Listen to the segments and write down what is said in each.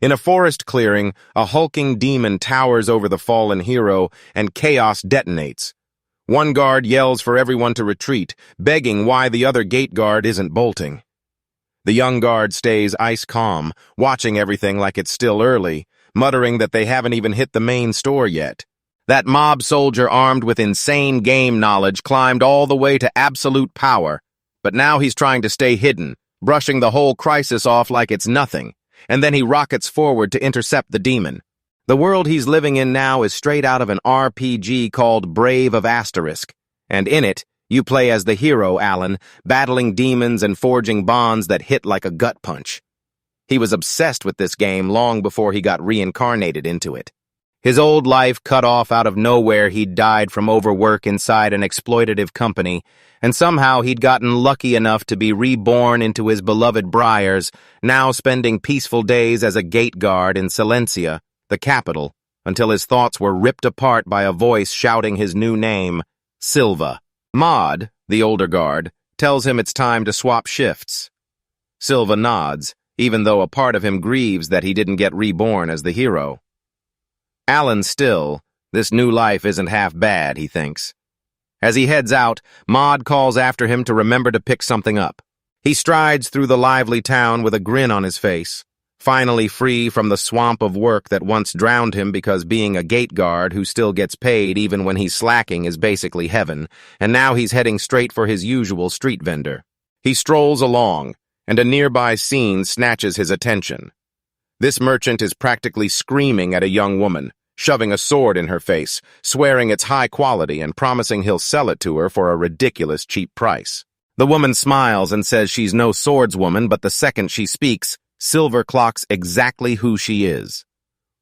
In a forest clearing, a hulking demon towers over the fallen hero, and chaos detonates. One guard yells for everyone to retreat, begging why the other gate guard isn't bolting. The young guard stays ice calm, watching everything like it's still early, muttering that they haven't even hit the main store yet. That mob soldier armed with insane game knowledge climbed all the way to absolute power, but now he's trying to stay hidden, brushing the whole crisis off like it's nothing, and then he rockets forward to intercept the demon. The world he's living in now is straight out of an RPG called Brave of Asterisk, and in it, you play as the hero, Allan, battling demons and forging bonds that hit like a gut punch. He was obsessed with this game long before he got reincarnated into it. His old life cut off out of nowhere, he'd died from overwork inside an exploitative company, and somehow he'd gotten lucky enough to be reborn into his beloved Briars, now spending peaceful days as a gate guard in Silencia, the capital, until his thoughts were ripped apart by a voice shouting his new name, Silva. Maud, the older guard, tells him it's time to swap shifts. Silva nods, even though a part of him grieves that he didn't get reborn as the hero. Allan still, this new life isn't half bad, he thinks. As he heads out, Maud calls after him to remember to pick something up. He strides through the lively town with a grin on his face, finally free from the swamp of work that once drowned him because being a gate guard who still gets paid even when he's slacking is basically heaven, and now he's heading straight for his usual street vendor. He strolls along, and a nearby scene snatches his attention. This merchant is practically screaming at a young woman, shoving a sword in her face, swearing it's high quality and promising he'll sell it to her for a ridiculous cheap price. The woman smiles and says she's no swordswoman, but the second she speaks, Silver clocks exactly who she is.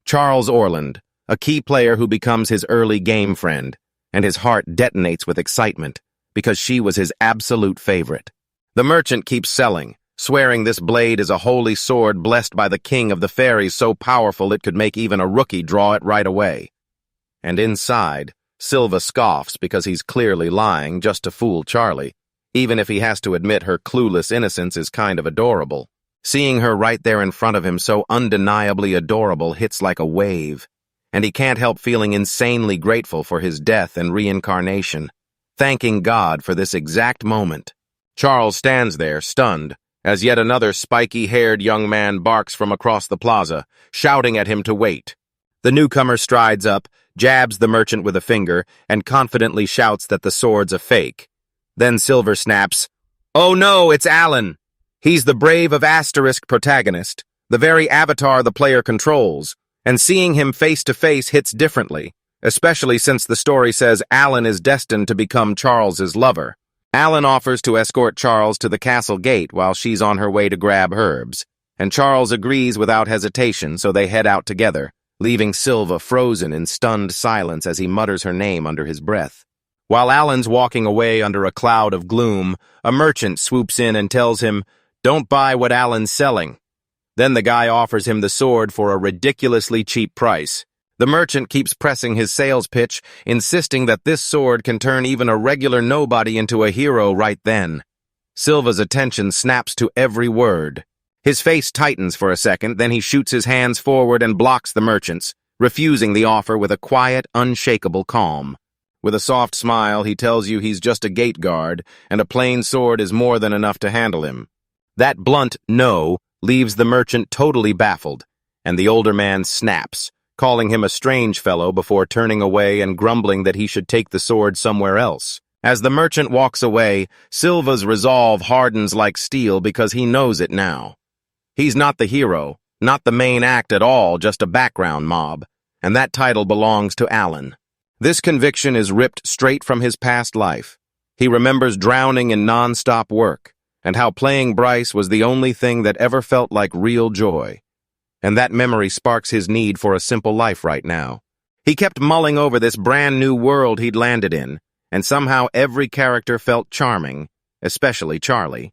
Charles Orland, a key player who becomes his early game friend, and his heart detonates with excitement, because she was his absolute favorite. The merchant keeps selling, swearing this blade is a holy sword blessed by the king of the fairies so powerful it could make even a rookie draw it right away. And inside, Silva scoffs because he's clearly lying just to fool Charlie, even if he has to admit her clueless innocence is kind of adorable. Seeing her right there in front of him so undeniably adorable hits like a wave, and he can't help feeling insanely grateful for his death and reincarnation, thanking God for this exact moment. Charles stands there, stunned, as yet another spiky-haired young man barks from across the plaza, shouting at him to wait. The newcomer strides up, jabs the merchant with a finger, and confidently shouts that the sword's a fake. Then Silver snaps, "Oh no, it's Allan! He's the Brave of Asterisk protagonist, the very avatar the player controls, and seeing him face to face hits differently, especially since the story says Allan is destined to become Charles's lover." Allan offers to escort Charles to the castle gate while she's on her way to grab herbs, and Charles agrees without hesitation, so they head out together, leaving Silva frozen in stunned silence as he mutters her name under his breath. While Allan's walking away under a cloud of gloom, a merchant swoops in and tells him, "Don't buy what Allan's selling." Then the guy offers him the sword for a ridiculously cheap price. The merchant keeps pressing his sales pitch, insisting that this sword can turn even a regular nobody into a hero right then. Silva's attention snaps to every word. His face tightens for a second, then he shoots his hands forward and blocks the merchant's, refusing the offer with a quiet, unshakable calm. With a soft smile, he tells you he's just a gate guard, and a plain sword is more than enough to handle him. That blunt no leaves the merchant totally baffled, and the older man snaps, calling him a strange fellow before turning away and grumbling that he should take the sword somewhere else. As the merchant walks away, Silva's resolve hardens like steel because he knows it now. He's not the hero, not the main act at all, just a background mob, and that title belongs to Allan. This conviction is ripped straight from his past life. He remembers drowning in non-stop work, and how playing Bryce was the only thing that ever felt like real joy. And that memory sparks his need for a simple life right now. He kept mulling over this brand new world he'd landed in, and somehow every character felt charming, especially Charlie.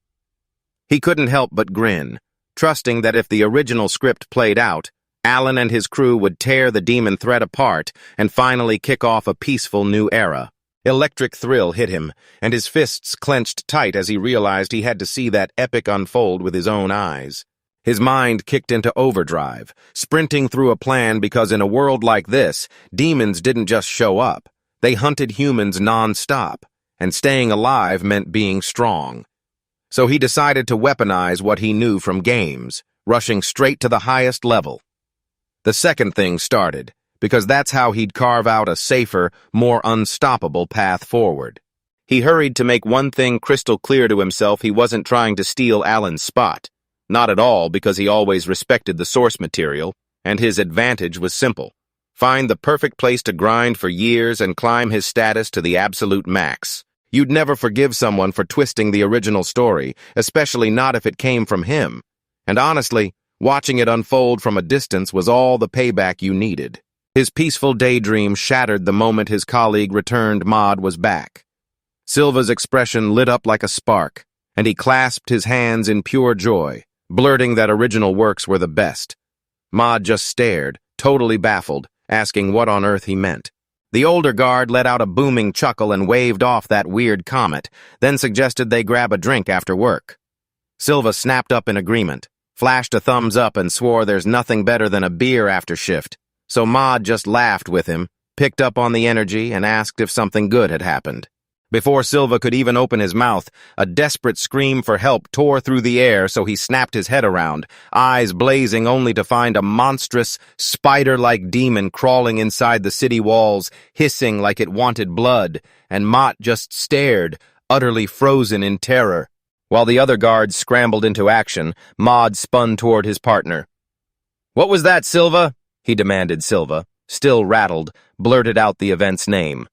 He couldn't help but grin, trusting that if the original script played out, Allan and his crew would tear the demon threat apart and finally kick off a peaceful new era. Electric thrill hit him, and his fists clenched tight as he realized he had to see that epic unfold with his own eyes. His mind kicked into overdrive, sprinting through a plan because in a world like this, demons didn't just show up. They hunted humans non-stop, and staying alive meant being strong. So he decided to weaponize what he knew from games, rushing straight to the highest level. The second thing started, because that's how he'd carve out a safer, more unstoppable path forward. He hurried to make one thing crystal clear to himself: he wasn't trying to steal Allan's spot. Not at all, because he always respected the source material, and his advantage was simple. Find the perfect place to grind for years and climb his status to the absolute max. You'd never forgive someone for twisting the original story, especially not if it came from him. And honestly, watching it unfold from a distance was all the payback you needed. His peaceful daydream shattered the moment his colleague returned. Maud was back. Silva's expression lit up like a spark, and he clasped his hands in pure joy, blurting that original works were the best. Maud just stared, totally baffled, asking what on earth he meant. The older guard let out a booming chuckle and waved off that weird comment, then suggested they grab a drink after work. Silva snapped up in agreement, flashed a thumbs up and swore there's nothing better than a beer after shift, so Maud just laughed with him, picked up on the energy, and asked if something good had happened. Before Silva could even open his mouth, a desperate scream for help tore through the air, so he snapped his head around, eyes blazing only to find a monstrous, spider-like demon crawling inside the city walls, hissing like it wanted blood, and Mott just stared, utterly frozen in terror. While the other guards scrambled into action, Maud spun toward his partner. "What was that, Silva?" he demanded. Silva, still rattled, blurted out the event's name.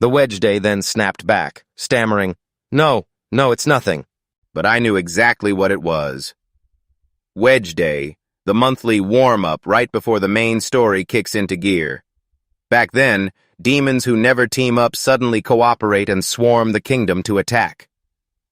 The Wedge then snapped back, stammering, No, it's nothing." But I knew exactly what it was. Wedge Day, the monthly warm-up right before the main story kicks into gear. Back then, demons who never team up suddenly cooperate and swarm the kingdom to attack.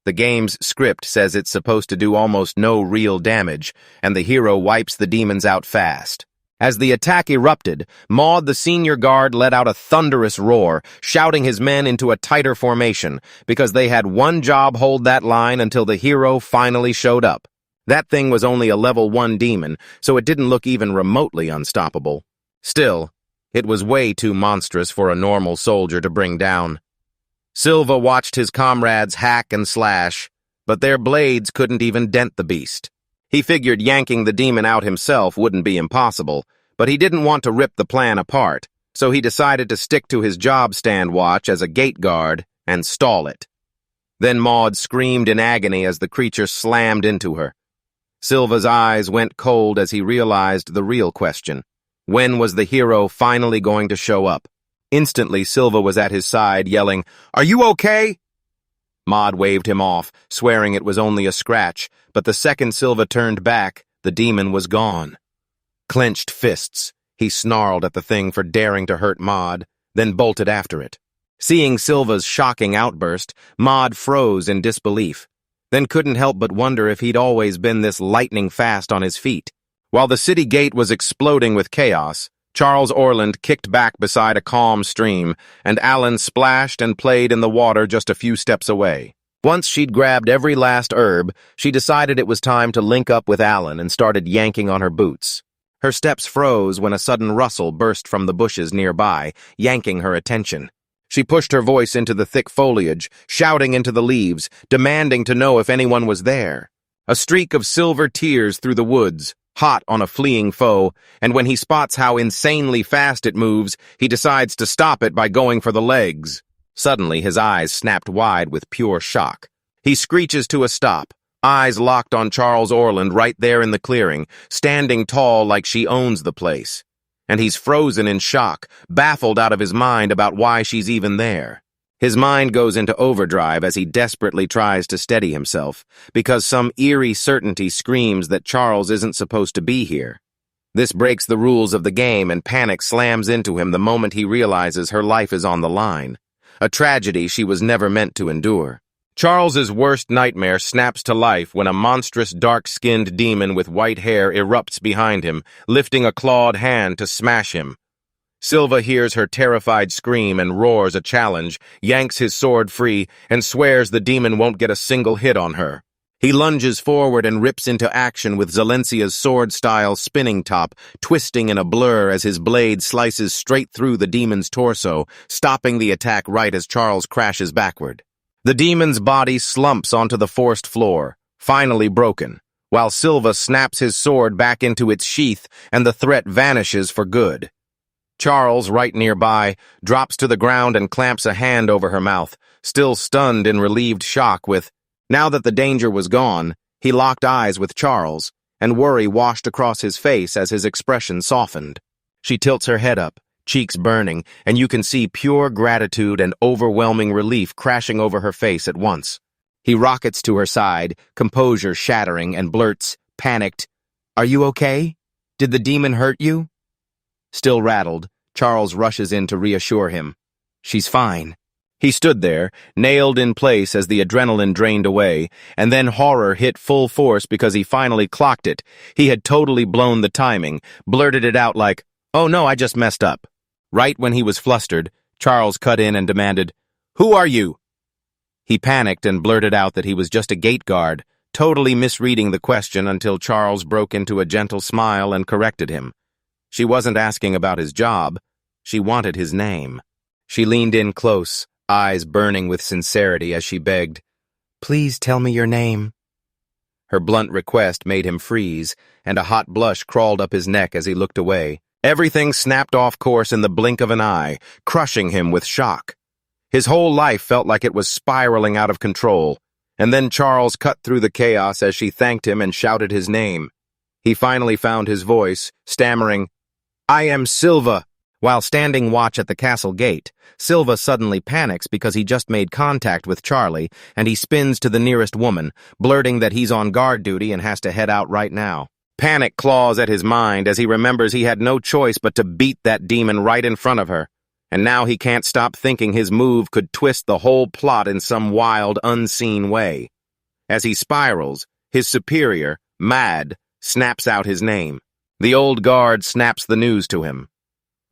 The game's script says it's supposed to do almost no real damage, and the hero wipes the demons out fast. As the attack erupted, Maud the senior guard let out a thunderous roar, shouting his men into a tighter formation, because they had one job: hold that line until the hero finally showed up. That thing was only a level 1 demon, so it didn't look even remotely unstoppable. Still, it was way too monstrous for a normal soldier to bring down. Silva watched his comrades hack and slash, but their blades couldn't even dent the beast. He figured yanking the demon out himself wouldn't be impossible, but he didn't want to rip the plan apart, so he decided to stick to his job stand watch as a gate guard and stall it. Then Maud screamed in agony as the creature slammed into her. Silva's eyes went cold as he realized the real question. When was the hero finally going to show up? Instantly, Silva was at his side, yelling, "Are you okay?" Maud waved him off, swearing it was only a scratch, but the second Silva turned back, the demon was gone. Clenched fists, he snarled at the thing for daring to hurt Maud, then bolted after it. Seeing Silva's shocking outburst, Maud froze in disbelief, then couldn't help but wonder if he'd always been this lightning fast on his feet. While the city gate was exploding with chaos, Charles Orland kicked back beside a calm stream, and Allan splashed and played in the water just a few steps away. Once she'd grabbed every last herb, she decided it was time to link up with Allan and started yanking on her boots. Her steps froze when a sudden rustle burst from the bushes nearby, yanking her attention. She pushed her voice into the thick foliage, shouting into the leaves, demanding to know if anyone was there. A streak of silver tears through the woods, hot on a fleeing foe, and when he spots how insanely fast it moves, he decides to stop it by going for the legs. Suddenly, his eyes snapped wide with pure shock. He screeches to a stop, eyes locked on Charles Orland right there in the clearing, standing tall like she owns the place. And he's frozen in shock, baffled out of his mind about why she's even there. His mind goes into overdrive as he desperately tries to steady himself, because some eerie certainty screams that Charles isn't supposed to be here. This breaks the rules of the game, and panic slams into him the moment he realizes her life is on the line. A tragedy she was never meant to endure. Charles's worst nightmare snaps to life when a monstrous dark-skinned demon with white hair erupts behind him, lifting a clawed hand to smash him. Silva hears her terrified scream and roars a challenge, yanks his sword free, and swears the demon won't get a single hit on her. He lunges forward and rips into action with Zalencia's sword-style spinning top, twisting in a blur as his blade slices straight through the demon's torso, stopping the attack right as Charles crashes backward. The demon's body slumps onto the forced floor, finally broken, while Silva snaps his sword back into its sheath and the threat vanishes for good. Charles, right nearby, drops to the ground and clamps a hand over her mouth, still stunned in relieved shock with, now that the danger was gone, he locked eyes with Charles, and worry washed across his face as his expression softened. She tilts her head up, cheeks burning, and you can see pure gratitude and overwhelming relief crashing over her face at once. He rockets to her side, composure shattering, and blurts, panicked, "Are you okay? Did the demon hurt you?" Still rattled, Charles rushes in to reassure him. "She's fine." He stood there, nailed in place as the adrenaline drained away, and then horror hit full force because he finally clocked it. He had totally blown the timing, blurted it out like, "Oh no, I just messed up." Right when he was flustered, Charles cut in and demanded, "Who are you?" He panicked and blurted out that he was just a gate guard, totally misreading the question until Charles broke into a gentle smile and corrected him. She wasn't asking about his job. She wanted his name. She leaned in close, eyes burning with sincerity as she begged, "Please tell me your name." Her blunt request made him freeze, and a hot blush crawled up his neck as he looked away. Everything snapped off course in the blink of an eye, crushing him with shock. His whole life felt like it was spiraling out of control, and then Charles cut through the chaos as she thanked him and shouted his name. He finally found his voice, stammering, "I am Silva." While standing watch at the castle gate, Silva suddenly panics because he just made contact with Charlie, and he spins to the nearest woman, blurting that he's on guard duty and has to head out right now. Panic claws at his mind as he remembers he had no choice but to beat that demon right in front of her, and now he can't stop thinking his move could twist the whole plot in some wild, unseen way. As he spirals, his superior, mad, snaps out his name. The old guard snaps the news to him.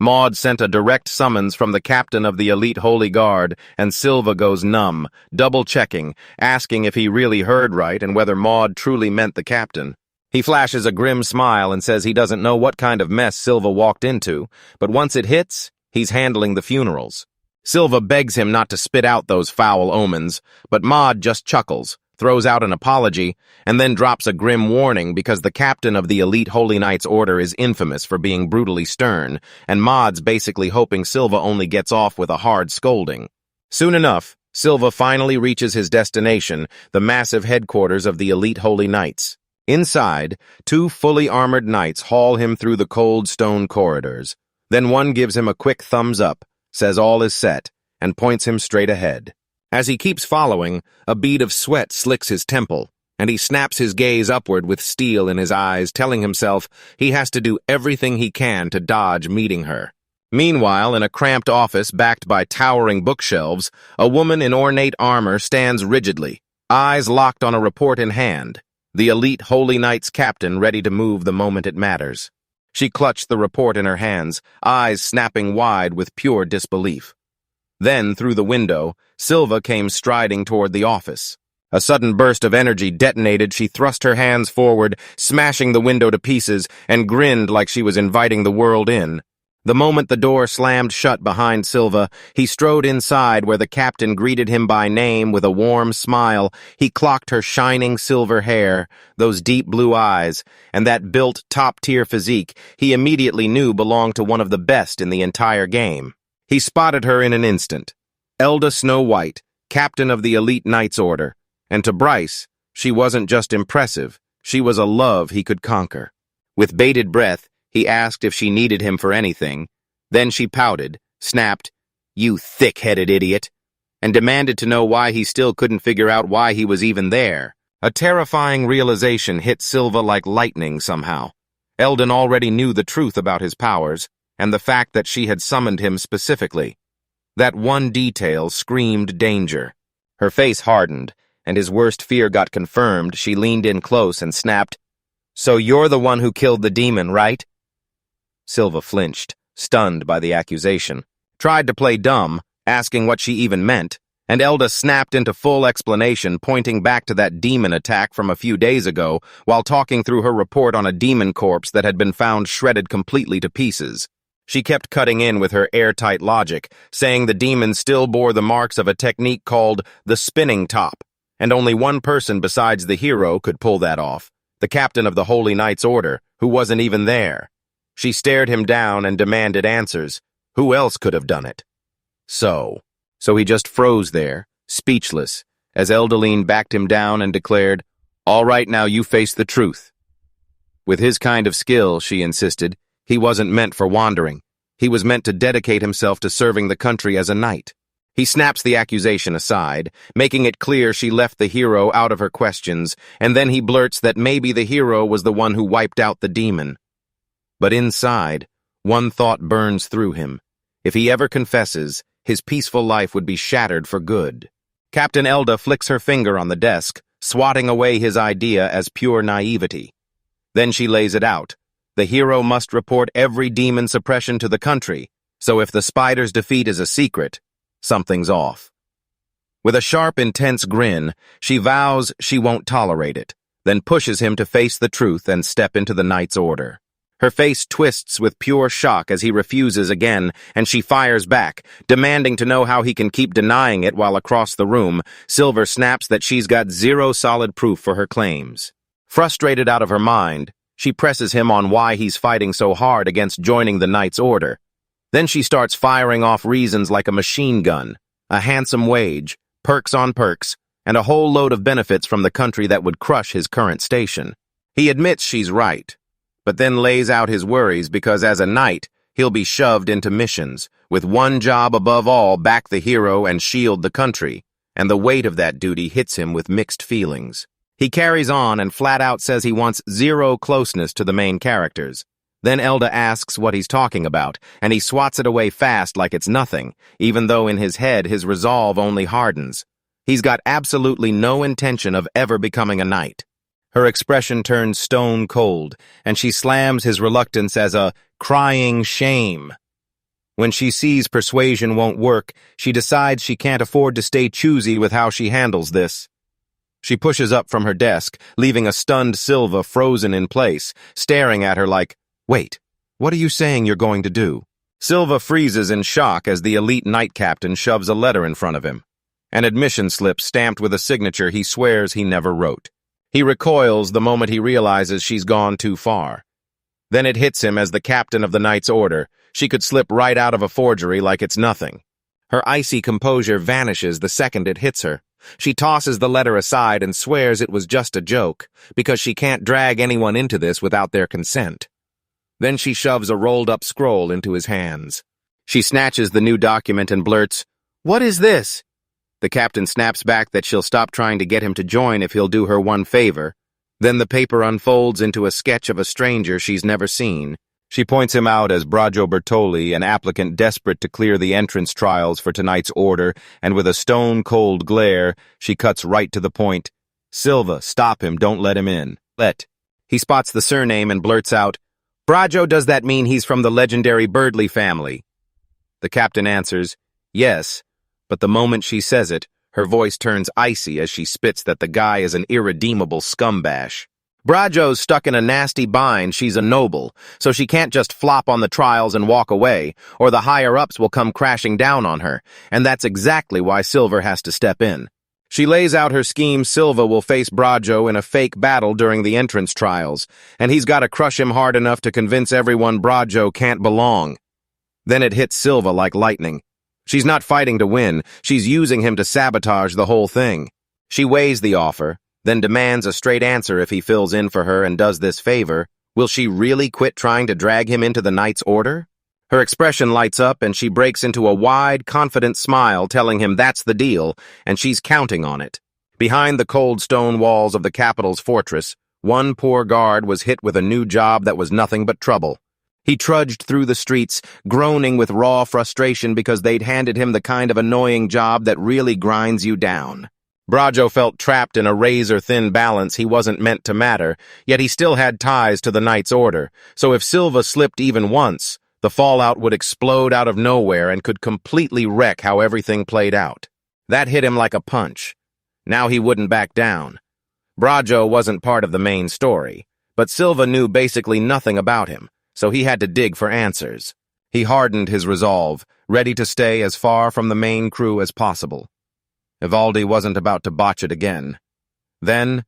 Maud sent a direct summons from the captain of the elite Holy Guard, and Silva goes numb, double-checking, asking if he really heard right and whether Maud truly meant the captain. He flashes a grim smile and says he doesn't know what kind of mess Silva walked into, but once it hits, he's handling the funerals. Silva begs him not to spit out those foul omens, but Maud just chuckles, throws out an apology, and then drops a grim warning because the captain of the elite Holy Knights Order is infamous for being brutally stern, and Maud's basically hoping Silva only gets off with a hard scolding. Soon enough, Silva finally reaches his destination, the massive headquarters of the elite Holy Knights. Inside, two fully armored knights haul him through the cold stone corridors. Then one gives him a quick thumbs up, says all is set, and points him straight ahead. As he keeps following, a bead of sweat slicks his temple, and he snaps his gaze upward with steel in his eyes, telling himself he has to do everything he can to dodge meeting her. Meanwhile, in a cramped office backed by towering bookshelves, a woman in ornate armor stands rigidly, eyes locked on a report in hand, the elite Holy Knights captain ready to move the moment it matters. She clutched the report in her hands, eyes snapping wide with pure disbelief. Then, through the window, Silva came striding toward the office. A sudden burst of energy detonated. She thrust her hands forward, smashing the window to pieces, and grinned like she was inviting the world in. The moment the door slammed shut behind Silva, he strode inside where the captain greeted him by name with a warm smile. He clocked her shining silver hair, those deep blue eyes, and that built top-tier physique he immediately knew belonged to one of the best in the entire game. He spotted her in an instant. Elda Snow White, captain of the elite Knights Order. And to Bryce, she wasn't just impressive, she was a love he could conquer. With bated breath, he asked if she needed him for anything. Then she pouted, snapped, "You thick-headed idiot," and demanded to know why he still couldn't figure out why he was even there. A terrifying realization hit Silva like lightning somehow. Eldon already knew the truth about his powers, and the fact that she had summoned him specifically. That one detail screamed danger. Her face hardened, and his worst fear got confirmed. She leaned in close and snapped, "So you're the one who killed the demon, right?" Silva flinched, stunned by the accusation. Tried to play dumb, asking what she even meant, And Elda snapped into full explanation, pointing back to that demon attack from a few days ago, while talking through her report on a demon corpse that had been found shredded completely to pieces. She kept cutting in with her airtight logic, saying the demon still bore the marks of a technique called the spinning top, and only one person besides the hero could pull that off, the captain of the Holy Knights Order, who wasn't even there. She stared him down and demanded answers. Who else could have done it? So he just froze there, speechless, as Eldaline backed him down and declared, "All right, now you face the truth." With his kind of skill, she insisted, he wasn't meant for wandering. He was meant to dedicate himself to serving the country as a knight. He snaps the accusation aside, making it clear she left the hero out of her questions, and then he blurts that maybe the hero was the one who wiped out the demon. But inside, one thought burns through him. If he ever confesses, his peaceful life would be shattered for good. Captain Elda flicks her finger on the desk, swatting away his idea as pure naivety. Then she lays it out. The hero must report every demon suppression to the country, so if the spider's defeat is a secret, something's off. With a sharp, intense grin, she vows she won't tolerate it, then pushes him to face the truth and step into the Knight's Order. Her face twists with pure shock as he refuses again, and she fires back, demanding to know how he can keep denying it while across the room, Silver snaps that she's got zero solid proof for her claims. Frustrated out of her mind, she presses him on why he's fighting so hard against joining the Knight's Order. Then she starts firing off reasons like a machine gun, a handsome wage, perks on perks, and a whole load of benefits from the country that would crush his current station. He admits she's right, but then lays out his worries because as a knight, he'll be shoved into missions, with one job above all, back the hero and shield the country, and the weight of that duty hits him with mixed feelings. He carries on and flat out says he wants zero closeness to the main characters. Then Elda asks what he's talking about, and he swats it away fast like it's nothing, even though in his head his resolve only hardens. He's got absolutely no intention of ever becoming a knight. Her expression turns stone cold, and she slams his reluctance as a crying shame. When she sees persuasion won't work, she decides she can't afford to stay choosy with how she handles this. She pushes up from her desk, leaving a stunned Silva frozen in place, staring at her like, "Wait, what are you saying you're going to do?" Silva freezes in shock as the elite knight captain shoves a letter in front of him, an admission slip stamped with a signature he swears he never wrote. He recoils the moment he realizes she's gone too far. Then it hits him as the captain of the Knight's Order. She could slip right out of a forgery like it's nothing. Her icy composure vanishes the second it hits her. She tosses the letter aside and swears it was just a joke, because she can't drag anyone into this without their consent. Then she shoves a rolled-up scroll into his hands. She snatches the new document and blurts, "What is this?" The captain snaps back that she'll stop trying to get him to join if he'll do her one favor. Then the paper unfolds into a sketch of a stranger she's never seen. She points him out as Braggio Bertoli, an applicant desperate to clear the entrance trials for tonight's order, and with a stone-cold glare, she cuts right to the point. "Silva, stop him, don't let him in." He spots the surname and blurts out, "Braggio, does that mean he's from the legendary Birdley family?" The captain answers, "Yes," but the moment she says it, her voice turns icy as she spits that the guy is an irredeemable scumbash. Braggio's stuck in a nasty bind. She's a noble, so she can't just flop on the trials and walk away, or the higher-ups will come crashing down on her, and that's exactly why Silver has to step in. She lays out her scheme. Silva will face Braggio in a fake battle during the entrance trials, and he's got to crush him hard enough to convince everyone Braggio can't belong. Then it hits Silva like lightning. She's not fighting to win, she's using him to sabotage the whole thing. She weighs the offer, then demands a straight answer if he fills in for her and does this favor. Will she really quit trying to drag him into the Knight's Order? Her expression lights up and she breaks into a wide, confident smile telling him that's the deal, and she's counting on it. Behind the cold stone walls of the capital's fortress, one poor guard was hit with a new job that was nothing but trouble. He trudged through the streets, groaning with raw frustration because they'd handed him the kind of annoying job that really grinds you down. Braggio felt trapped in a razor-thin balance. He wasn't meant to matter, yet he still had ties to the Knight's Order, so if Silva slipped even once, the fallout would explode out of nowhere and could completely wreck how everything played out. That hit him like a punch. Now he wouldn't back down. Braggio wasn't part of the main story, but Silva knew basically nothing about him, so he had to dig for answers. He hardened his resolve, ready to stay as far from the main crew as possible. Ivaldi wasn't about to botch it again. Then,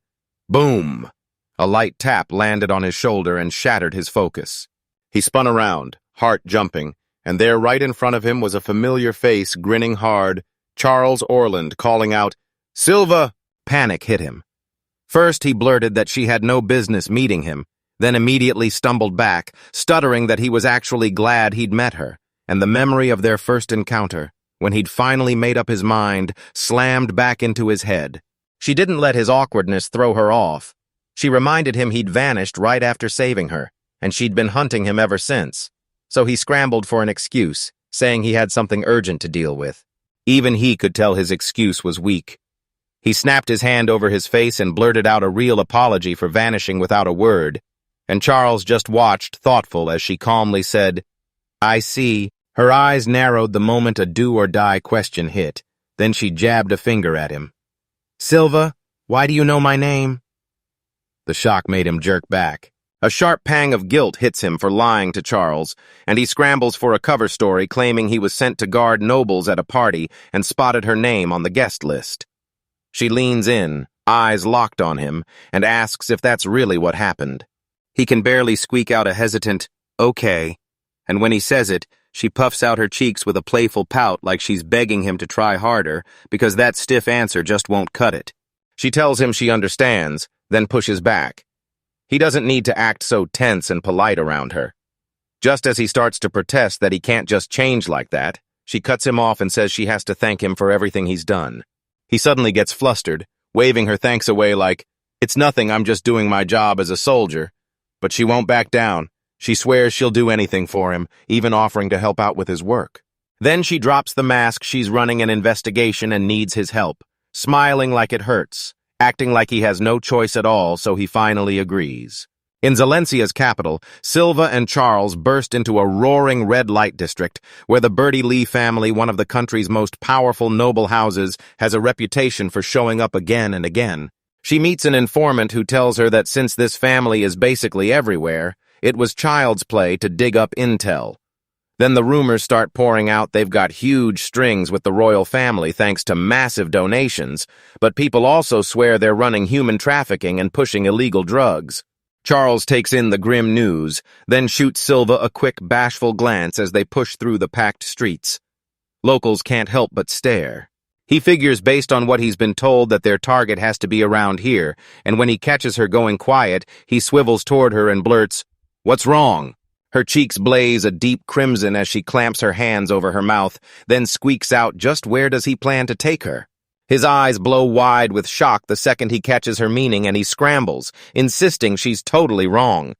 boom! A light tap landed on his shoulder and shattered his focus. He spun around, heart jumping, and there right in front of him was a familiar face grinning hard, Charles Orland calling out, "Silva!" Panic hit him. First, he blurted that she had no business meeting him, then immediately stumbled back, stuttering that he was actually glad he'd met her, and the memory of their first encounter, when he'd finally made up his mind, slammed back into his head. She didn't let his awkwardness throw her off. She reminded him he'd vanished right after saving her, and she'd been hunting him ever since. So he scrambled for an excuse, saying he had something urgent to deal with. Even he could tell his excuse was weak. He snapped his hand over his face and blurted out a real apology for vanishing without a word, and Charles just watched, thoughtful, as she calmly said, "I see." Her eyes narrowed the moment a do-or-die question hit. Then she jabbed a finger at him. "Silva, why do you know my name?" The shock made him jerk back. A sharp pang of guilt hits him for lying to Charles, and he scrambles for a cover story claiming he was sent to guard nobles at a party and spotted her name on the guest list. She leans in, eyes locked on him, and asks if that's really what happened. He can barely squeak out a hesitant, "Okay," and when he says it, she puffs out her cheeks with a playful pout like she's begging him to try harder because that stiff answer just won't cut it. She tells him she understands, then pushes back. He doesn't need to act so tense and polite around her. Just as he starts to protest that he can't just change like that, she cuts him off and says she has to thank him for everything he's done. He suddenly gets flustered, waving her thanks away like, "It's nothing, I'm just doing my job as a soldier." But she won't back down. She swears she'll do anything for him, even offering to help out with his work. Then she drops the mask she's running an investigation and needs his help, smiling like it hurts, acting like he has no choice at all, so he finally agrees. In Zalencia's capital, Silva and Charles burst into a roaring red light district where the Birdie Lee family, one of the country's most powerful noble houses, has a reputation for showing up again and again. She meets an informant who tells her that since this family is basically everywhere, it was child's play to dig up intel. Then the rumors start pouring out they've got huge strings with the royal family thanks to massive donations, but people also swear they're running human trafficking and pushing illegal drugs. Charles takes in the grim news, then shoots Silva a quick, bashful glance as they push through the packed streets. Locals can't help but stare. He figures based on what he's been told that their target has to be around here, and when he catches her going quiet, he swivels toward her and blurts, "What's wrong?" Her cheeks blaze a deep crimson as she clamps her hands over her mouth, then squeaks out just where does he plan to take her. His eyes blow wide with shock the second he catches her meaning and he scrambles, insisting she's totally wrong.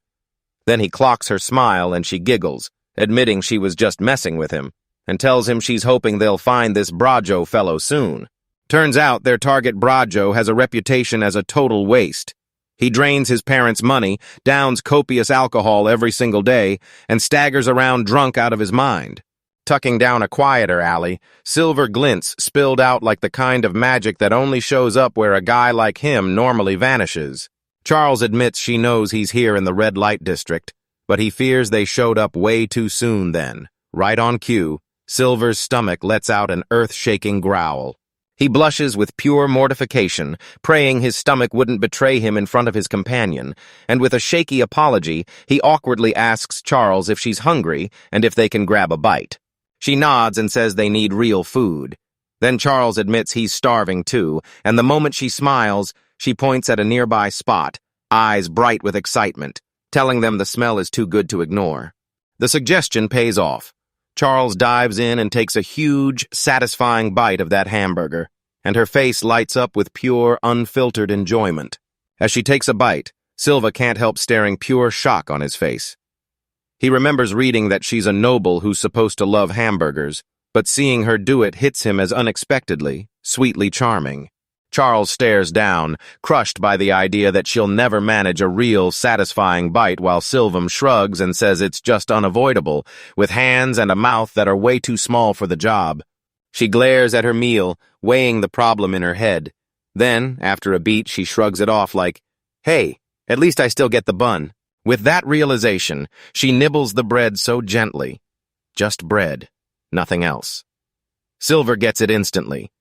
Then he clocks her smile and she giggles, admitting she was just messing with him, and tells him she's hoping they'll find this Braggio fellow soon. Turns out their target Braggio has a reputation as a total waste. He drains his parents' money, downs copious alcohol every single day, and staggers around drunk out of his mind. Tucking down a quieter alley, silver glints spilled out like the kind of magic that only shows up where a guy like him normally vanishes. Charles admits she knows he's here in the red light district, but he fears they showed up way too soon then. Right on cue, Silver's stomach lets out an earth-shaking growl. He blushes with pure mortification, praying his stomach wouldn't betray him in front of his companion, and with a shaky apology, he awkwardly asks Charles if she's hungry and if they can grab a bite. She nods and says they need real food. Then Charles admits he's starving too, and the moment she smiles, she points at a nearby spot, eyes bright with excitement, telling them the smell is too good to ignore. The suggestion pays off. Charles dives in and takes a huge, satisfying bite of that hamburger, and her face lights up with pure, unfiltered enjoyment. As she takes a bite, Silva can't help staring pure shock on his face. He remembers reading that she's a noble who's supposed to love hamburgers, but seeing her do it hits him as unexpectedly, sweetly charming. Charles stares down, crushed by the idea that she'll never manage a real, satisfying bite while Silva shrugs and says it's just unavoidable, with hands and a mouth that are way too small for the job. She glares at her meal, weighing the problem in her head. Then, after a beat, she shrugs it off like, "Hey, at least I still get the bun." With that realization, she nibbles the bread so gently. Just bread, nothing else. Silver gets it instantly.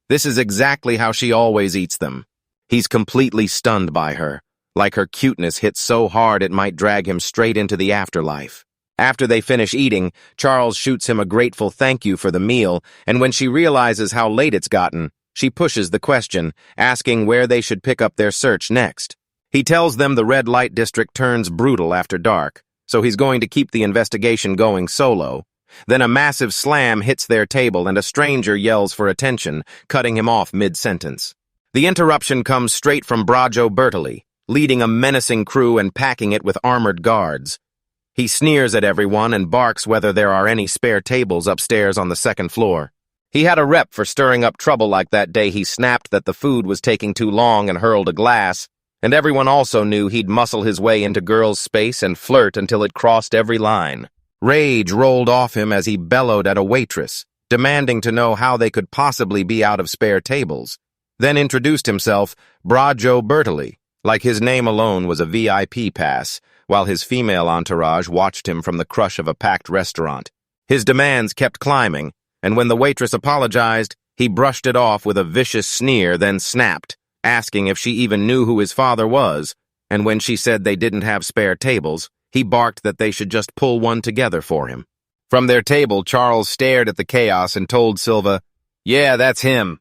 This is exactly how she always eats them. He's completely stunned by her, like her cuteness hits so hard it might drag him straight into the afterlife. After they finish eating, Charles shoots him a grateful thank you for the meal, and when she realizes how late it's gotten, she pushes the question, asking where they should pick up their search next. He tells them the red light district turns brutal after dark, so he's going to keep the investigation going solo. Then a massive slam hits their table and a stranger yells for attention, cutting him off mid-sentence. The interruption comes straight from Braggio Bertoli, leading a menacing crew and packing it with armored guards. He sneers at everyone and barks whether there are any spare tables upstairs on the second floor. He had a rep for stirring up trouble like that day he snapped that the food was taking too long and hurled a glass, and everyone also knew he'd muscle his way into girls' space and flirt until it crossed every line. Rage rolled off him as he bellowed at a waitress, demanding to know how they could possibly be out of spare tables. Then introduced himself, Braggio Bertoli, like his name alone was a VIP pass, while his female entourage watched him from the crush of a packed restaurant. His demands kept climbing, and when the waitress apologized, he brushed it off with a vicious sneer, then snapped, asking if she even knew who his father was, and when she said they didn't have spare tables, he barked that they should just pull one together for him. From their table, Charles stared at the chaos and told Silva, "Yeah, that's him."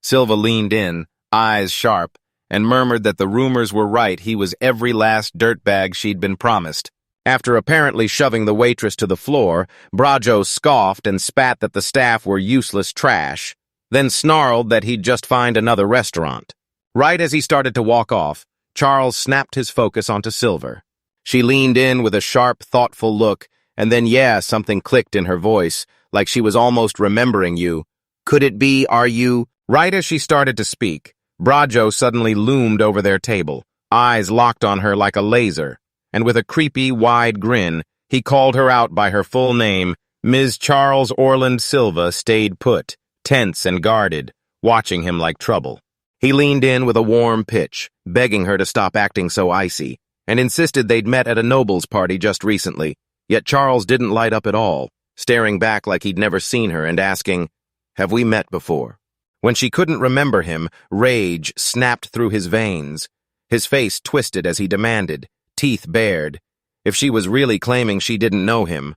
Silva leaned in, eyes sharp, and murmured that the rumors were right. He was every last dirtbag she'd been promised. After apparently shoving the waitress to the floor, Braggio scoffed and spat that the staff were useless trash, then snarled that he'd just find another restaurant. Right as he started to walk off, Charles snapped his focus onto Silver. She leaned in with a sharp, thoughtful look, and then something clicked in her voice, like she was almost remembering you. "Could it be, are you—" Right as she started to speak, Braggio suddenly loomed over their table, eyes locked on her like a laser, and with a creepy, wide grin, he called her out by her full name. Ms. Charles Orland Silva stayed put, tense and guarded, watching him like trouble. He leaned in with a warm pitch, begging her to stop acting so icy, and insisted they'd met at a nobles party just recently, yet Charles didn't light up at all, staring back like he'd never seen her and asking, "Have we met before?" When she couldn't remember him, rage snapped through his veins. His face twisted as he demanded, teeth bared, if she was really claiming she didn't know him.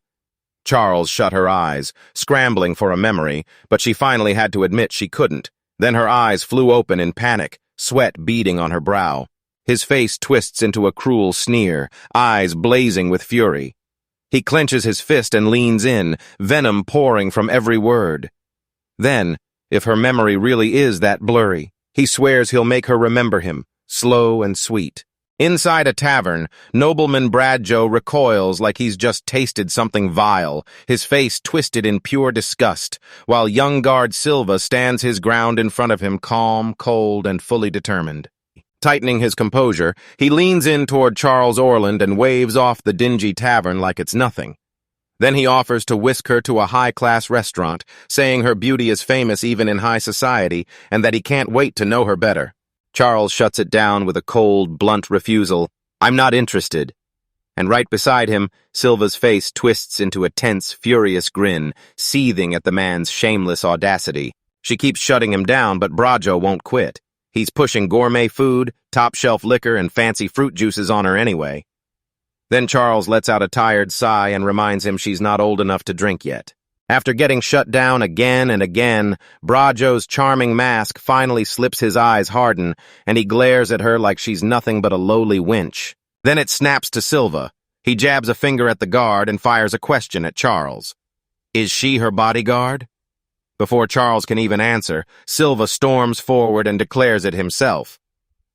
Charles shut her eyes, scrambling for a memory, but she finally had to admit she couldn't. Then her eyes flew open in panic, sweat beading on her brow. His face twists into a cruel sneer, eyes blazing with fury. He clenches his fist and leans in, venom pouring from every word. Then, if her memory really is that blurry, he swears he'll make her remember him, slow and sweet. Inside a tavern, nobleman Braggio recoils like he's just tasted something vile, his face twisted in pure disgust, while young guard Silva stands his ground in front of him, calm, cold, and fully determined. Tightening his composure, he leans in toward Charles Orland and waves off the dingy tavern like it's nothing. Then he offers to whisk her to a high-class restaurant, saying her beauty is famous even in high society and that he can't wait to know her better. Charles shuts it down with a cold, blunt refusal. "I'm not interested." And right beside him, Silva's face twists into a tense, furious grin, seething at the man's shameless audacity. She keeps shutting him down, but Braggio won't quit. He's pushing gourmet food, top-shelf liquor, and fancy fruit juices on her anyway. Then Charles lets out a tired sigh and reminds him she's not old enough to drink yet. After getting shut down again and again, Braggio's charming mask finally slips, his eyes harden, and he glares at her like she's nothing but a lowly wench. Then it snaps to Silva. He jabs a finger at the guard and fires a question at Charles. "Is she her bodyguard?" Before Charles can even answer, Silva storms forward and declares it himself.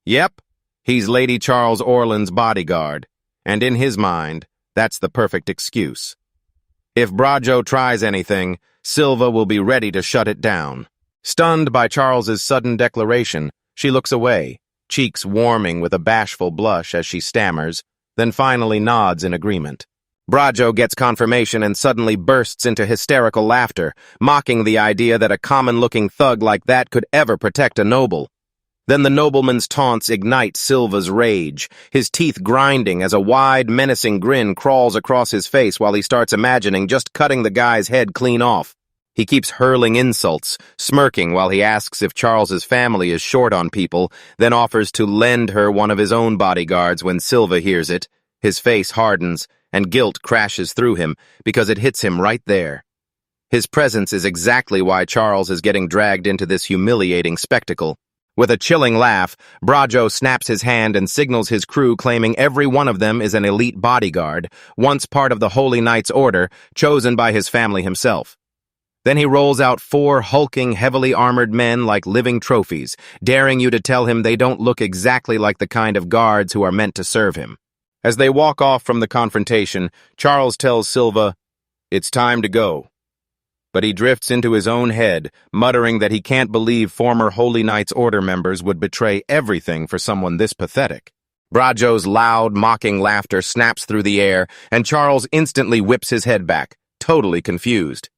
Yep, he's Lady Charles Orland's bodyguard, and in his mind, that's the perfect excuse. If Braggio tries anything, Silva will be ready to shut it down. Stunned by Charles's sudden declaration, she looks away, cheeks warming with a bashful blush as she stammers, then finally nods in agreement. Braggio gets confirmation and suddenly bursts into hysterical laughter, mocking the idea that a common-looking thug like that could ever protect a noble. Then the nobleman's taunts ignite Silva's rage, his teeth grinding as a wide, menacing grin crawls across his face while he starts imagining just cutting the guy's head clean off. He keeps hurling insults, smirking while he asks if Charles's family is short on people, then offers to lend her one of his own bodyguards when Silva hears it. His face hardens, and guilt crashes through him because it hits him right there. His presence is exactly why Charles is getting dragged into this humiliating spectacle. With a chilling laugh, Braggio snaps his hand and signals his crew, claiming every one of them is an elite bodyguard, once part of the Holy Knight's Order, chosen by his family himself. Then he rolls out 4 hulking, heavily armored men like living trophies, daring you to tell him they don't look exactly like the kind of guards who are meant to serve him. As they walk off from the confrontation, Charles tells Silva, "It's time to go." But he drifts into his own head, muttering that he can't believe former Holy Knight's Order members would betray everything for someone this pathetic. Braggio's loud, mocking laughter snaps through the air, and Charles instantly whips his head back, totally confused.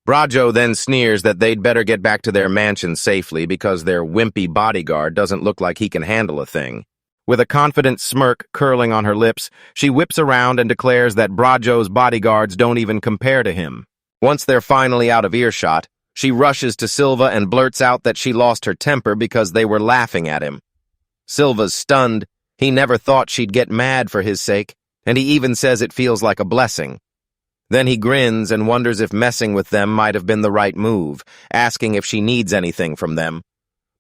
Braggio then sneers that they'd better get back to their mansion safely because their wimpy bodyguard doesn't look like he can handle a thing. With a confident smirk curling on her lips, she whips around and declares that Braggio's bodyguards don't even compare to him. Once they're finally out of earshot, she rushes to Silva and blurts out that she lost her temper because they were laughing at him. Silva's stunned. He never thought she'd get mad for his sake, and he even says it feels like a blessing. Then he grins and wonders if messing with them might have been the right move, asking if she needs anything from them.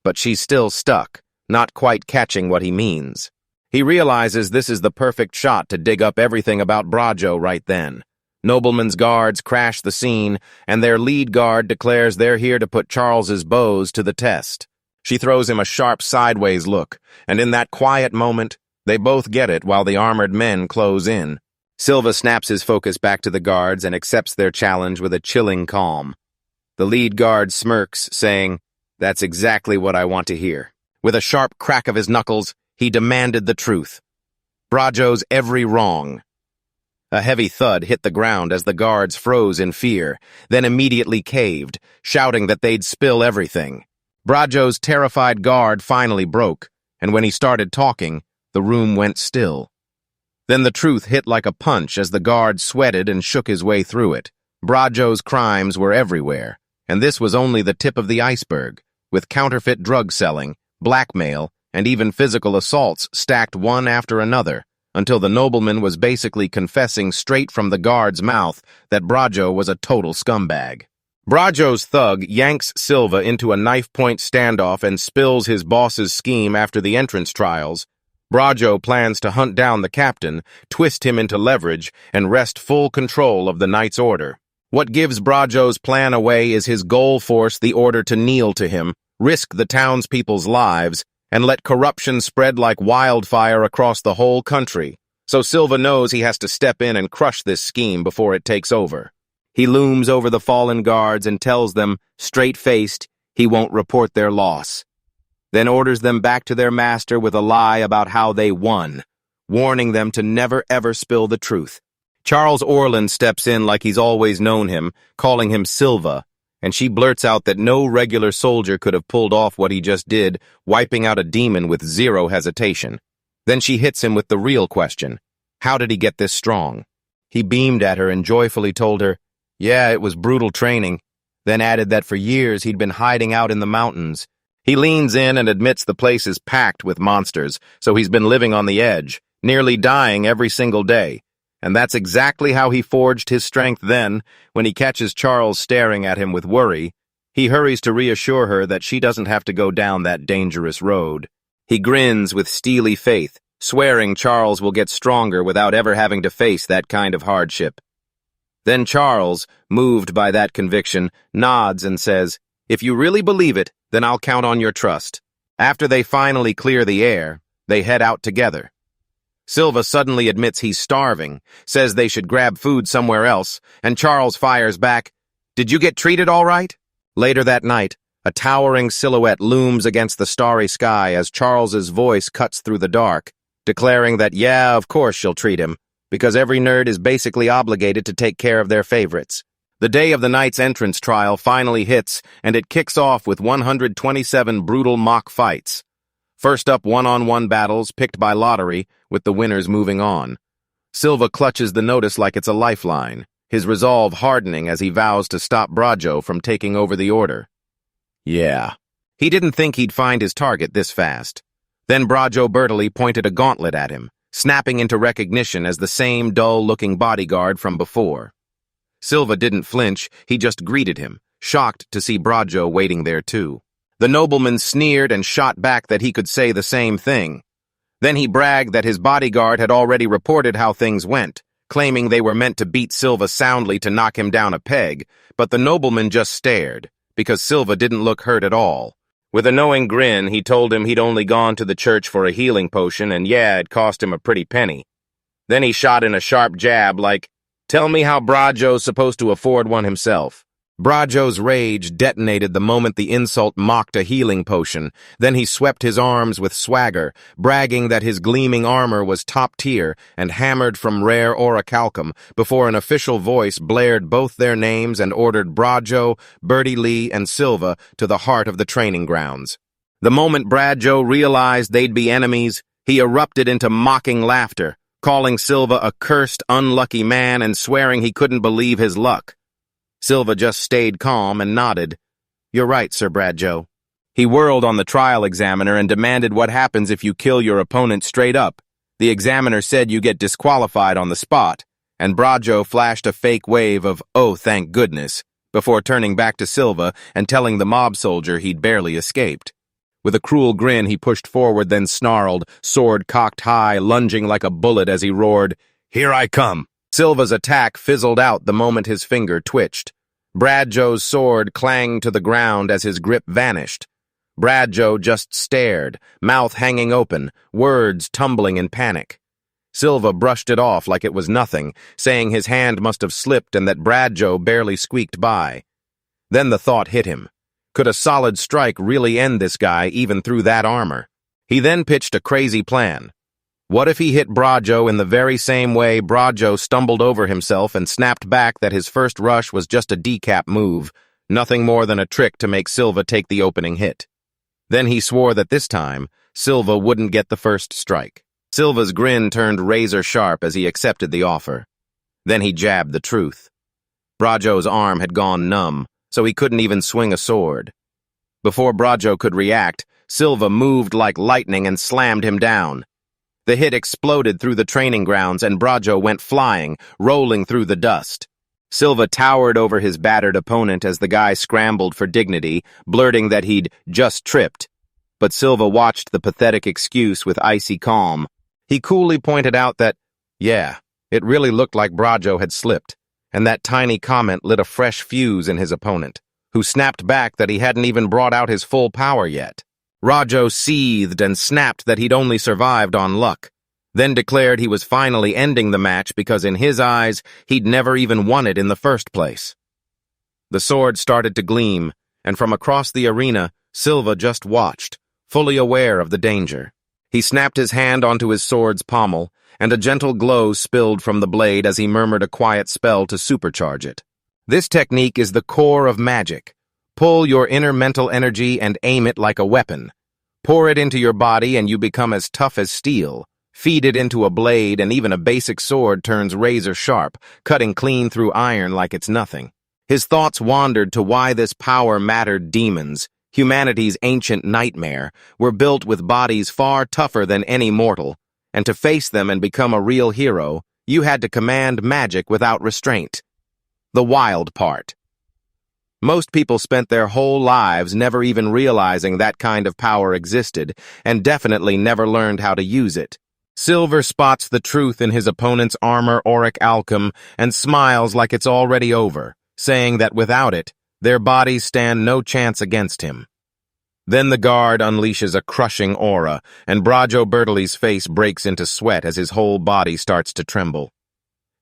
But she's still stuck, not quite catching what he means. He realizes this is the perfect shot to dig up everything about Braggio right then. Nobleman's guards crash the scene, and their lead guard declares they're here to put Charles's bows to the test. She throws him a sharp sideways look, and in that quiet moment, they both get it while the armored men close in. Silva snaps his focus back to the guards and accepts their challenge with a chilling calm. The lead guard smirks, saying, "That's exactly what I want to hear." With a sharp crack of his knuckles, he demanded the truth. Braggio's every wrong. A heavy thud hit the ground as the guards froze in fear, then immediately caved, shouting that they'd spill everything. Braggio's terrified guard finally broke, and when he started talking, the room went still. Then the truth hit like a punch as the guard sweated and shook his way through it. Braggio's crimes were everywhere, and this was only the tip of the iceberg, with counterfeit drug selling, blackmail, and even physical assaults stacked one after another, until the nobleman was basically confessing straight from the guard's mouth that Braggio was a total scumbag. Braggio's thug yanks Silva into a knife-point standoff and spills his boss's scheme after the entrance trials. Braggio plans to hunt down the captain, twist him into leverage, and wrest full control of the Knight's Order. What gives Braggio's plan away is his goal force the order to kneel to him, risk the townspeople's lives, and let corruption spread like wildfire across the whole country. So Silva knows he has to step in and crush this scheme before it takes over. He looms over the fallen guards and tells them, straight-faced, he won't report their loss. Then orders them back to their master with a lie about how they won, warning them to never ever spill the truth. Charles Orlan steps in like he's always known him, calling him Silva, and she blurts out that no regular soldier could have pulled off what he just did, wiping out a demon with zero hesitation. Then she hits him with the real question. How did he get this strong? He beamed at her and joyfully told her, yeah, it was brutal training, then added that for years he'd been hiding out in the mountains. He leans in and admits the place is packed with monsters, so he's been living on the edge, nearly dying every single day. And that's exactly how he forged his strength then. When he catches Charles staring at him with worry, he hurries to reassure her that she doesn't have to go down that dangerous road. He grins with steely faith, swearing Charles will get stronger without ever having to face that kind of hardship. Then Charles, moved by that conviction, nods and says, if you really believe it, then I'll count on your trust. After they finally clear the air, they head out together. Silva suddenly admits he's starving, says they should grab food somewhere else, and Charles fires back, did you get treated all right? Later that night, a towering silhouette looms against the starry sky as Charles's voice cuts through the dark, declaring that, yeah, of course she'll treat him. because every nerd is basically obligated to take care of their favorites. The day of the night's entrance trial finally hits, and it kicks off with 127 brutal mock fights. First up, one-on-one battles picked by lottery, with the winners moving on. Silva clutches the notice like it's a lifeline, his resolve hardening as he vows to stop Braggio from taking over the order. Yeah. He didn't think he'd find his target this fast. Then Braggio Bertoli pointed a gauntlet at him, snapping into recognition as the same dull-looking bodyguard from before. Silva didn't flinch, he just greeted him, shocked to see Braggio waiting there too. The nobleman sneered and shot back that he could say the same thing. Then he bragged that his bodyguard had already reported how things went, claiming they were meant to beat Silva soundly to knock him down a peg, but the nobleman just stared, because Silva didn't look hurt at all. With a knowing grin, he told him he'd only gone to the church for a healing potion, and yeah, it cost him a pretty penny. Then he shot in a sharp jab like, "Tell me how Braggio's supposed to afford one himself." Braggio's rage detonated the moment the insult mocked a healing potion. Then he swept his arms with swagger, bragging that his gleaming armor was top tier and hammered from rare orichalcum, before an official voice blared both their names and ordered Braggio, Bertie Lee, and Silva to the heart of the training grounds. The moment Braggio realized they'd be enemies, he erupted into mocking laughter, calling Silva a cursed, unlucky man and swearing he couldn't believe his luck. Silva just stayed calm and nodded. "You're right, Sir Braggio." He whirled on the trial examiner and demanded what happens if you kill your opponent straight up. The examiner said you get disqualified on the spot, and Braggio flashed a fake wave of, "Oh, thank goodness," before turning back to Silva and telling the mob soldier he'd barely escaped. With a cruel grin, he pushed forward, then snarled, sword cocked high, lunging like a bullet as he roared, "Here I come!" Silva's attack fizzled out the moment his finger twitched. Braggio's sword clanged to the ground as his grip vanished. Braggio just stared, mouth hanging open, words tumbling in panic. Silva brushed it off like it was nothing, saying his hand must have slipped and that Braggio barely squeaked by. Then the thought hit him. Could a solid strike really end this guy even through that armor? He then pitched a crazy plan. What if he hit Braggio in the very same way Braggio stumbled over himself and snapped back that his first rush was just a decap move, nothing more than a trick to make Silva take the opening hit? Then he swore that this time, Silva wouldn't get the first strike. Silva's grin turned razor sharp as he accepted the offer. Then he jabbed the truth. Braggio's arm had gone numb, so he couldn't even swing a sword. Before Braggio could react, Silva moved like lightning and slammed him down. The hit exploded through the training grounds and Braggio went flying, rolling through the dust. Silva towered over his battered opponent as the guy scrambled for dignity, blurting that he'd just tripped. But Silva watched the pathetic excuse with icy calm. He coolly pointed out that, yeah, it really looked like Braggio had slipped, and that tiny comment lit a fresh fuse in his opponent, who snapped back that he hadn't even brought out his full power yet. Braggio seethed and snapped that he'd only survived on luck, then declared he was finally ending the match because in his eyes, he'd never even won it in the first place. The sword started to gleam, and from across the arena, Silva just watched, fully aware of the danger. He snapped his hand onto his sword's pommel, and a gentle glow spilled from the blade as he murmured a quiet spell to supercharge it. This technique is the core of magic. Pull your inner mental energy and aim it like a weapon. Pour it into your body and you become as tough as steel. Feed it into a blade and even a basic sword turns razor sharp, cutting clean through iron like it's nothing. His thoughts wandered to why this power mattered. Demons, humanity's ancient nightmare, were built with bodies far tougher than any mortal, and to face them and become a real hero, you had to command magic without restraint. The wild part. Most people spent their whole lives never even realizing that kind of power existed, and definitely never learned how to use it. Silver spots the truth in his opponent's armor orichalcum and smiles like it's already over, saying that without it, their bodies stand no chance against him. Then the guard unleashes a crushing aura, and Braggio Bertoli's face breaks into sweat as his whole body starts to tremble.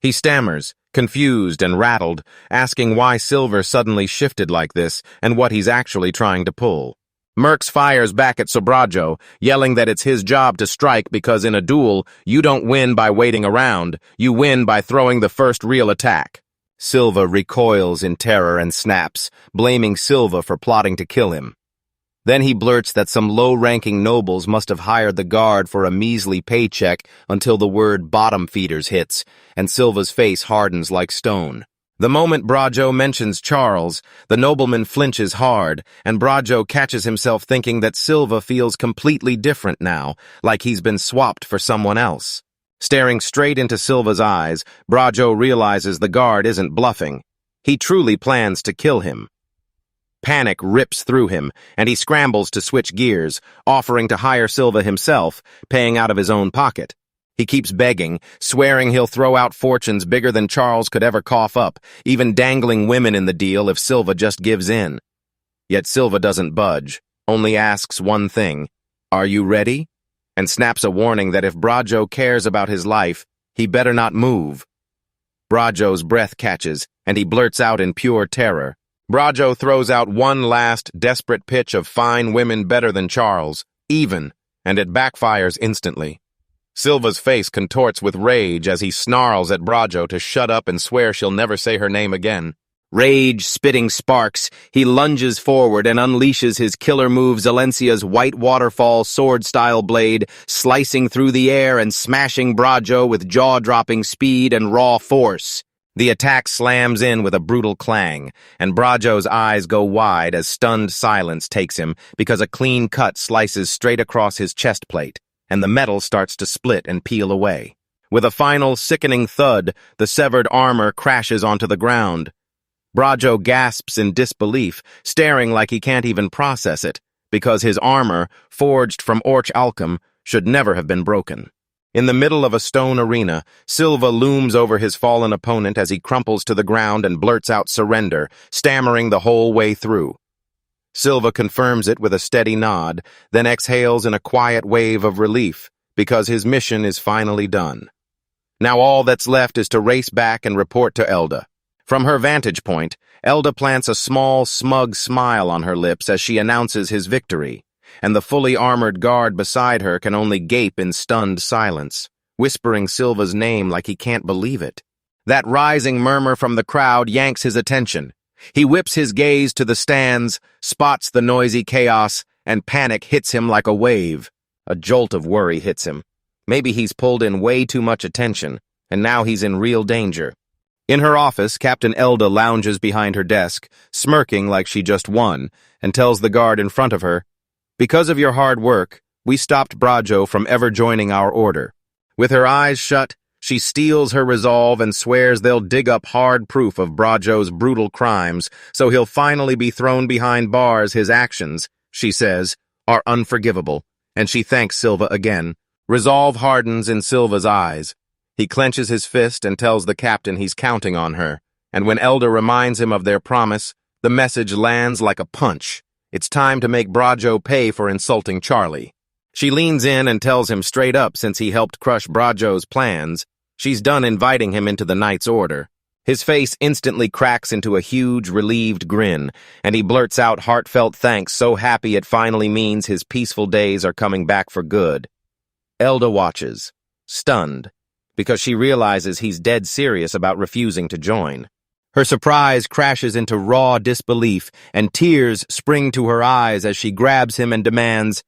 He stammers, confused and rattled, asking why Silver suddenly shifted like this and what he's actually trying to pull. Mercs fires back at Braggio, yelling that it's his job to strike because in a duel, you don't win by waiting around, you win by throwing the first real attack. Silva recoils in terror and snaps, blaming Silva for plotting to kill him. Then he blurts that some low-ranking nobles must have hired the guard for a measly paycheck until the word bottom feeders hits, and Silva's face hardens like stone. The moment Braggio mentions Charles, the nobleman flinches hard, and Braggio catches himself thinking that Silva feels completely different now, like he's been swapped for someone else. Staring straight into Silva's eyes, Braggio realizes the guard isn't bluffing. He truly plans to kill him. Panic rips through him, and he scrambles to switch gears, offering to hire Silva himself, paying out of his own pocket. He keeps begging, swearing he'll throw out fortunes bigger than Charles could ever cough up, even dangling women in the deal if Silva just gives in. Yet Silva doesn't budge, only asks one thing, "Are you ready?" and snaps a warning that if Braggio cares about his life, he better not move. Braggio's breath catches, and he blurts out in pure terror. Braggio throws out one last, desperate pitch of fine women better than Charles, even, and it backfires instantly. Silva's face contorts with rage as he snarls at Braggio to shut up and swear she'll never say her name again. Rage spitting sparks, he lunges forward and unleashes his killer move Zalencia's white waterfall sword-style blade, slicing through the air and smashing Braggio with jaw-dropping speed and raw force. The attack slams in with a brutal clang, and Braggio's eyes go wide as stunned silence takes him because a clean cut slices straight across his chest plate, and the metal starts to split and peel away. With a final sickening thud, the severed armor crashes onto the ground. Braggio gasps in disbelief, staring like he can't even process it, because his armor, forged from orch alchem, should never have been broken. In the middle of a stone arena, Silva looms over his fallen opponent as he crumples to the ground and blurts out surrender, stammering the whole way through. Silva confirms it with a steady nod, then exhales in a quiet wave of relief, because his mission is finally done. Now all that's left is to race back and report to Elda. From her vantage point, Elda plants a small, smug smile on her lips as she announces his victory, and the fully armored guard beside her can only gape in stunned silence, whispering Silva's name like he can't believe it. That rising murmur from the crowd yanks his attention. He whips his gaze to the stands, spots the noisy chaos, and panic hits him like a wave. A jolt of worry hits him. Maybe he's pulled in way too much attention, and now he's in real danger. In her office, Captain Elda lounges behind her desk, smirking like she just won, and tells the guard in front of her, "Because of your hard work, we stopped Braggio from ever joining our order." With her eyes shut, she steels her resolve and swears they'll dig up hard proof of Braggio's brutal crimes, so he'll finally be thrown behind bars. His actions, she says, are unforgivable, and she thanks Silva again. Resolve hardens in Silva's eyes. He clenches his fist and tells the captain he's counting on her, and when Elda reminds him of their promise, the message lands like a punch. It's time to make Braggio pay for insulting Charlie. She leans in and tells him straight up since he helped crush Braggio's plans, she's done inviting him into the Knight's Order. His face instantly cracks into a huge, relieved grin, and he blurts out heartfelt thanks, so happy it finally means his peaceful days are coming back for good. Elda watches, stunned, because she realizes he's dead serious about refusing to join. Her surprise crashes into raw disbelief, and tears spring to her eyes as she grabs him and demands,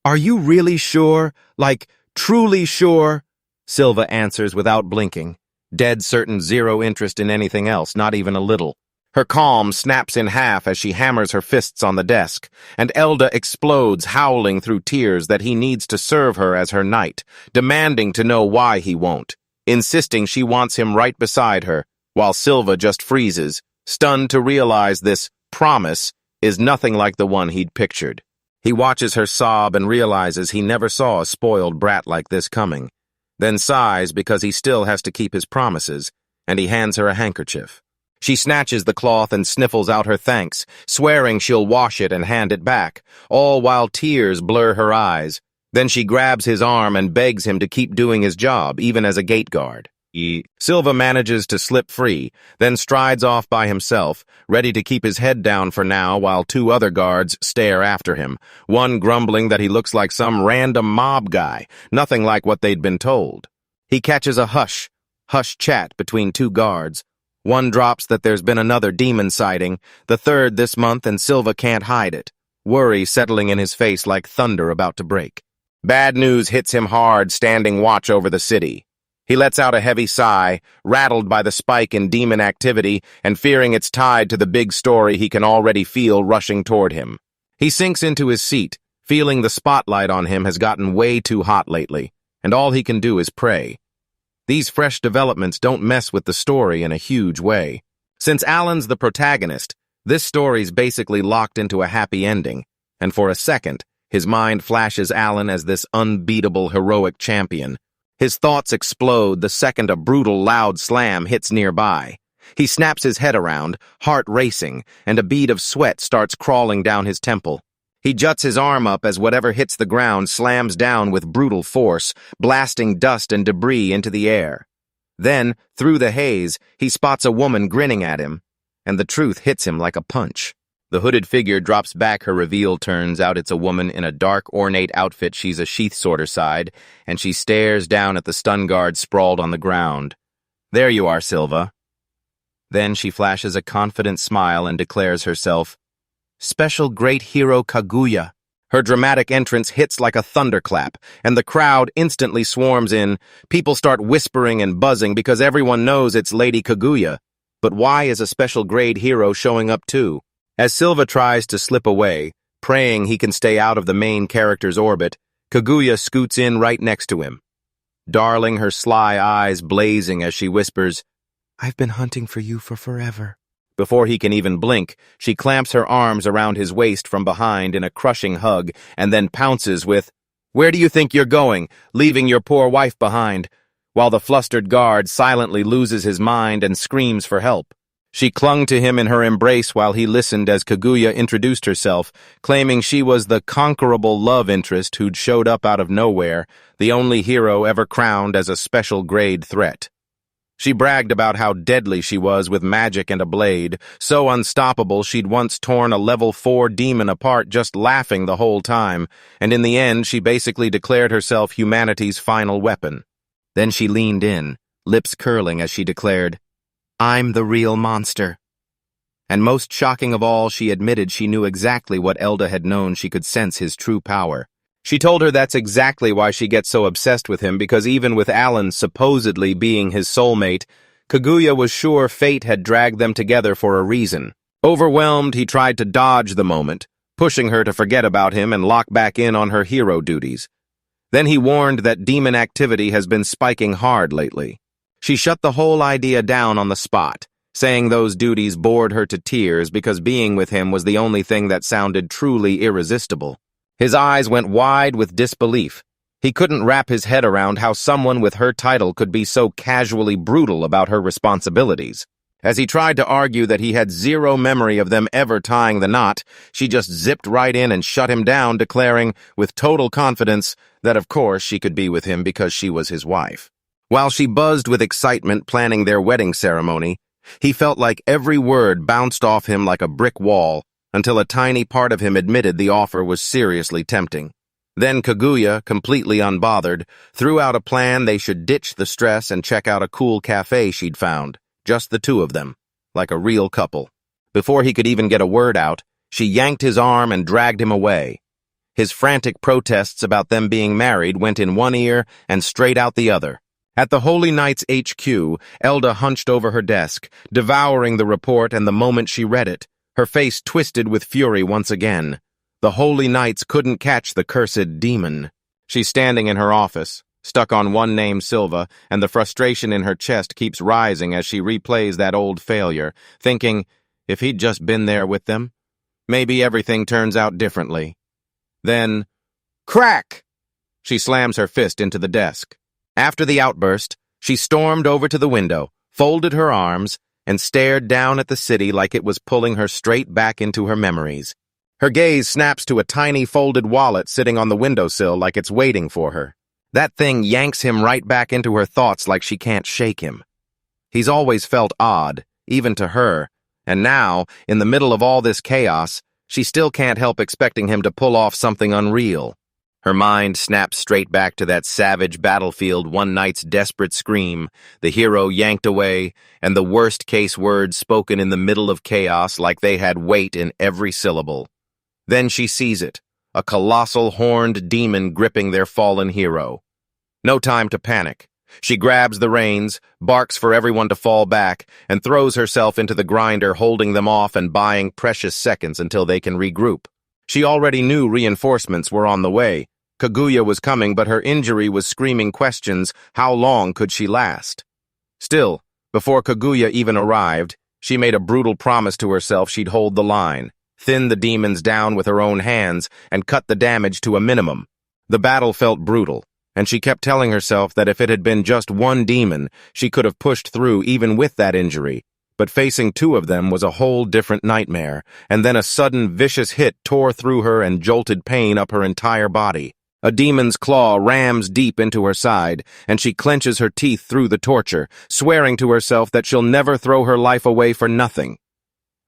"Are you really sure? Like, truly sure?" Silva answers without blinking, dead certain zero interest in anything else, not even a little. Her calm snaps in half as she hammers her fists on the desk, and Elda explodes, howling through tears that he needs to serve her as her knight, demanding to know why he won't, insisting she wants him right beside her, while Silva just freezes, stunned to realize this promise is nothing like the one he'd pictured. He watches her sob and realizes he never saw a spoiled brat like this coming, then sighs because he still has to keep his promises, and he hands her a handkerchief. She snatches the cloth and sniffles out her thanks, swearing she'll wash it and hand it back, all while tears blur her eyes. Then she grabs his arm and begs him to keep doing his job, even as a gate guard. Silva manages to slip free, then strides off by himself, ready to keep his head down for now while two other guards stare after him, one grumbling that he looks like some random mob guy, nothing like what they'd been told. He catches a hush chat between two guards. One drops that there's been another demon sighting, the third this month, and Silva can't hide it, worry settling in his face like thunder about to break. Bad news hits him hard standing watch over the city. He lets out a heavy sigh, rattled by the spike in demon activity and fearing it's tied to the big story he can already feel rushing toward him. He sinks into his seat, feeling the spotlight on him has gotten way too hot lately, and all he can do is pray. These fresh developments don't mess with the story in a huge way. Since Allan's the protagonist, this story's basically locked into a happy ending, and for a second, his mind flashes Allan as this unbeatable heroic champion. His thoughts explode the second a brutal, loud slam hits nearby. He snaps his head around, heart racing, and a bead of sweat starts crawling down his temple. He juts his arm up as whatever hits the ground slams down with brutal force, blasting dust and debris into the air. Then, through the haze, he spots a woman grinning at him, and the truth hits him like a punch. The hooded figure drops back. Her reveal turns out it's a woman in a dark, ornate outfit. She's a sheath sorter side, and she stares down at the stun guard sprawled on the ground. "There you are, Silva." Then she flashes a confident smile and declares herself, "Special Great Hero Kaguya." Her dramatic entrance hits like a thunderclap, and the crowd instantly swarms in. People start whispering and buzzing because everyone knows it's Lady Kaguya. But why is a special grade hero showing up too? As Silva tries to slip away, praying he can stay out of the main character's orbit, Kaguya scoots in right next to him. Darling, her sly eyes blazing as she whispers, "I've been hunting for you for forever." Before he can even blink, she clamps her arms around his waist from behind in a crushing hug and then pounces with, "Where do you think you're going, leaving your poor wife behind?" while the flustered guard silently loses his mind and screams for help. She clung to him in her embrace while he listened as Kaguya introduced herself, claiming she was the conquerable love interest who'd showed up out of nowhere, the only hero ever crowned as a special grade threat. She bragged about how deadly she was with magic and a blade, so unstoppable she'd once torn a level 4 demon apart just laughing the whole time, and in the end she basically declared herself humanity's final weapon. Then she leaned in, lips curling as she declared, "I'm the real monster." And most shocking of all, she admitted she knew exactly what Elda had known. She could sense his true power. She told her that's exactly why she gets so obsessed with him, because even with Allan supposedly being his soulmate, Kaguya was sure fate had dragged them together for a reason. Overwhelmed, he tried to dodge the moment, pushing her to forget about him and lock back in on her hero duties. Then he warned that demon activity has been spiking hard lately. She shut the whole idea down on the spot, saying those duties bored her to tears because being with him was the only thing that sounded truly irresistible. His eyes went wide with disbelief. He couldn't wrap his head around how someone with her title could be so casually brutal about her responsibilities. As he tried to argue that he had zero memory of them ever tying the knot, she just zipped right in and shut him down, declaring, with total confidence, that of course she could be with him because she was his wife. While she buzzed with excitement planning their wedding ceremony, he felt like every word bounced off him like a brick wall, until a tiny part of him admitted the offer was seriously tempting. Then Kaguya, completely unbothered, threw out a plan they should ditch the stress and check out a cool cafe she'd found, just the two of them, like a real couple. Before he could even get a word out, she yanked his arm and dragged him away. His frantic protests about them being married went in one ear and straight out the other. At the Holy Knights HQ, Elda hunched over her desk, devouring the report, and the moment she read it, her face twisted with fury once again. The Holy Knights couldn't catch the cursed demon. She's standing in her office, stuck on one name, Silva, and the frustration in her chest keeps rising as she replays that old failure, thinking, if he'd just been there with them, maybe everything turns out differently. Then, crack! She slams her fist into the desk. After the outburst, she stormed over to the window, folded her arms, and stared down at the city like it was pulling her straight back into her memories. Her gaze snaps to a tiny folded wallet sitting on the windowsill like it's waiting for her. That thing yanks him right back into her thoughts like she can't shake him. He's always felt odd, even to her, and now, in the middle of all this chaos, she still can't help expecting him to pull off something unreal. Her mind snaps straight back to that savage battlefield one night's desperate scream, the hero yanked away, and the worst-case words spoken in the middle of chaos like they had weight in every syllable. Then she sees it, a colossal horned demon gripping their fallen hero. No time to panic. She grabs the reins, barks for everyone to fall back, and throws herself into the grinder, holding them off and buying precious seconds until they can regroup. She already knew reinforcements were on the way. Kaguya was coming, but her injury was screaming questions. How long could she last? Still, before Kaguya even arrived, she made a brutal promise to herself she'd hold the line, thin the demons down with her own hands, and cut the damage to a minimum. The battle felt brutal, and she kept telling herself that if it had been just one demon, she could have pushed through even with that injury. But facing two of them was a whole different nightmare, and then a sudden vicious hit tore through her and jolted pain up her entire body. A demon's claw rams deep into her side, and she clenches her teeth through the torture, swearing to herself that she'll never throw her life away for nothing.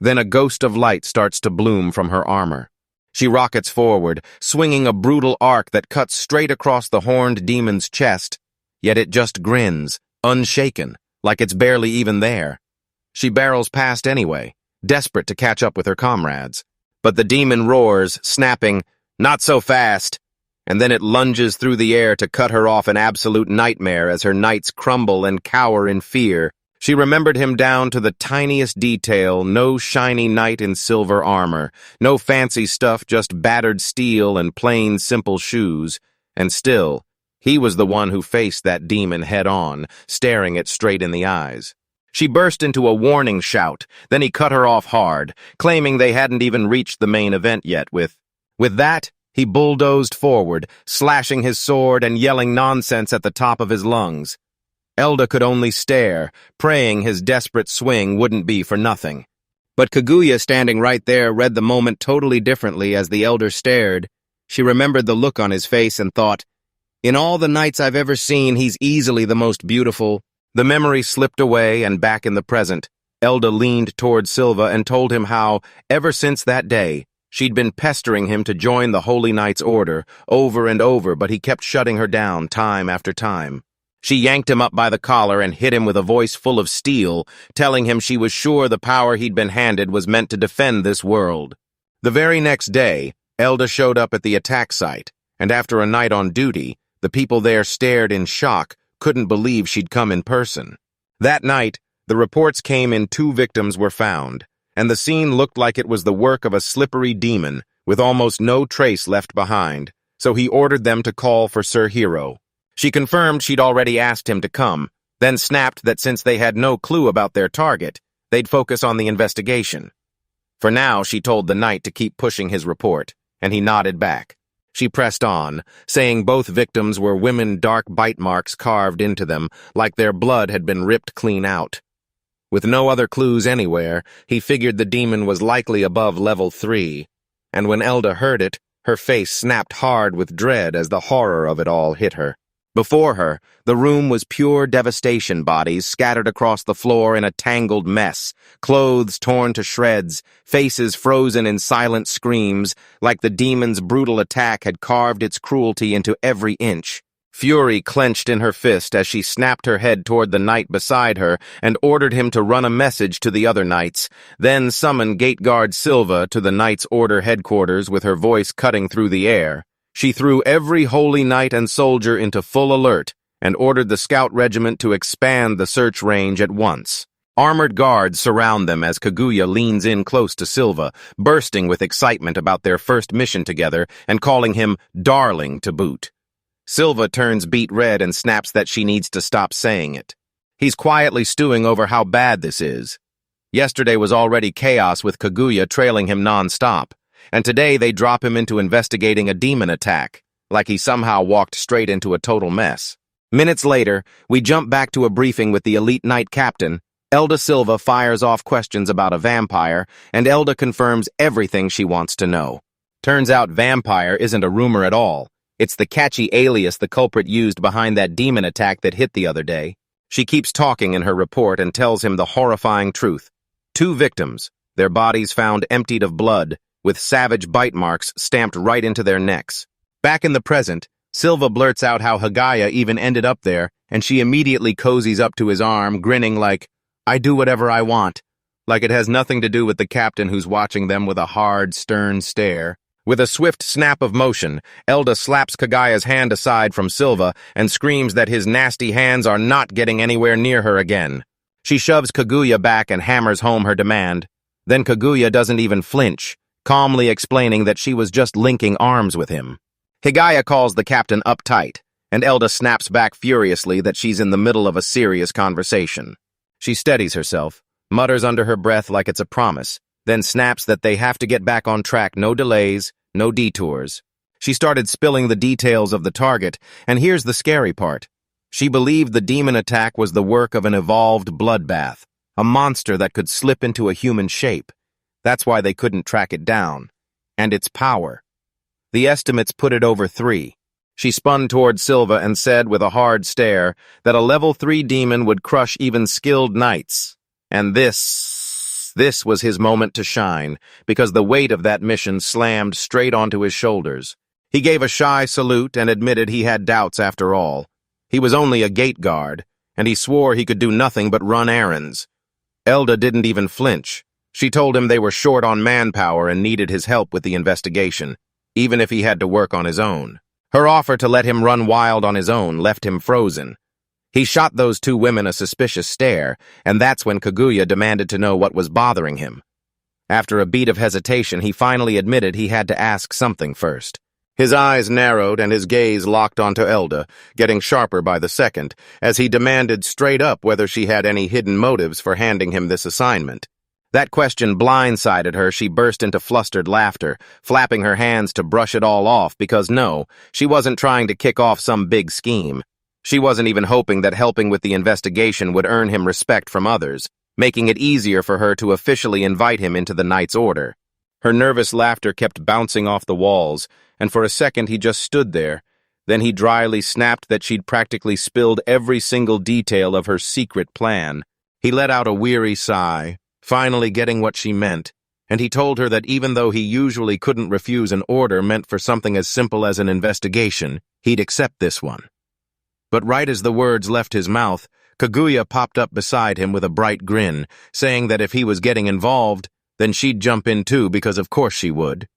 Then a ghost of light starts to bloom from her armor. She rockets forward, swinging a brutal arc that cuts straight across the horned demon's chest, yet it just grins, unshaken, like it's barely even there. She barrels past anyway, desperate to catch up with her comrades. But the demon roars, snapping, "Not so fast!" And then it lunges through the air to cut her off, an absolute nightmare as her knights crumble and cower in fear. She remembered him down to the tiniest detail, no shiny knight in silver armor, no fancy stuff, just battered steel and plain, simple shoes. And still, he was the one who faced that demon head-on, staring it straight in the eyes. She burst into a warning shout, then he cut her off hard, claiming they hadn't even reached the main event yet. With that, he bulldozed forward, slashing his sword and yelling nonsense at the top of his lungs. Elder could only stare, praying his desperate swing wouldn't be for nothing. But Kaguya, standing right there, read the moment totally differently as the Elder stared. She remembered the look on his face and thought, "In all the knights I've ever seen, he's easily the most beautiful." The memory slipped away, and back in the present, Elda leaned toward Silva and told him how, ever since that day, she'd been pestering him to join the Holy Knight's order, over and over, but he kept shutting her down time after time. She yanked him up by the collar and hit him with a voice full of steel, telling him she was sure the power he'd been handed was meant to defend this world. The very next day, Elda showed up at the attack site, and after a night on duty, the people there stared in shock, couldn't believe she'd come in person. That night, the reports came in 2 victims were found, and the scene looked like it was the work of a slippery demon, with almost no trace left behind, so he ordered them to call for Sir Hero. She confirmed she'd already asked him to come, then snapped that since they had no clue about their target, they'd focus on the investigation. For now, she told the knight to keep pushing his report, and he nodded back. She pressed on, saying both victims were women, dark bite marks carved into them, like their blood had been ripped clean out. With no other clues anywhere, he figured the demon was likely above level 3, and when Elda heard it, her face snapped hard with dread as the horror of it all hit her. Before her, the room was pure devastation, bodies scattered across the floor in a tangled mess, clothes torn to shreds, faces frozen in silent screams, like the demon's brutal attack had carved its cruelty into every inch. Fury clenched in her fist as she snapped her head toward the knight beside her and ordered him to run a message to the other knights, then summon Gate Guard Silva to the Knight's Order headquarters with her voice cutting through the air. She threw every holy knight and soldier into full alert and ordered the scout regiment to expand the search range at once. Armored guards surround them as Kaguya leans in close to Silva, bursting with excitement about their first mission together and calling him darling to boot. Silva turns beet red and snaps that she needs to stop saying it. He's quietly stewing over how bad this is. Yesterday was already chaos with Kaguya trailing him non-stop, and today they drop him into investigating a demon attack, like he somehow walked straight into a total mess. Minutes later, we jump back to a briefing with the elite knight captain. Elda Silva fires off questions about a vampire, and Elda confirms everything she wants to know. Turns out vampire isn't a rumor at all. It's the catchy alias the culprit used behind that demon attack that hit the other day. She keeps talking in her report and tells him the horrifying truth. 2 victims, their bodies found emptied of blood, with savage bite marks stamped right into their necks. Back in the present, Silva blurts out how Kaguya even ended up there, and she immediately cozies up to his arm, grinning like, "I do whatever I want," like it has nothing to do with the captain who's watching them with a hard, stern stare. With a swift snap of motion, Elda slaps Kaguya's hand aside from Silva and screams that his nasty hands are not getting anywhere near her again. She shoves Kaguya back and hammers home her demand. Then Kaguya doesn't even flinch, calmly explaining that she was just linking arms with him. Kaguya calls the captain uptight, and Elda snaps back furiously that she's in the middle of a serious conversation. She steadies herself, mutters under her breath like it's a promise, then snaps that they have to get back on track, no delays, no detours. She started spilling the details of the target, and here's the scary part. She believed the demon attack was the work of an evolved bloodbath, a monster that could slip into a human shape. That's why they couldn't track it down. And its power. The estimates put it over 3. She spun toward Silva and said with a hard stare that a level 3 demon would crush even skilled knights. And this was his moment to shine, because the weight of that mission slammed straight onto his shoulders. He gave a shy salute and admitted he had doubts after all. He was only a gate guard, and he swore he could do nothing but run errands. Elda didn't even flinch. She told him they were short on manpower and needed his help with the investigation, even if he had to work on his own. Her offer to let him run wild on his own left him frozen. He shot those 2 women a suspicious stare, and that's when Kaguya demanded to know what was bothering him. After a beat of hesitation, he finally admitted he had to ask something first. His eyes narrowed and his gaze locked onto Elda, getting sharper by the second, as he demanded straight up whether she had any hidden motives for handing him this assignment. That question blindsided her. She burst into flustered laughter, flapping her hands to brush it all off because no, she wasn't trying to kick off some big scheme. She wasn't even hoping that helping with the investigation would earn him respect from others, making it easier for her to officially invite him into the Knight's Order. Her nervous laughter kept bouncing off the walls, and for a second he just stood there. Then he dryly snapped that she'd practically spilled every single detail of her secret plan. He let out a weary sigh, finally getting what she meant, and he told her that even though he usually couldn't refuse an order meant for something as simple as an investigation, he'd accept this one. But right as the words left his mouth, Kaguya popped up beside him with a bright grin, saying that if he was getting involved, then she'd jump in too because of course she would.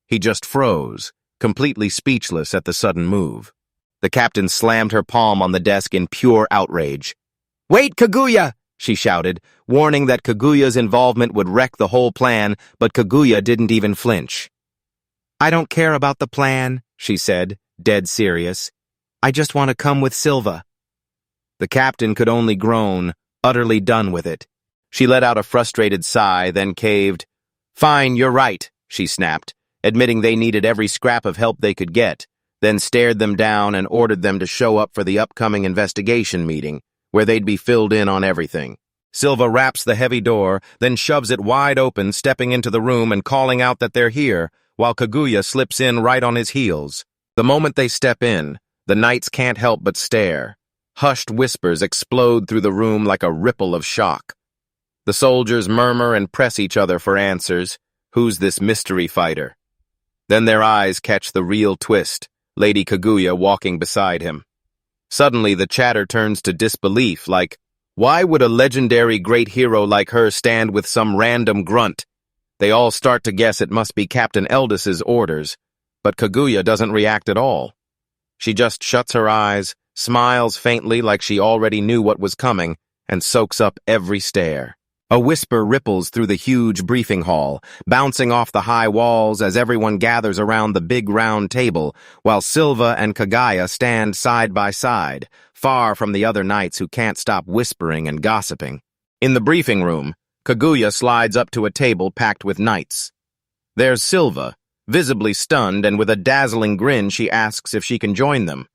He just froze, completely speechless at the sudden move. The captain slammed her palm on the desk in pure outrage. "Wait, Kaguya!" she shouted, warning that Kaguya's involvement would wreck the whole plan, but Kaguya didn't even flinch. "I don't care about the plan," she said, dead serious. "I just want to come with Silva." The captain could only groan, utterly done with it. She let out a frustrated sigh, then caved. "Fine, you're right," she snapped, admitting they needed every scrap of help they could get, then stared them down and ordered them to show up for the upcoming investigation meeting, where they'd be filled in on everything. Silva raps the heavy door, then shoves it wide open, stepping into the room and calling out that they're here, while Kaguya slips in right on his heels. The moment they step in, the knights can't help but stare. Hushed whispers explode through the room like a ripple of shock. The soldiers murmur and press each other for answers. Who's this mystery fighter? Then their eyes catch the real twist, Lady Kaguya walking beside him. Suddenly the chatter turns to disbelief, like, why would a legendary great hero like her stand with some random grunt? They all start to guess it must be Captain Eldis's orders, but Kaguya doesn't react at all. She just shuts her eyes, smiles faintly like she already knew what was coming, and soaks up every stare. A whisper ripples through the huge briefing hall, bouncing off the high walls as everyone gathers around the big round table, while Silva and Kaguya stand side by side, far from the other knights who can't stop whispering and gossiping. In the briefing room, Kaguya slides up to a table packed with knights. There's Silva, visibly stunned, and with a dazzling grin she asks if she can join them.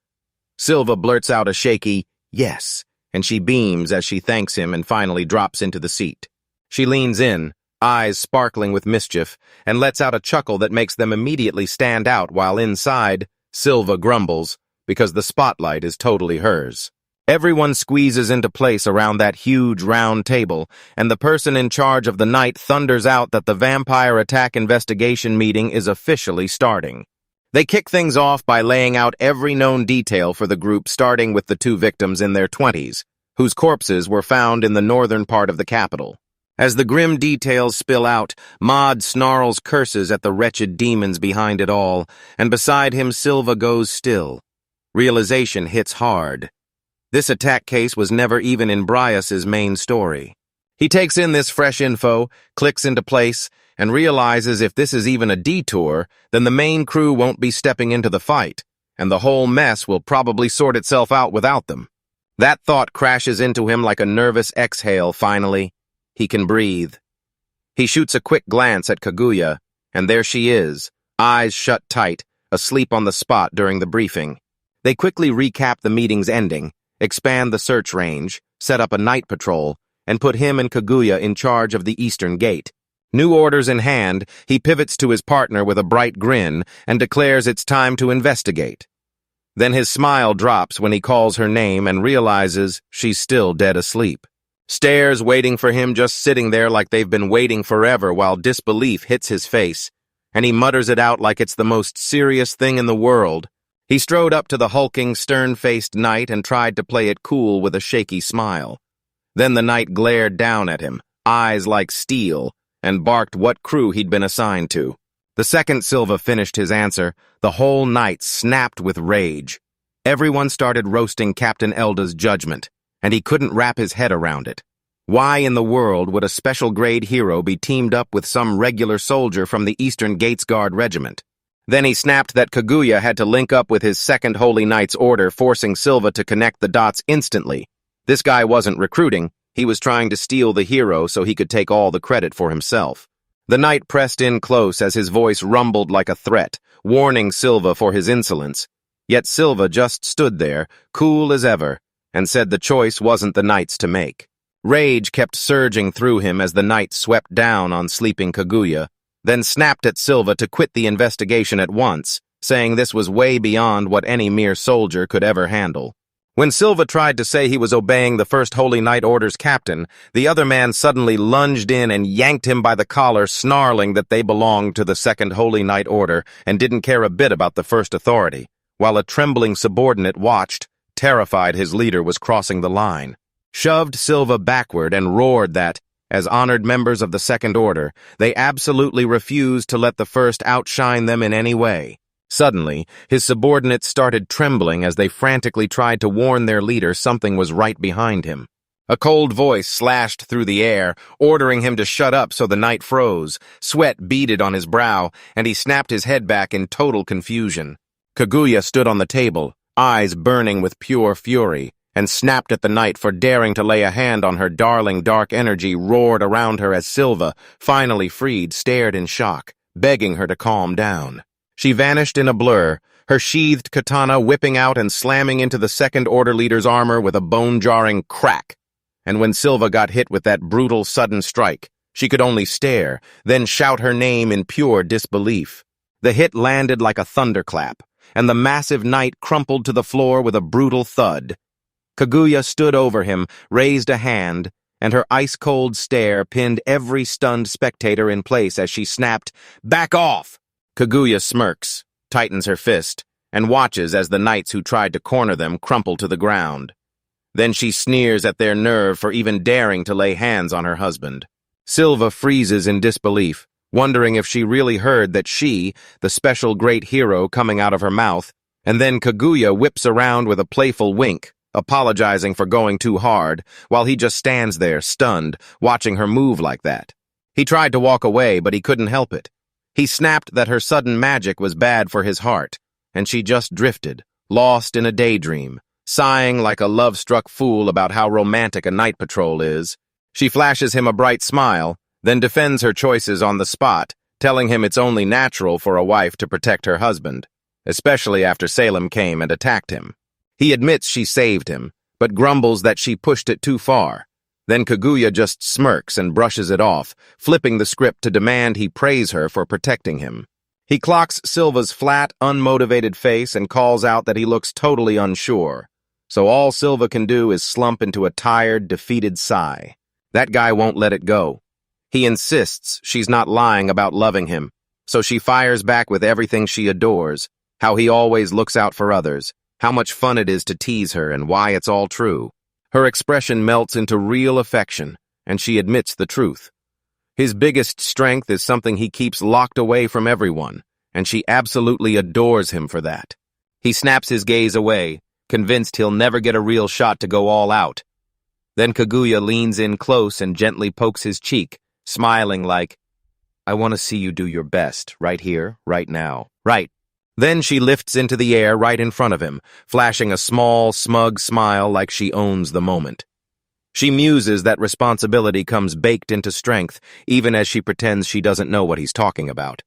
Silva blurts out a shaky, yes, and she beams as she thanks him and finally drops into the seat. She leans in, eyes sparkling with mischief, and lets out a chuckle that makes them immediately stand out while inside, Silva grumbles, because the spotlight is totally hers. Everyone squeezes into place around that huge round table, and the person in charge of the night thunders out that the vampire attack investigation meeting is officially starting. They kick things off by laying out every known detail for the group, starting with the 2 victims in their 20s, whose corpses were found in the northern part of the capital. As the grim details spill out, Maud snarls curses at the wretched demons behind it all, and beside him Silva goes still. Realization hits hard. This attack case was never even in Bryas's main story. He takes in this fresh info, clicks into place, and realizes if this is even a detour, then the main crew won't be stepping into the fight, and the whole mess will probably sort itself out without them. That thought crashes into him like a nervous exhale. Finally, he can breathe. He shoots a quick glance at Kaguya, and there she is, eyes shut tight, asleep on the spot during the briefing. They quickly recap the meeting's ending, expand the search range, set up a night patrol, and put him and Kaguya in charge of the eastern gate. New orders in hand, he pivots to his partner with a bright grin and declares it's time to investigate. Then his smile drops when he calls her name and realizes she's still dead asleep. Stares waiting for him, just sitting there like they've been waiting forever, while disbelief hits his face, and he mutters it out like it's the most serious thing in the world. He strode up to the hulking, stern-faced knight and tried to play it cool with a shaky smile. Then the knight glared down at him, eyes like steel, and barked what crew he'd been assigned to. The second Silva finished his answer, the whole night snapped with rage. Everyone started roasting Captain Elder's judgment, and he couldn't wrap his head around it. Why in the world would a special-grade hero be teamed up with some regular soldier from the Eastern Gates Guard Regiment? Then he snapped that Kaguya had to link up with his second Holy Knight's order, forcing Silva to connect the dots instantly. This guy wasn't recruiting, he was trying to steal the hero so he could take all the credit for himself. The knight pressed in close as his voice rumbled like a threat, warning Silva for his insolence. Yet Silva just stood there, cool as ever, and said the choice wasn't the knight's to make. Rage kept surging through him as the knight swept down on sleeping Kaguya, then snapped at Silva to quit the investigation at once, saying this was way beyond what any mere soldier could ever handle. When Silva tried to say he was obeying the First Holy Knight Order's captain, the other man suddenly lunged in and yanked him by the collar, snarling that they belonged to the Second Holy Knight Order and didn't care a bit about the First Authority, while a trembling subordinate watched, terrified his leader was crossing the line. Shoved Silva backward and roared that, as honored members of the Second Order, they absolutely refused to let the First outshine them in any way. Suddenly, his subordinates started trembling as they frantically tried to warn their leader something was right behind him. A cold voice slashed through the air, ordering him to shut up, so the knight froze. Sweat beaded on his brow, and he snapped his head back in total confusion. Kaguya stood on the table, eyes burning with pure fury, and snapped at the knight for daring to lay a hand on her. Darling dark energy roared around her as Silva, finally freed, stared in shock, begging her to calm down. She vanished in a blur, her sheathed katana whipping out and slamming into the Second Order leader's armor with a bone-jarring crack. And when Silva got hit with that brutal, sudden strike, she could only stare, then shout her name in pure disbelief. The hit landed like a thunderclap, and the massive knight crumpled to the floor with a brutal thud. Kaguya stood over him, raised a hand, and her ice-cold stare pinned every stunned spectator in place as she snapped, "Back off!" Kaguya smirks, tightens her fist, and watches as the knights who tried to corner them crumple to the ground. Then she sneers at their nerve for even daring to lay hands on her husband. Silva freezes in disbelief, wondering if she really heard that she, the special great hero, coming out of her mouth, and then Kaguya whips around with a playful wink, apologizing for going too hard, while he just stands there, stunned, watching her move like that. He tried to walk away, but he couldn't help it. He snapped that her sudden magic was bad for his heart, and she just drifted, lost in a daydream, sighing like a love-struck fool about how romantic a night patrol is. She flashes him a bright smile, then defends her choices on the spot, telling him it's only natural for a wife to protect her husband, especially after Salem came and attacked him. He admits she saved him, but grumbles that she pushed it too far. Then Kaguya just smirks and brushes it off, flipping the script to demand he praise her for protecting him. He clocks Silva's flat, unmotivated face and calls out that he looks totally unsure. So all Silva can do is slump into a tired, defeated sigh. That guy won't let it go. He insists she's not lying about loving him, so she fires back with everything she adores, how he always looks out for others, how much fun it is to tease her, and why it's all true. Her expression melts into real affection, and she admits the truth. His biggest strength is something he keeps locked away from everyone, and she absolutely adores him for that. He snaps his gaze away, convinced he'll never get a real shot to go all out. Then Kaguya leans in close and gently pokes his cheek, smiling like, "I want to see you do your best, right here, right now, right." Then she lifts into the air right in front of him, flashing a small, smug smile like she owns the moment. She muses that responsibility comes baked into strength, even as she pretends she doesn't know what he's talking about.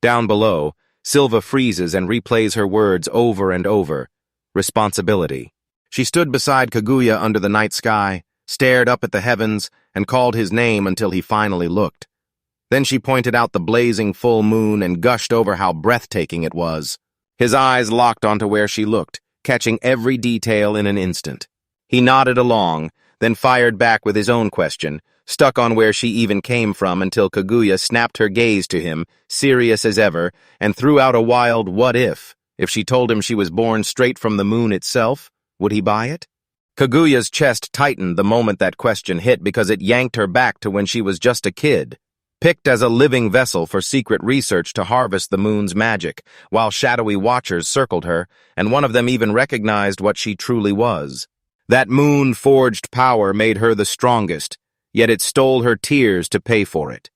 Down below, Silva freezes and replays her words over and over. Responsibility. She stood beside Kaguya under the night sky, stared up at the heavens, and called his name until he finally looked. Then she pointed out the blazing full moon and gushed over how breathtaking it was. His eyes locked onto where she looked, catching every detail in an instant. He nodded along, then fired back with his own question, stuck on where she even came from until Kaguya snapped her gaze to him, serious as ever, and threw out a wild what if. If she told him she was born straight from the moon itself, would he buy it? Kaguya's chest tightened the moment that question hit because it yanked her back to when she was just a kid, picked as a living vessel for secret research to harvest the moon's magic, while shadowy watchers circled her, and one of them even recognized what she truly was. That moon-forged power made her the strongest, yet it stole her tears to pay for it.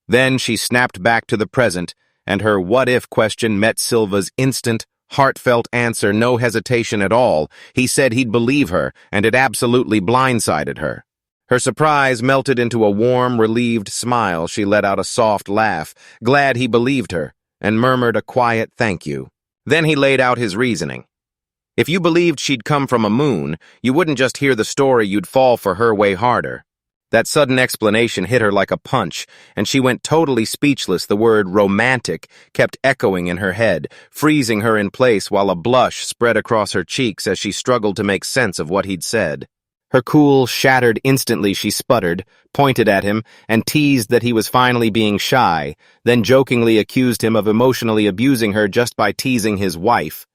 Then she snapped back to the present, and her what-if question met Silva's instant, heartfelt answer, no hesitation at all. He said he'd believe her, and it absolutely blindsided her. Her surprise melted into a warm, relieved smile. She let out a soft laugh, glad he believed her, and murmured a quiet thank you. Then he laid out his reasoning. If you believed she'd come from a moon, you wouldn't just hear the story, you'd fall for her way harder. That sudden explanation hit her like a punch, and she went totally speechless. The word romantic kept echoing in her head, freezing her in place while a blush spread across her cheeks as she struggled to make sense of what he'd said. Her cool shattered instantly. She sputtered, pointed at him, and teased that he was finally being shy, then jokingly accused him of emotionally abusing her just by teasing his wife.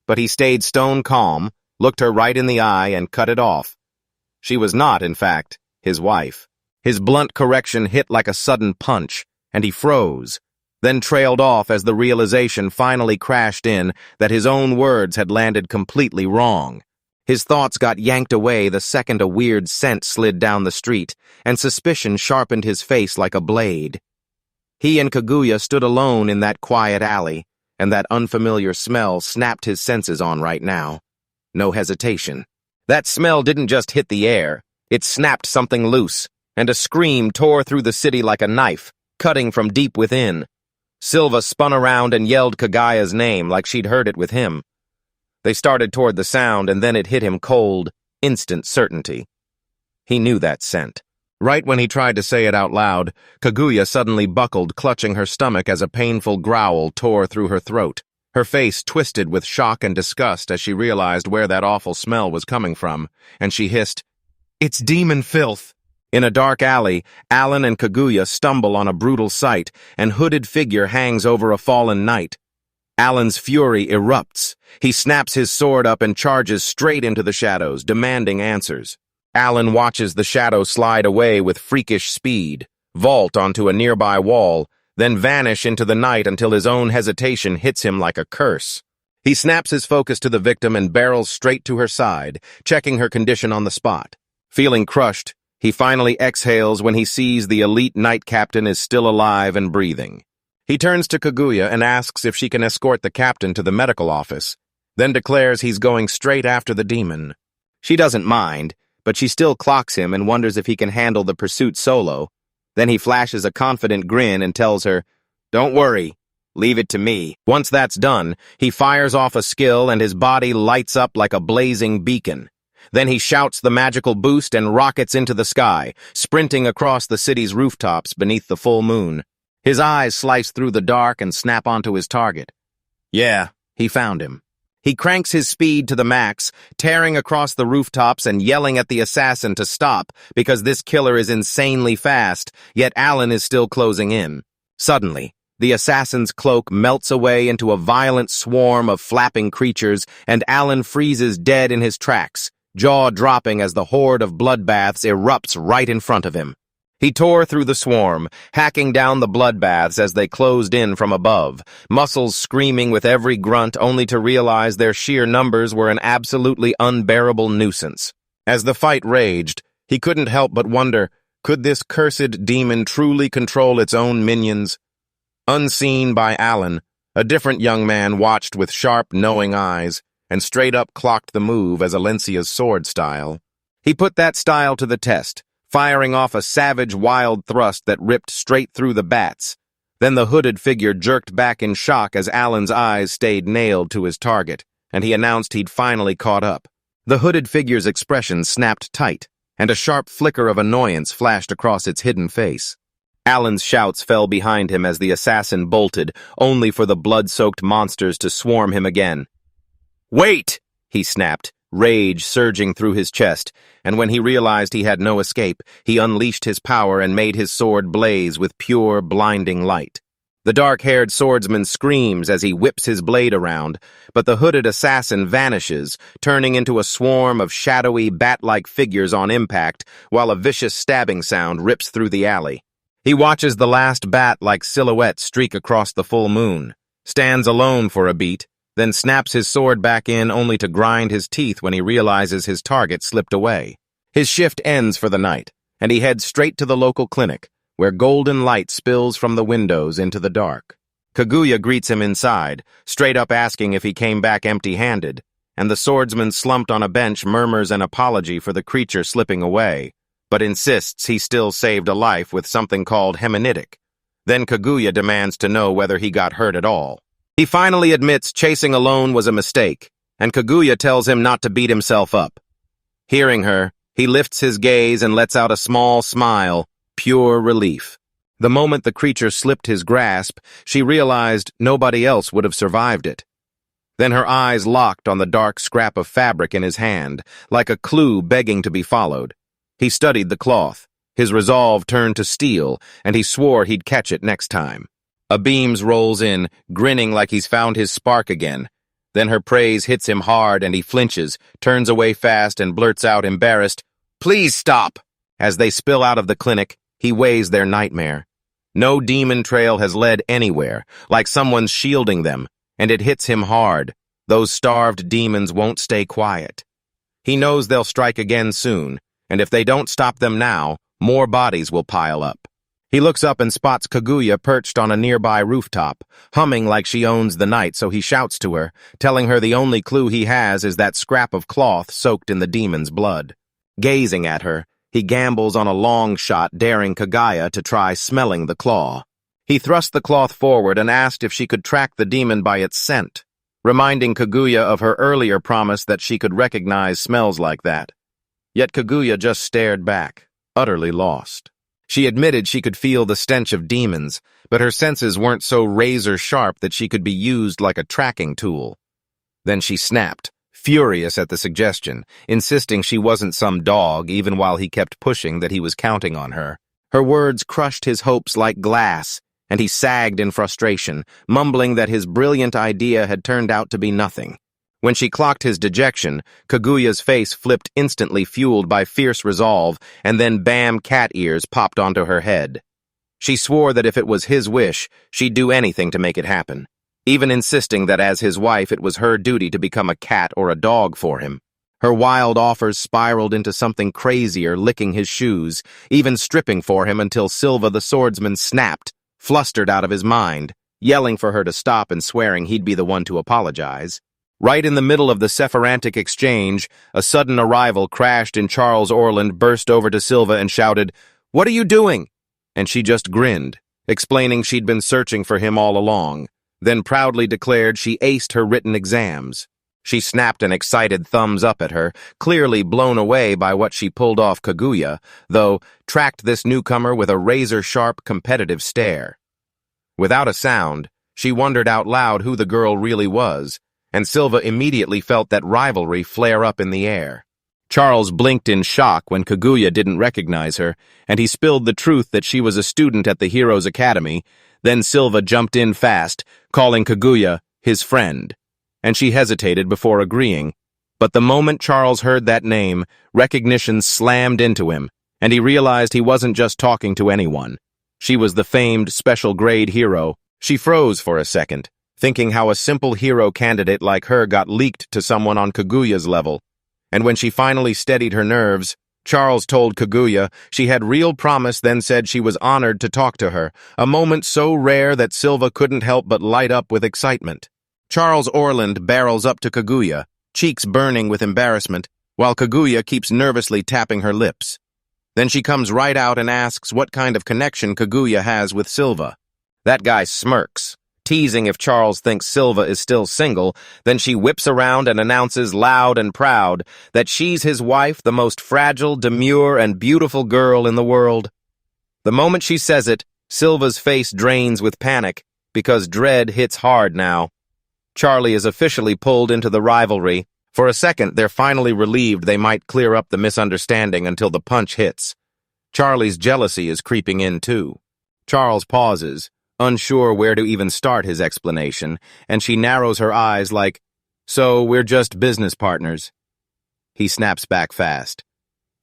But he stayed stone calm, looked her right in the eye, and cut it off. She was not, in fact, his wife. His blunt correction hit like a sudden punch, and he froze, then trailed off as the realization finally crashed in that his own words had landed completely wrong. His thoughts got yanked away the second a weird scent slid down the street, and suspicion sharpened his face like a blade. He and Kaguya stood alone in that quiet alley, and that unfamiliar smell snapped his senses on right now. No hesitation. That smell didn't just hit the air, it snapped something loose, and a scream tore through the city like a knife, cutting from deep within. Silva spun around and yelled Kaguya's name like she'd heard it with him. They started toward the sound, and then it hit him cold, instant certainty. He knew that scent. Right when he tried to say it out loud, Kaguya suddenly buckled, clutching her stomach as a painful growl tore through her throat. Her face twisted with shock and disgust as she realized where that awful smell was coming from, and she hissed, "It's demon filth!" In a dark alley, Allan and Kaguya stumble on a brutal sight. An hooded figure hangs over a fallen knight. Allan's fury erupts. He snaps his sword up and charges straight into the shadows, demanding answers. Allan watches the shadow slide away with freakish speed, vault onto a nearby wall, then vanish into the night until his own hesitation hits him like a curse. He snaps his focus to the victim and barrels straight to her side, checking her condition on the spot. Feeling crushed, he finally exhales when he sees the elite knight captain is still alive and breathing. He turns to Kaguya and asks if she can escort the captain to the medical office, then declares he's going straight after the demon. She doesn't mind, but she still clocks him and wonders if he can handle the pursuit solo. Then he flashes a confident grin and tells her, "Don't worry, leave it to me." Once that's done, he fires off a skill and his body lights up like a blazing beacon. Then he shouts the magical boost and rockets into the sky, sprinting across the city's rooftops beneath the full moon. His eyes slice through the dark and snap onto his target. Yeah, he found him. He cranks his speed to the max, tearing across the rooftops and yelling at the assassin to stop because this killer is insanely fast, yet Allan is still closing in. Suddenly, the assassin's cloak melts away into a violent swarm of flapping creatures, and Allan freezes dead in his tracks, jaw dropping as the horde of bloodbaths erupts right in front of him. He tore through the swarm, hacking down the bloodbaths as they closed in from above, muscles screaming with every grunt only to realize their sheer numbers were an absolutely unbearable nuisance. As the fight raged, he couldn't help but wonder, could this cursed demon truly control its own minions? Unseen by Allan, a different young man watched with sharp, knowing eyes, and straight up clocked the move as Alencia's sword style. He put that style to the test, firing off a savage, wild thrust that ripped straight through the bats. Then the hooded figure jerked back in shock as Allan's eyes stayed nailed to his target, and he announced he'd finally caught up. The hooded figure's expression snapped tight, and a sharp flicker of annoyance flashed across its hidden face. Allan's shouts fell behind him as the assassin bolted, only for the blood-soaked monsters to swarm him again. "Wait!" he snapped, rage surging through his chest, and when he realized he had no escape, he unleashed his power and made his sword blaze with pure, blinding light. The dark-haired swordsman screams as he whips his blade around, but the hooded assassin vanishes, turning into a swarm of shadowy, bat-like figures on impact, while a vicious stabbing sound rips through the alley. He watches the last bat-like silhouette streak across the full moon, stands alone for a beat, then snaps his sword back in only to grind his teeth when he realizes his target slipped away. His shift ends for the night, and he heads straight to the local clinic, where golden light spills from the windows into the dark. Kaguya greets him inside, straight up asking if he came back empty-handed, and the swordsman slumped on a bench murmurs an apology for the creature slipping away, but insists he still saved a life with something called hemenitic. Then Kaguya demands to know whether he got hurt at all. He finally admits chasing alone was a mistake, and Kaguya tells him not to beat himself up. Hearing her, he lifts his gaze and lets out a small smile, pure relief. The moment the creature slipped his grasp, she realized nobody else would have survived it. Then her eyes locked on the dark scrap of fabric in his hand, like a clue begging to be followed. He studied the cloth. His resolve turned to steel, and he swore he'd catch it next time. A beams rolls in, grinning like he's found his spark again. Then her praise hits him hard and he flinches, turns away fast and blurts out embarrassed, "Please stop!" As they spill out of the clinic, he weighs their nightmare. No demon trail has led anywhere, like someone's shielding them, and it hits him hard. Those starved demons won't stay quiet. He knows they'll strike again soon, and if they don't stop them now, more bodies will pile up. He looks up and spots Kaguya perched on a nearby rooftop, humming like she owns the night, so he shouts to her, telling her the only clue he has is that scrap of cloth soaked in the demon's blood. Gazing at her, he gambles on a long shot, daring Kaguya to try smelling the claw. He thrust the cloth forward and asked if she could track the demon by its scent, reminding Kaguya of her earlier promise that she could recognize smells like that. Yet Kaguya just stared back, utterly lost. She admitted she could feel the stench of demons, but her senses weren't so razor-sharp that she could be used like a tracking tool. Then she snapped, furious at the suggestion, insisting she wasn't some dog even while he kept pushing that he was counting on her. Her words crushed his hopes like glass, and he sagged in frustration, mumbling that his brilliant idea had turned out to be nothing. When she clocked his dejection, Kaguya's face flipped instantly, fueled by fierce resolve, and then bam, cat ears popped onto her head. She swore that if it was his wish, she'd do anything to make it happen, even insisting that as his wife it was her duty to become a cat or a dog for him. Her wild offers spiraled into something crazier, licking his shoes, even stripping for him until Silva the swordsman snapped, flustered out of his mind, yelling for her to stop and swearing he'd be the one to apologize. Right in the middle of the Sephirantic exchange, a sudden arrival crashed in Charles Orland, burst over to Silva and shouted, "What are you doing?" And she just grinned, explaining she'd been searching for him all along, then proudly declared she aced her written exams. She snapped an excited thumbs up at her, clearly blown away by what she pulled off. Kaguya, though, tracked this newcomer with a razor-sharp competitive stare. Without a sound, she wondered out loud who the girl really was, and Silva immediately felt that rivalry flare up in the air. Charles blinked in shock when Kaguya didn't recognize her, and he spilled the truth that she was a student at the Heroes' Academy. Then Silva jumped in fast, calling Kaguya his friend, and she hesitated before agreeing. But the moment Charles heard that name, recognition slammed into him, and he realized he wasn't just talking to anyone. She was the famed special-grade hero. She froze for a second, thinking how a simple hero candidate like her got leaked to someone on Kaguya's level. And when she finally steadied her nerves, Charles told Kaguya she had real promise, then said she was honored to talk to her, a moment so rare that Silva couldn't help but light up with excitement. Charles Orland barrels up to Kaguya, cheeks burning with embarrassment, while Kaguya keeps nervously tapping her lips. Then she comes right out and asks what kind of connection Kaguya has with Silva. That guy smirks, teasing if Charles thinks Silva is still single. Then she whips around and announces loud and proud that she's his wife, the most fragile, demure, and beautiful girl in the world. The moment she says it, Silva's face drains with panic, because dread hits hard now. Charlie is officially pulled into the rivalry. For a second, they're finally relieved they might clear up the misunderstanding until the punch hits. Charlie's jealousy is creeping in, too. Charles pauses, unsure where to even start his explanation, and she narrows her eyes like, "So we're just business partners." He snaps back fast.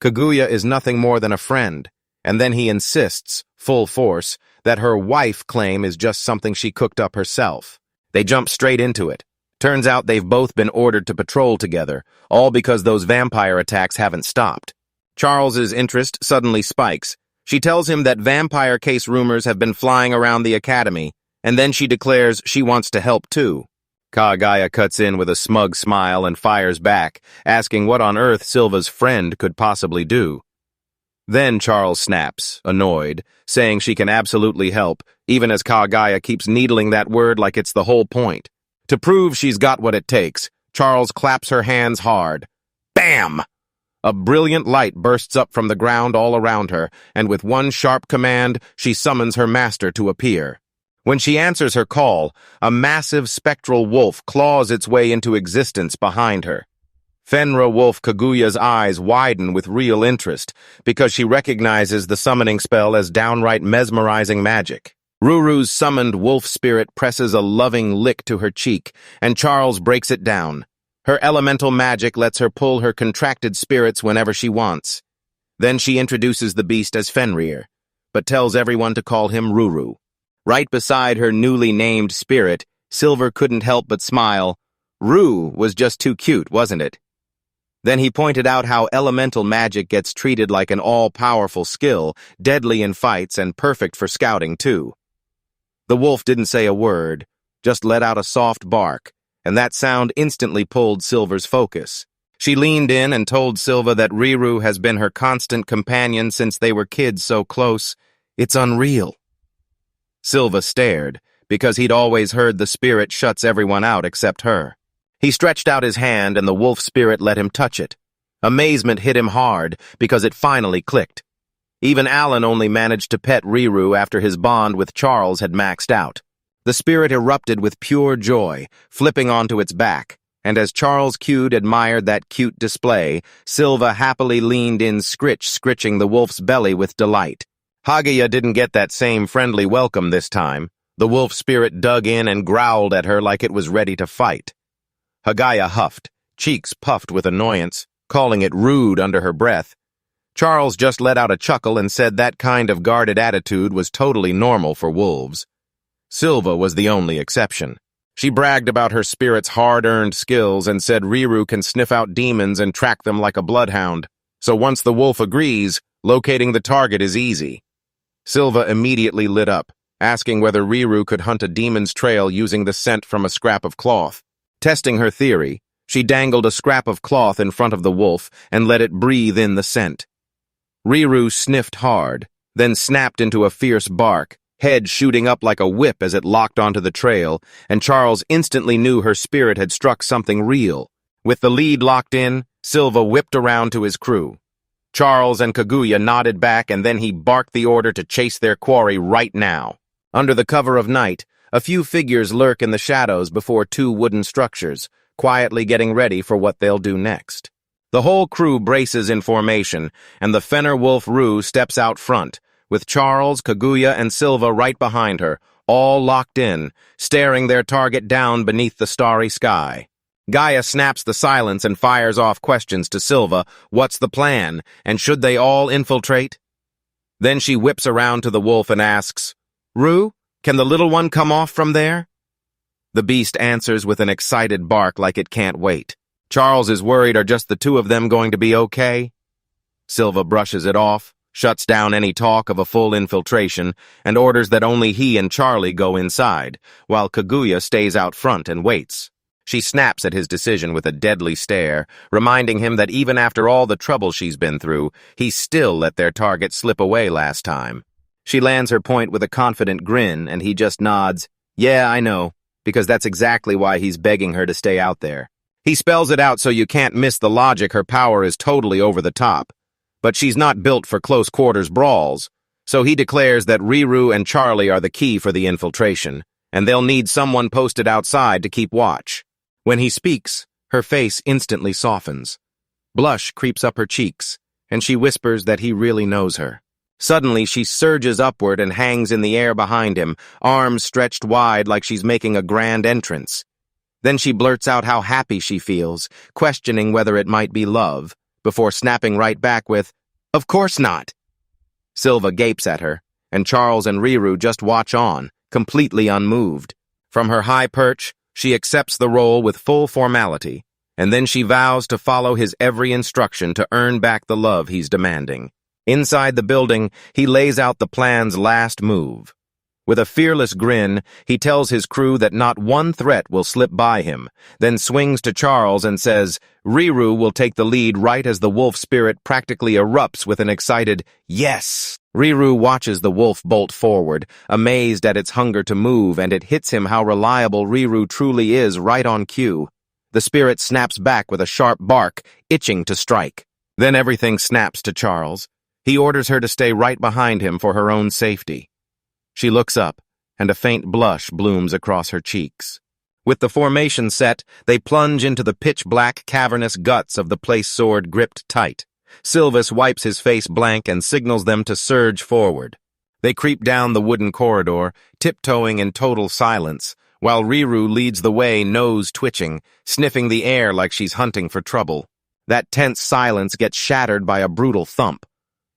Kaguya is nothing more than a friend, and then he insists, full force, that her wife claim is just something she cooked up herself. They jump straight into it. Turns out they've both been ordered to patrol together, all because those vampire attacks haven't stopped. Charles's interest suddenly spikes. She tells him that vampire case rumors have been flying around the academy, and then she declares she wants to help too. Kaguya cuts in with a smug smile and fires back, asking what on earth Silva's friend could possibly do. Then Charles snaps, annoyed, saying she can absolutely help, even as Kaguya keeps needling that word like it's the whole point. To prove she's got what it takes, Charles claps her hands hard. Bam! A brilliant light bursts up from the ground all around her, and with one sharp command, she summons her master to appear. When she answers her call, a massive spectral wolf claws its way into existence behind her. Fenra Wolf Kaguya's eyes widen with real interest, because she recognizes the summoning spell as downright mesmerizing magic. Ruru's summoned wolf spirit presses a loving lick to her cheek, and Charles breaks it down. Her elemental magic lets her pull her contracted spirits whenever she wants. Then she introduces the beast as Fenrir, but tells everyone to call him Ruru. Right beside her newly named spirit, Silver couldn't help but smile. Rue was just too cute, wasn't it? Then he pointed out how elemental magic gets treated like an all-powerful skill, deadly in fights and perfect for scouting, too. The wolf didn't say a word, just let out a soft bark, and that sound instantly pulled Silver's focus. She leaned in and told Silva that Ruru has been her constant companion since they were kids so close. It's unreal. Silva stared, because he'd always heard the spirit shuts everyone out except her. He stretched out his hand and the wolf spirit let him touch it. Amazement hit him hard, because it finally clicked. Even Allan only managed to pet Ruru after his bond with Charles had maxed out. The spirit erupted with pure joy, flipping onto its back, and as Charles Cute admired that cute display, Silva happily leaned in, scritching the wolf's belly with delight. Kaguya didn't get that same friendly welcome this time. The wolf spirit dug in and growled at her like it was ready to fight. Kaguya huffed, cheeks puffed with annoyance, calling it rude under her breath. Charles just let out a chuckle and said that kind of guarded attitude was totally normal for wolves. Silva was the only exception. She bragged about her spirit's hard-earned skills and said Ruru can sniff out demons and track them like a bloodhound. So once the wolf agrees, locating the target is easy. Silva immediately lit up, asking whether Ruru could hunt a demon's trail using the scent from a scrap of cloth. Testing her theory, she dangled a scrap of cloth in front of the wolf and let it breathe in the scent. Ruru sniffed hard, then snapped into a fierce bark, head shooting up like a whip as it locked onto the trail, and Charles instantly knew her spirit had struck something real. With the lead locked in, Silva whipped around to his crew. Charles and Kaguya nodded back, and then he barked the order to chase their quarry right now. Under the cover of night, a few figures lurk in the shadows before two wooden structures, quietly getting ready for what they'll do next. The whole crew braces in formation, and the Fenner Wolf Rue steps out front, with Charles, Kaguya, and Silva right behind her, all locked in, staring their target down beneath the starry sky. Gaia snaps the silence and fires off questions to Silva. What's the plan, and should they all infiltrate? Then she whips around to the wolf and asks, Rue, can the little one come off from there? The beast answers with an excited bark like it can't wait. Charles is worried, are just the two of them going to be okay? Silva brushes it off, shuts down any talk of a full infiltration, and orders that only he and Charlie go inside, while Kaguya stays out front and waits. She snaps at his decision with a deadly stare, reminding him that even after all the trouble she's been through, he still let their target slip away last time. She lands her point with a confident grin, and he just nods, yeah, I know, because that's exactly why he's begging her to stay out there. He spells it out so you can't miss the logic. Her power is totally over the top. But she's not built for close-quarters brawls, so he declares that Ruru and Charlie are the key for the infiltration, and they'll need someone posted outside to keep watch. When he speaks, her face instantly softens. Blush creeps up her cheeks, and she whispers that he really knows her. Suddenly, she surges upward and hangs in the air behind him, arms stretched wide like she's making a grand entrance. Then she blurts out how happy she feels, questioning whether it might be love, before snapping right back with, "Of course not." Silva gapes at her, and Charles and Ruru just watch on, completely unmoved. From her high perch, she accepts the role with full formality, and then she vows to follow his every instruction to earn back the love he's demanding. Inside the building, he lays out the plan's last move. With a fearless grin, he tells his crew that not one threat will slip by him, then swings to Charles and says, Ruru will take the lead right as the wolf spirit practically erupts with an excited, yes! Ruru watches the wolf bolt forward, amazed at its hunger to move, and it hits him how reliable Ruru truly is right on cue. The spirit snaps back with a sharp bark, itching to strike. Then everything snaps to Charles. He orders her to stay right behind him for her own safety. She looks up, and a faint blush blooms across her cheeks. With the formation set, they plunge into the pitch-black, cavernous guts of the place sword gripped tight. Silvus wipes his face blank and signals them to surge forward. They creep down the wooden corridor, tiptoeing in total silence, while Ruru leads the way, nose twitching, sniffing the air like she's hunting for trouble. That tense silence gets shattered by a brutal thump.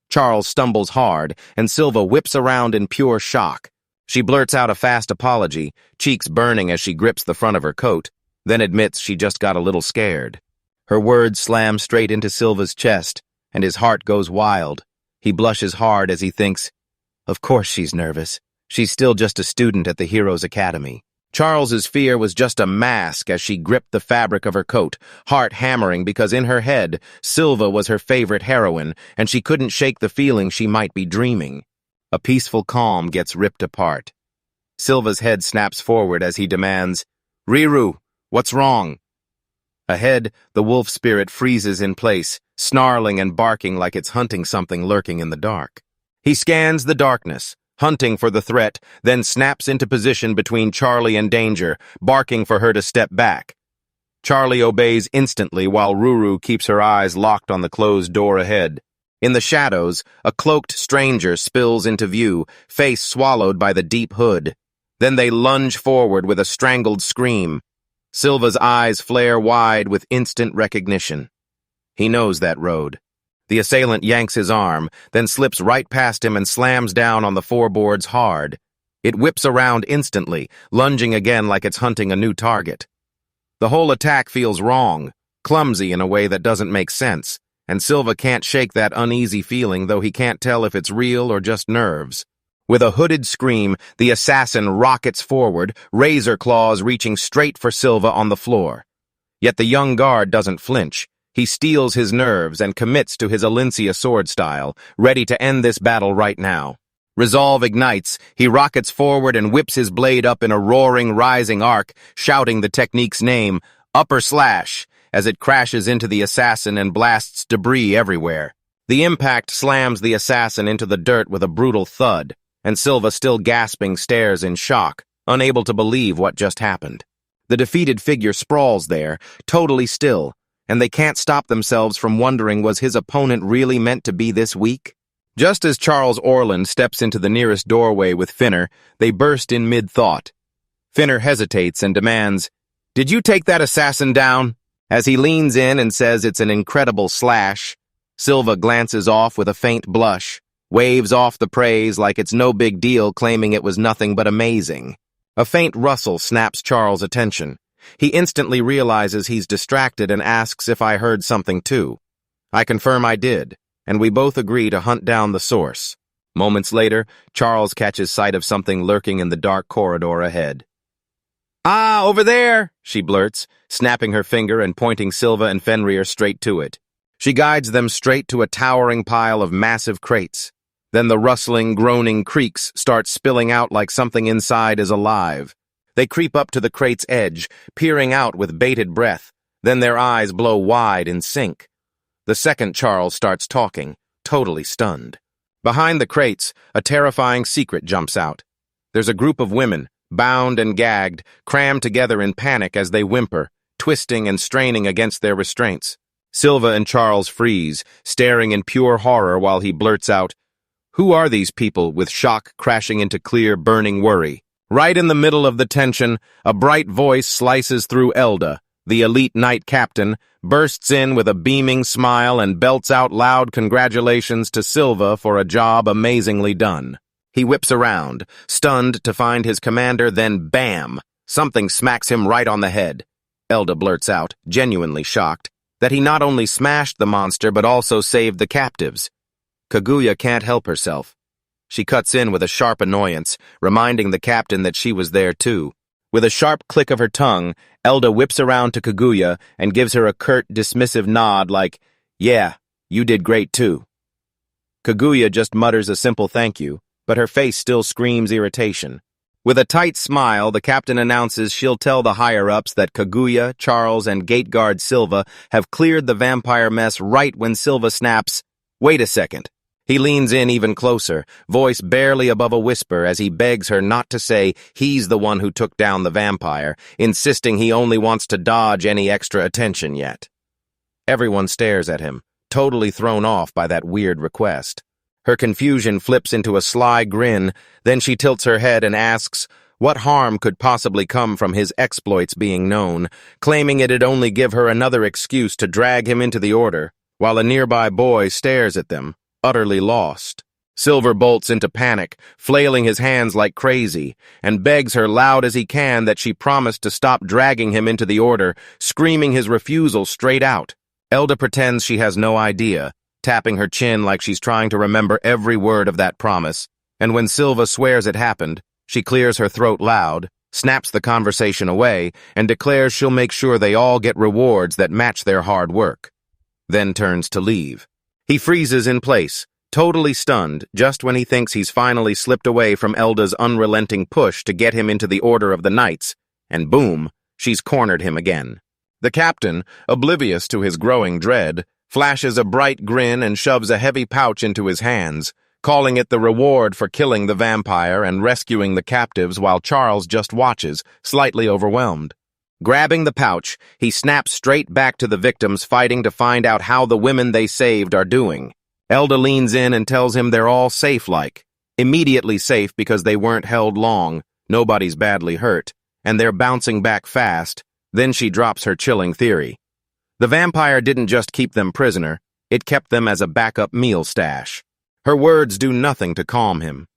Charles stumbles hard, and Silva whips around in pure shock. She blurts out a fast apology, cheeks burning as she grips the front of her coat, then admits she just got a little scared. Her words slam straight into Silva's chest, and his heart goes wild. He blushes hard as he thinks, of course she's nervous. She's still just a student at the Heroes' Academy. Charles's fear was just a mask as she gripped the fabric of her coat, heart hammering because in her head, Silva was her favorite heroine, and she couldn't shake the feeling she might be dreaming. A peaceful calm gets ripped apart. Silva's head snaps forward as he demands, Ruru, what's wrong? Ahead, the wolf spirit freezes in place, snarling and barking like it's hunting something lurking in the dark. He scans the darkness, hunting for the threat, then snaps into position between Charlie and danger, barking for her to step back. Charlie obeys instantly while Ruru keeps her eyes locked on the closed door ahead. In the shadows, a cloaked stranger spills into view, face swallowed by the deep hood. Then they lunge forward with a strangled scream. Silva's eyes flare wide with instant recognition. He knows that road. The assailant yanks his arm, then slips right past him and slams down on the floorboards hard. It whips around instantly, lunging again like it's hunting a new target. The whole attack feels wrong, clumsy in a way that doesn't make sense, and Silva can't shake that uneasy feeling, though he can't tell if it's real or just nerves. With a hooded scream, the assassin rockets forward, razor claws reaching straight for Silva on the floor. Yet the young guard doesn't flinch. He steels his nerves and commits to his Alencia sword style, ready to end this battle right now. Resolve ignites, he rockets forward and whips his blade up in a roaring, rising arc, shouting the technique's name, upper slash, as it crashes into the assassin and blasts debris everywhere. The impact slams the assassin into the dirt with a brutal thud, and Silva, still gasping, stares in shock, unable to believe what just happened. The defeated figure sprawls there, totally still, and they can't stop themselves from wondering, was his opponent really meant to be this weak? Just as Charles Orland steps into the nearest doorway with Finner, they burst in mid-thought. Finner hesitates and demands, "Did you take that assassin down?" As he leans in and says it's an incredible slash, Silva glances off with a faint blush, waves off the praise like it's no big deal, claiming it was nothing but amazing. A faint rustle snaps Charles' attention. He instantly realizes he's distracted and asks if I heard something too. I confirm I did, and we both agree to hunt down the source. Moments later, Charles catches sight of something lurking in the dark corridor ahead. "Ah, over there," she blurts, snapping her finger and pointing Silva and Fenrir straight to it. She guides them straight to a towering pile of massive crates. Then the rustling, groaning creaks start spilling out like something inside is alive. They creep up to the crate's edge, peering out with bated breath. Then their eyes blow wide in sync. The second Charles starts talking, totally stunned. Behind the crates, a terrifying secret jumps out. There's a group of women, bound and gagged, crammed together in panic as they whimper, twisting and straining against their restraints. Silva and Charles freeze, staring in pure horror while he blurts out, "Who are these people?" with shock crashing into clear, burning worry. Right in the middle of the tension, a bright voice slices through Elda, the elite knight captain, bursts in with a beaming smile and belts out loud congratulations to Silva for a job amazingly done. He whips around, stunned to find his commander, then bam! Something smacks him right on the head. Elda blurts out, genuinely shocked, that he not only smashed the monster but also saved the captives. Kaguya can't help herself. She cuts in with a sharp annoyance, reminding the captain that she was there too. With a sharp click of her tongue, Elda whips around to Kaguya and gives her a curt, dismissive nod like, "Yeah, you did great too." Kaguya just mutters a simple thank you, but her face still screams irritation. With a tight smile, the captain announces she'll tell the higher-ups that Kaguya, Charles, and gate guard Silva have cleared the vampire mess right when Silva snaps, "Wait a second." He leans in even closer, voice barely above a whisper as he begs her not to say he's the one who took down the vampire, insisting he only wants to dodge any extra attention yet. Everyone stares at him, totally thrown off by that weird request. Her confusion flips into a sly grin, then she tilts her head and asks what harm could possibly come from his exploits being known, claiming it'd only give her another excuse to drag him into the order, while a nearby boy stares at them, utterly lost. Silver bolts into panic, flailing his hands like crazy, and begs her loud as he can that she promised to stop dragging him into the order, screaming his refusal straight out. Elda pretends she has no idea, tapping her chin like she's trying to remember every word of that promise, and when Silva swears it happened, she clears her throat loud, snaps the conversation away, and declares she'll make sure they all get rewards that match their hard work. Then turns to leave. He freezes in place, totally stunned, just when he thinks he's finally slipped away from Elda's unrelenting push to get him into the Order of the Knights, and boom, she's cornered him again. The captain, oblivious to his growing dread, flashes a bright grin and shoves a heavy pouch into his hands, calling it the reward for killing the vampire and rescuing the captives while Charles just watches, slightly overwhelmed. Grabbing the pouch, he snaps straight back to the victims fighting to find out how the women they saved are doing. Elda leans in and tells him they're all safe-like. Immediately safe because they weren't held long, nobody's badly hurt, and they're bouncing back fast. Then she drops her chilling theory. The vampire didn't just keep them prisoner, it kept them as a backup meal stash. Her words do nothing to calm him.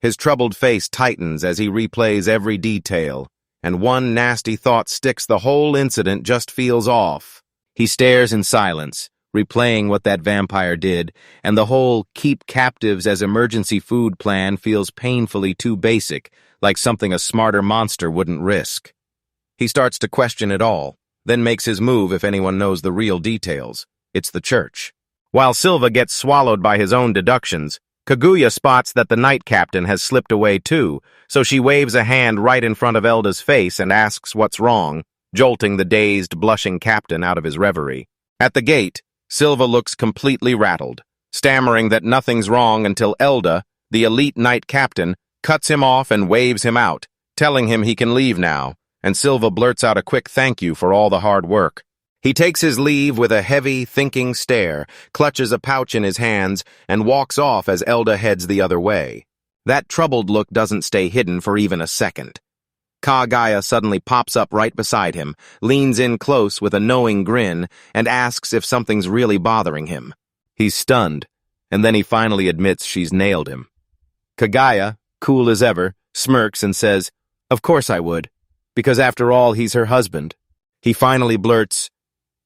His troubled face tightens as he replays every detail, and one nasty thought sticks: the whole incident just feels off. He stares in silence, replaying what that vampire did, and the whole keep captives as emergency food plan feels painfully too basic, like something a smarter monster wouldn't risk. He starts to question it all, then makes his move if anyone knows the real details. It's the church. While Silva gets swallowed by his own deductions, Kaguya spots that the knight captain has slipped away too, so she waves a hand right in front of Elda's face and asks what's wrong, jolting the dazed, blushing captain out of his reverie. At the gate, Silva looks completely rattled, stammering that nothing's wrong until Elda, The elite knight captain cuts him off and waves him out, telling him he can leave now, and Silva blurts out a quick thank you for all the hard work. He takes his leave with a heavy, thinking stare, clutches a pouch in his hands, and walks off as Elda heads the other way. That troubled look doesn't stay hidden for even a second. Kaguya suddenly pops up right beside him, leans in close with a knowing grin, and asks if something's really bothering him. He's stunned, and then he finally admits she's nailed him. Kaguya, cool as ever, smirks and says, "Of course I would, because after all, he's her husband." He finally blurts,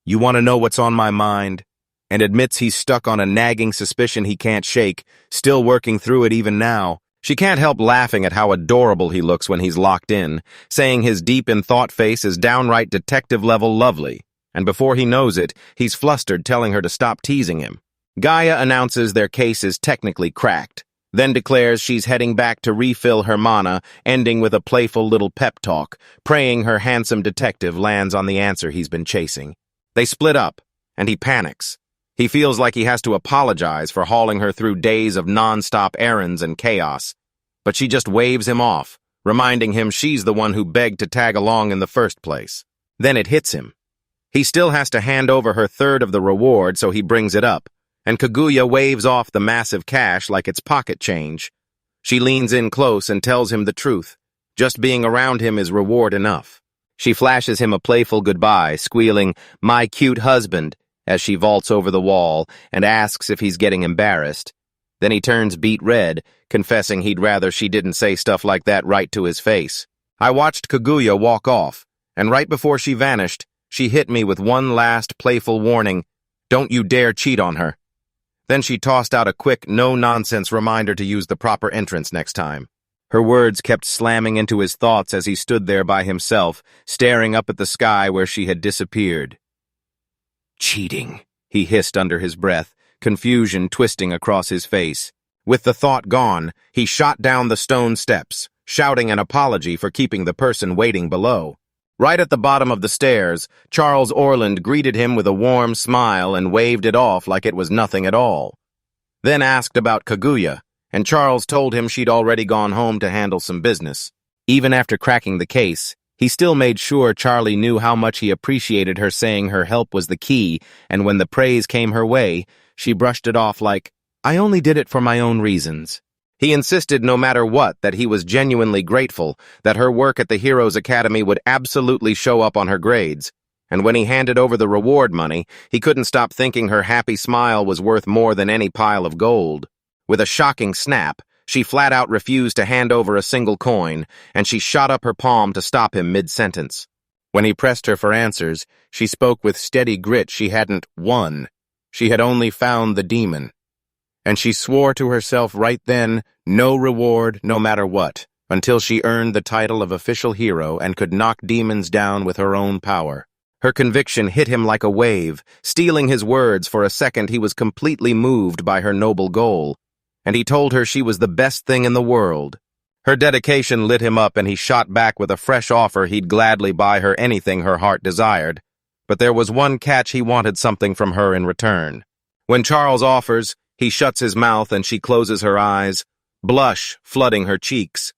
"You want to know what's on my mind?" and admits he's stuck on a nagging suspicion he can't shake, still working through it even now. She can't help laughing at how adorable he looks when he's locked in, saying his deep-in-thought face is downright detective-level lovely, and before he knows it, he's flustered, telling her to stop teasing him. Gaia announces their case is technically cracked, then declares she's heading back to refill her mana, ending with a playful little pep talk, praying her handsome detective lands on the answer he's been chasing. They split up, and he panics. He feels like he has to apologize for hauling her through days of non-stop errands and chaos, but she just waves him off, reminding him she's the one who begged to tag along in the first place. Then it hits him. He still has to hand over her third of the reward, so he brings it up, and Kaguya waves off the massive cash like it's pocket change. She leans in close and tells him the truth. Just being around him is reward enough. She flashes him a playful goodbye, squealing, "My cute husband," as she vaults over the wall and asks if he's getting embarrassed. Then he turns beet red, confessing he'd rather she didn't say stuff like that right to his face. I watched Kaguya walk off, and right before she vanished, she hit me with one last playful warning, "Don't you dare cheat on her." Then she tossed out a quick, no-nonsense reminder to use the proper entrance next time. Her words kept slamming into his thoughts as he stood there by himself, staring up at the sky where she had disappeared. "Cheating," he hissed under his breath, confusion twisting across his face. With the thought gone, he shot down the stone steps, shouting an apology for keeping the person waiting below. Right at the bottom of the stairs, Charles Orland greeted him with a warm smile and waved it off like it was nothing at all. Then asked about Kaguya, and Charles told him she'd already gone home to handle some business. Even after cracking the case, he still made sure Charlie knew how much he appreciated her saying her help was the key, and when the praise came her way, she brushed it off like, "I only did it for my own reasons." He insisted no matter what that he was genuinely grateful, that her work at the Heroes Academy would absolutely show up on her grades, and when he handed over the reward money, he couldn't stop thinking her happy smile was worth more than any pile of gold. With a shocking snap, she flat-out refused to hand over a single coin, and she shot up her palm to stop him mid-sentence. When he pressed her for answers, she spoke with steady grit she hadn't won. She had only found the demon. And she swore to herself right then, no reward, no matter what, until she earned the title of official hero and could knock demons down with her own power. Her conviction hit him like a wave, stealing his words. For a second he was completely moved by her noble goal, and he told her she was the best thing in the world. Her dedication lit him up, and he shot back with a fresh offer he'd gladly buy her anything her heart desired. But there was one catch: he wanted something from her in return. When Charles offers, he shuts his mouth and she closes her eyes, blush flooding her cheeks.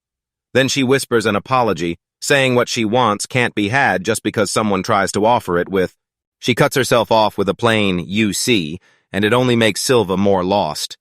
Then she whispers an apology, saying what she wants can't be had just because someone tries to offer it with. She cuts herself off with a plain, "You see," and it only makes Silva more lost.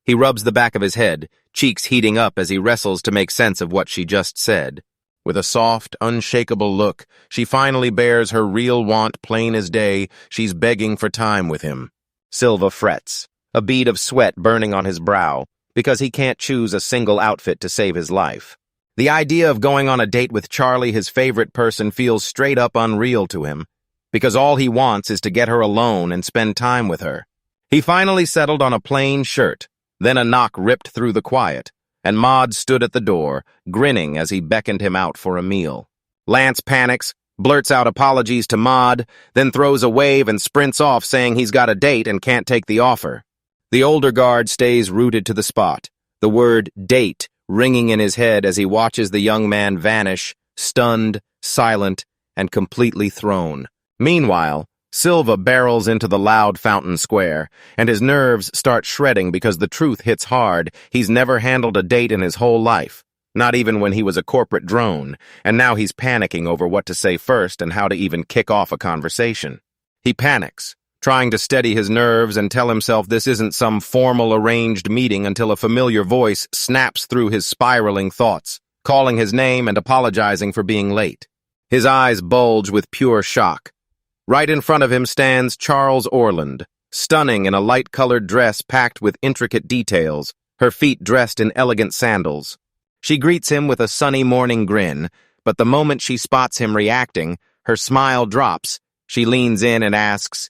He rubs the back of his head, cheeks heating up as he wrestles to make sense of what she just said. With a soft, unshakable look, she finally bears her real want plain as day. She's begging for time with him. Silva frets, a bead of sweat burning on his brow, because he can't choose a single outfit to save his life. The idea of going on a date with Charlie, his favorite person, feels straight up unreal to him, because all he wants is to get her alone and spend time with her. He finally settled on a plain shirt. Then a knock ripped through the quiet, and Maud stood at the door, grinning as he beckoned him out for a meal. Lance panics, blurts out apologies to Maud, then throws a wave and sprints off saying he's got a date and can't take the offer. The older guard stays rooted to the spot, the word "date" ringing in his head as he watches the young man vanish, stunned, silent, and completely thrown. Meanwhile, Silva barrels into the loud fountain square, and his nerves start shredding because the truth hits hard. He's never handled a date in his whole life, not even when he was a corporate drone, and now he's panicking over what to say first and how to even kick off a conversation. He panics, trying to steady his nerves and tell himself this isn't some formal arranged meeting until a familiar voice snaps through his spiraling thoughts, calling his name and apologizing for being late. His eyes bulge with pure shock. Right in front of him stands Charles Orland, stunning in a light-colored dress packed with intricate details, her feet dressed in elegant sandals. She greets him with a sunny morning grin, but the moment she spots him reacting, her smile drops. She leans in and asks,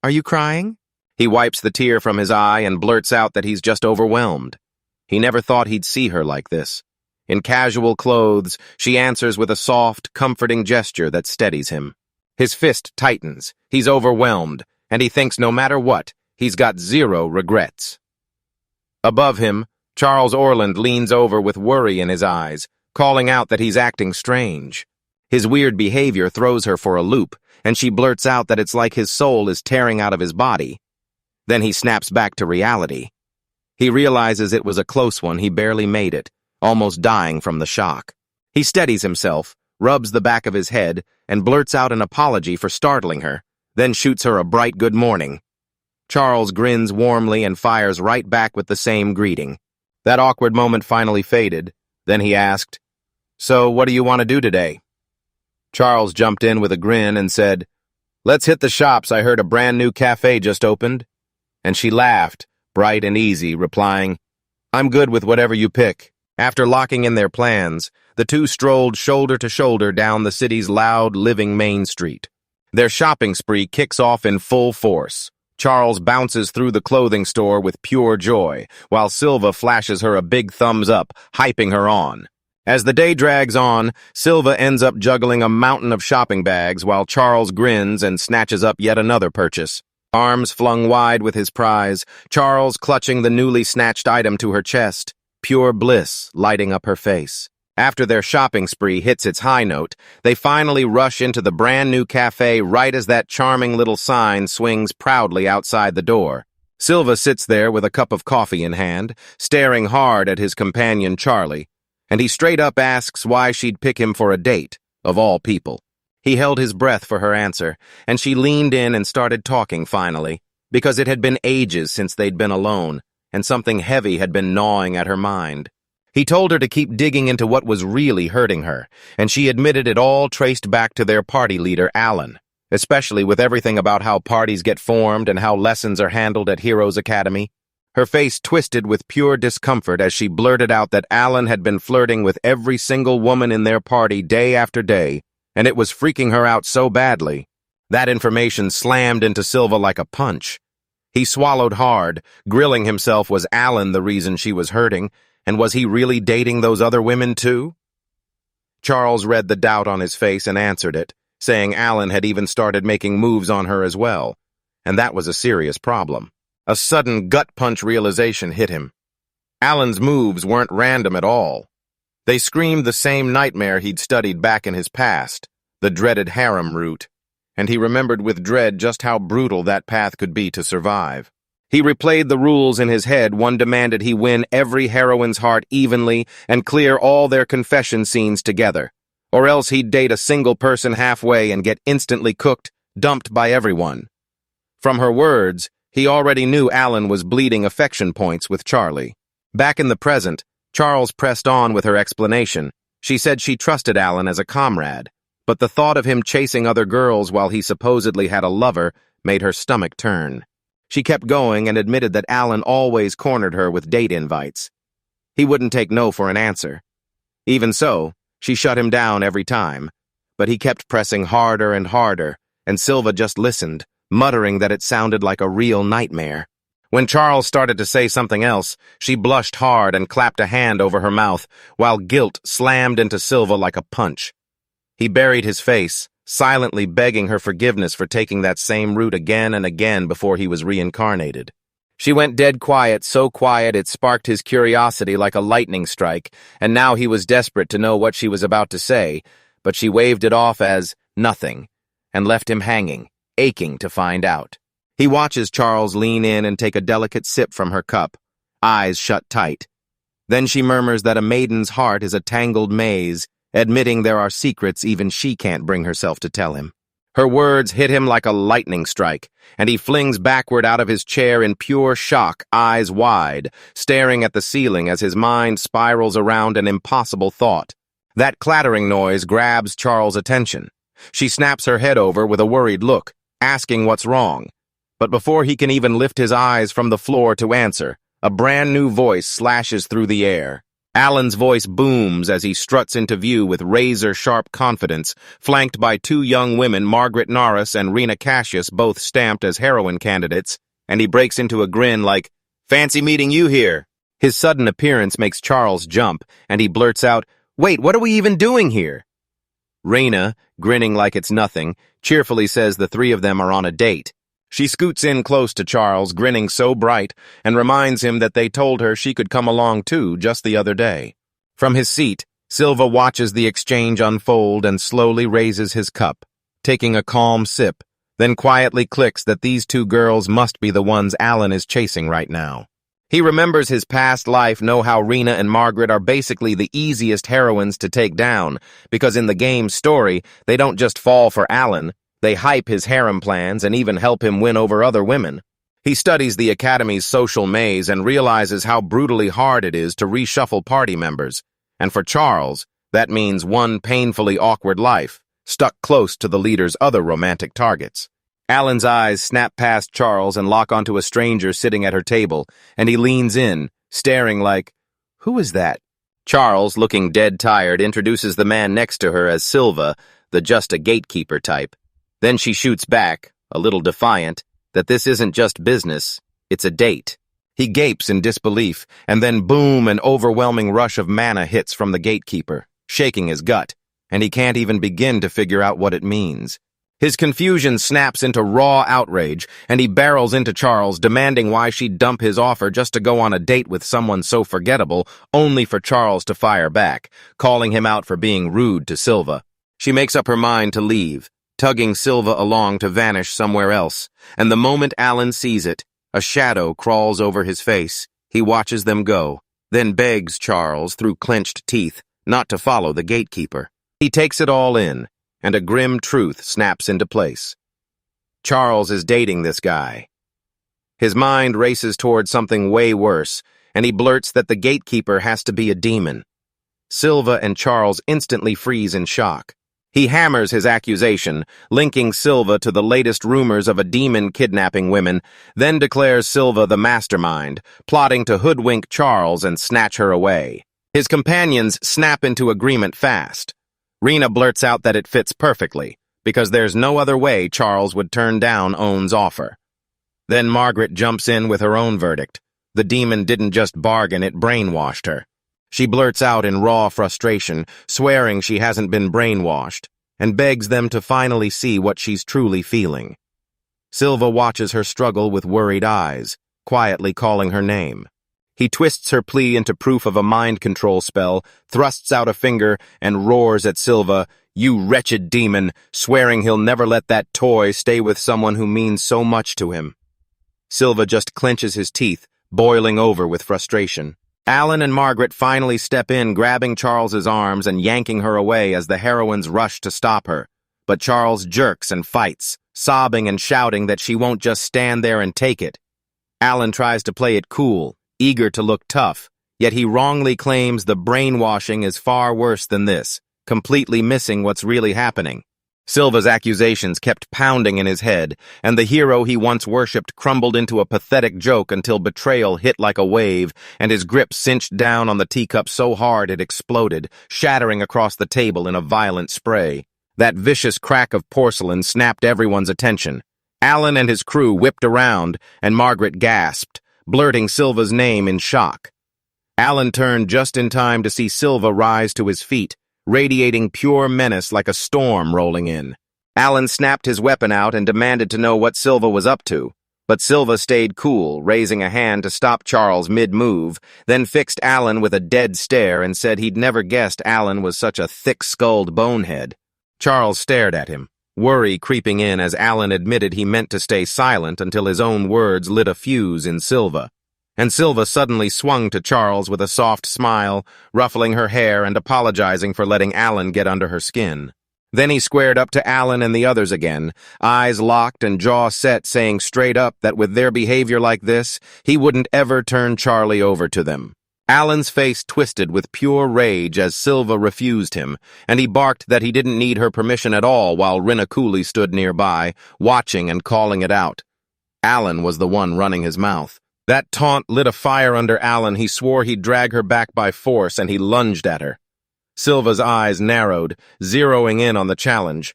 "Are you crying?" He wipes the tear from his eye and blurts out that he's just overwhelmed. He never thought he'd see her like this. In casual clothes, she answers with a soft, comforting gesture that steadies him. His fist tightens, he's overwhelmed, and he thinks no matter what, he's got zero regrets. Above him, Charles Orland leans over with worry in his eyes, calling out that he's acting strange. His weird behavior throws her for a loop, and she blurts out that it's like his soul is tearing out of his body. Then he snaps back to reality. He realizes it was a close one. He barely made it, almost dying from the shock. He steadies himself, rubs the back of his head, and blurts out an apology for startling her, then shoots her a bright good morning. Charles grins warmly and fires right back with the same greeting. That awkward moment finally faded. Then he asked, "So what do you want to do today?" Charles jumped in with a grin and said, "Let's hit the shops. I heard a brand new cafe just opened." And she laughed, bright and easy, replying, "I'm good with whatever you pick." After locking in their plans, the two strolled shoulder to shoulder down the city's loud, living main street. Their shopping spree kicks off in full force. Charles bounces through the clothing store with pure joy, while Silva flashes her a big thumbs up, hyping her on. As the day drags on, Silva ends up juggling a mountain of shopping bags while Charles grins and snatches up yet another purchase. Arms flung wide with his prize, Charles clutching the newly snatched item to her chest, pure bliss lighting up her face. After their shopping spree hits its high note, they finally rush into the brand new cafe right as that charming little sign swings proudly outside the door. Silva sits there with a cup of coffee in hand, staring hard at his companion Charlie, and he straight up asks why she'd pick him for a date, of all people. He held his breath for her answer, and she leaned in and started talking finally, because it had been ages since they'd been alone, and something heavy had been gnawing at her mind. He told her to keep digging into what was really hurting her, and she admitted it all traced back to their party leader, Allan, especially with everything about how parties get formed and how lessons are handled at Heroes Academy. Her face twisted with pure discomfort as she blurted out that Allan had been flirting with every single woman in their party day after day, and it was freaking her out so badly. That information slammed into Silva like a punch. He swallowed hard, grilling himself, was Allan the reason she was hurting, and was he really dating those other women too? Charles read the doubt on his face and answered it, saying Allan had even started making moves on her as well, and that was a serious problem. A sudden gut-punch realization hit him. Allan's moves weren't random at all. They screamed the same nightmare he'd studied back in his past, the dreaded harem route, and he remembered with dread just how brutal that path could be to survive. He replayed the rules in his head. One demanded he win every heroine's heart evenly and clear all their confession scenes together, or else he'd date a single person halfway and get instantly cooked, dumped by everyone. From her words, he already knew Allan was bleeding affection points with Charlie. Back in the present, Charles pressed on with her explanation. She said she trusted Allan as a comrade, but the thought of him chasing other girls while he supposedly had a lover made her stomach turn. She kept going and admitted that Allan always cornered her with date invites. He wouldn't take no for an answer. Even so, she shut him down every time, but he kept pressing harder and harder, and Silva just listened, muttering that it sounded like a real nightmare. When Charles started to say something else, she blushed hard and clapped a hand over her mouth, while guilt slammed into Silva like a punch. He buried his face, silently begging her forgiveness for taking that same route again and again before he was reincarnated. She went dead quiet, so quiet it sparked his curiosity like a lightning strike, and now he was desperate to know what she was about to say, but she waved it off as nothing, and left him hanging, aching to find out. He watches Charles lean in and take a delicate sip from her cup, eyes shut tight. Then she murmurs that a maiden's heart is a tangled maze, admitting there are secrets even she can't bring herself to tell him. Her words hit him like a lightning strike, and he flings backward out of his chair in pure shock, eyes wide, staring at the ceiling as his mind spirals around an impossible thought. That clattering noise grabs Charles' attention. She snaps her head over with a worried look, asking what's wrong. But before he can even lift his eyes from the floor to answer, a brand new voice slashes through the air. Allan's voice booms as he struts into view with razor-sharp confidence, flanked by two young women, Margaret Norris and Rena Cassius, both stamped as heroine candidates, and he breaks into a grin like, "Fancy meeting you here." His sudden appearance makes Charles jump, and he blurts out, "Wait, what are we even doing here?" Rena, grinning like it's nothing, cheerfully says the three of them are on a date. She scoots in close to Charles, grinning so bright, and reminds him that they told her she could come along too just the other day. From his seat, Silva watches the exchange unfold and slowly raises his cup, taking a calm sip, then quietly clicks that these two girls must be the ones Allan is chasing right now. He remembers his past life, know how Rena and Margaret are basically the easiest heroines to take down, because in the game's story, they don't just fall for Allan, they hype his harem plans and even help him win over other women. He studies the Academy's social maze and realizes how brutally hard it is to reshuffle party members. And for Charles, that means one painfully awkward life, stuck close to the leader's other romantic targets. Allan's eyes snap past Charles and lock onto a stranger sitting at her table, and he leans in, staring like, "Who is that?" Charles, looking dead tired, introduces the man next to her as Silva, the just a gatekeeper type. Then she shoots back, a little defiant, that this isn't just business, it's a date. He gapes in disbelief, and then boom, an overwhelming rush of mana hits from the gatekeeper, shaking his gut, and he can't even begin to figure out what it means. His confusion snaps into raw outrage, and he barrels into Charles, demanding why she'd dump his offer just to go on a date with someone so forgettable, only for Charles to fire back, calling him out for being rude to Silva. She makes up her mind to leave, tugging Silva along to vanish somewhere else, and the moment Allan sees it, a shadow crawls over his face. He watches them go, then begs Charles, through clenched teeth, not to follow the gatekeeper. He takes it all in, and a grim truth snaps into place. Charles is dating this guy. His mind races toward something way worse, and he blurts that the gatekeeper has to be a demon. Silva and Charles instantly freeze in shock. He hammers his accusation, linking Silva to the latest rumors of a demon kidnapping women, then declares Silva the mastermind, plotting to hoodwink Charles and snatch her away. His companions snap into agreement fast. Rena blurts out that it fits perfectly, because there's no other way Charles would turn down Owen's offer. Then Margaret jumps in with her own verdict. The demon didn't just bargain, it brainwashed her. She blurts out in raw frustration, swearing she hasn't been brainwashed, and begs them to finally see what she's truly feeling. Silva watches her struggle with worried eyes, quietly calling her name. He twists her plea into proof of a mind control spell, thrusts out a finger, and roars at Silva, "You wretched demon," swearing he'll never let that toy stay with someone who means so much to him. Silva just clenches his teeth, boiling over with frustration. Allan and Margaret finally step in, grabbing Charles's arms and yanking her away as the heroines rush to stop her. But Charles jerks and fights, sobbing and shouting that she won't just stand there and take it. Allan tries to play it cool, eager to look tough, yet he wrongly claims the brainwashing is far worse than this, completely missing what's really happening. Silva's accusations kept pounding in his head, and the hero he once worshipped crumbled into a pathetic joke until betrayal hit like a wave, and his grip cinched down on the teacup so hard it exploded, shattering across the table in a violent spray. That vicious crack of porcelain snapped everyone's attention. Allan and his crew whipped around, and Margaret gasped, blurting Silva's name in shock. Allan turned just in time to see Silva rise to his feet, radiating pure menace like a storm rolling in. Allan snapped his weapon out and demanded to know what Silva was up to, but Silva stayed cool, raising a hand to stop Charles mid-move, then fixed Allan with a dead stare and said he'd never guessed Allan was such a thick-skulled bonehead. Charles stared at him, worry creeping in as Allan admitted he meant to stay silent until his own words lit a fuse in Silva. And Silva suddenly swung to Charles with a soft smile, ruffling her hair and apologizing for letting Allan get under her skin. Then he squared up to Allan and the others again, eyes locked and jaw set, saying straight up that with their behavior like this, he wouldn't ever turn Charlie over to them. Allan's face twisted with pure rage as Silva refused him, and he barked that he didn't need her permission at all while Rinakuli stood nearby, watching and calling it out. Allan was the one running his mouth. That taunt lit a fire under Allan. He swore he'd drag her back by force, and he lunged at her. Silva's eyes narrowed, zeroing in on the challenge.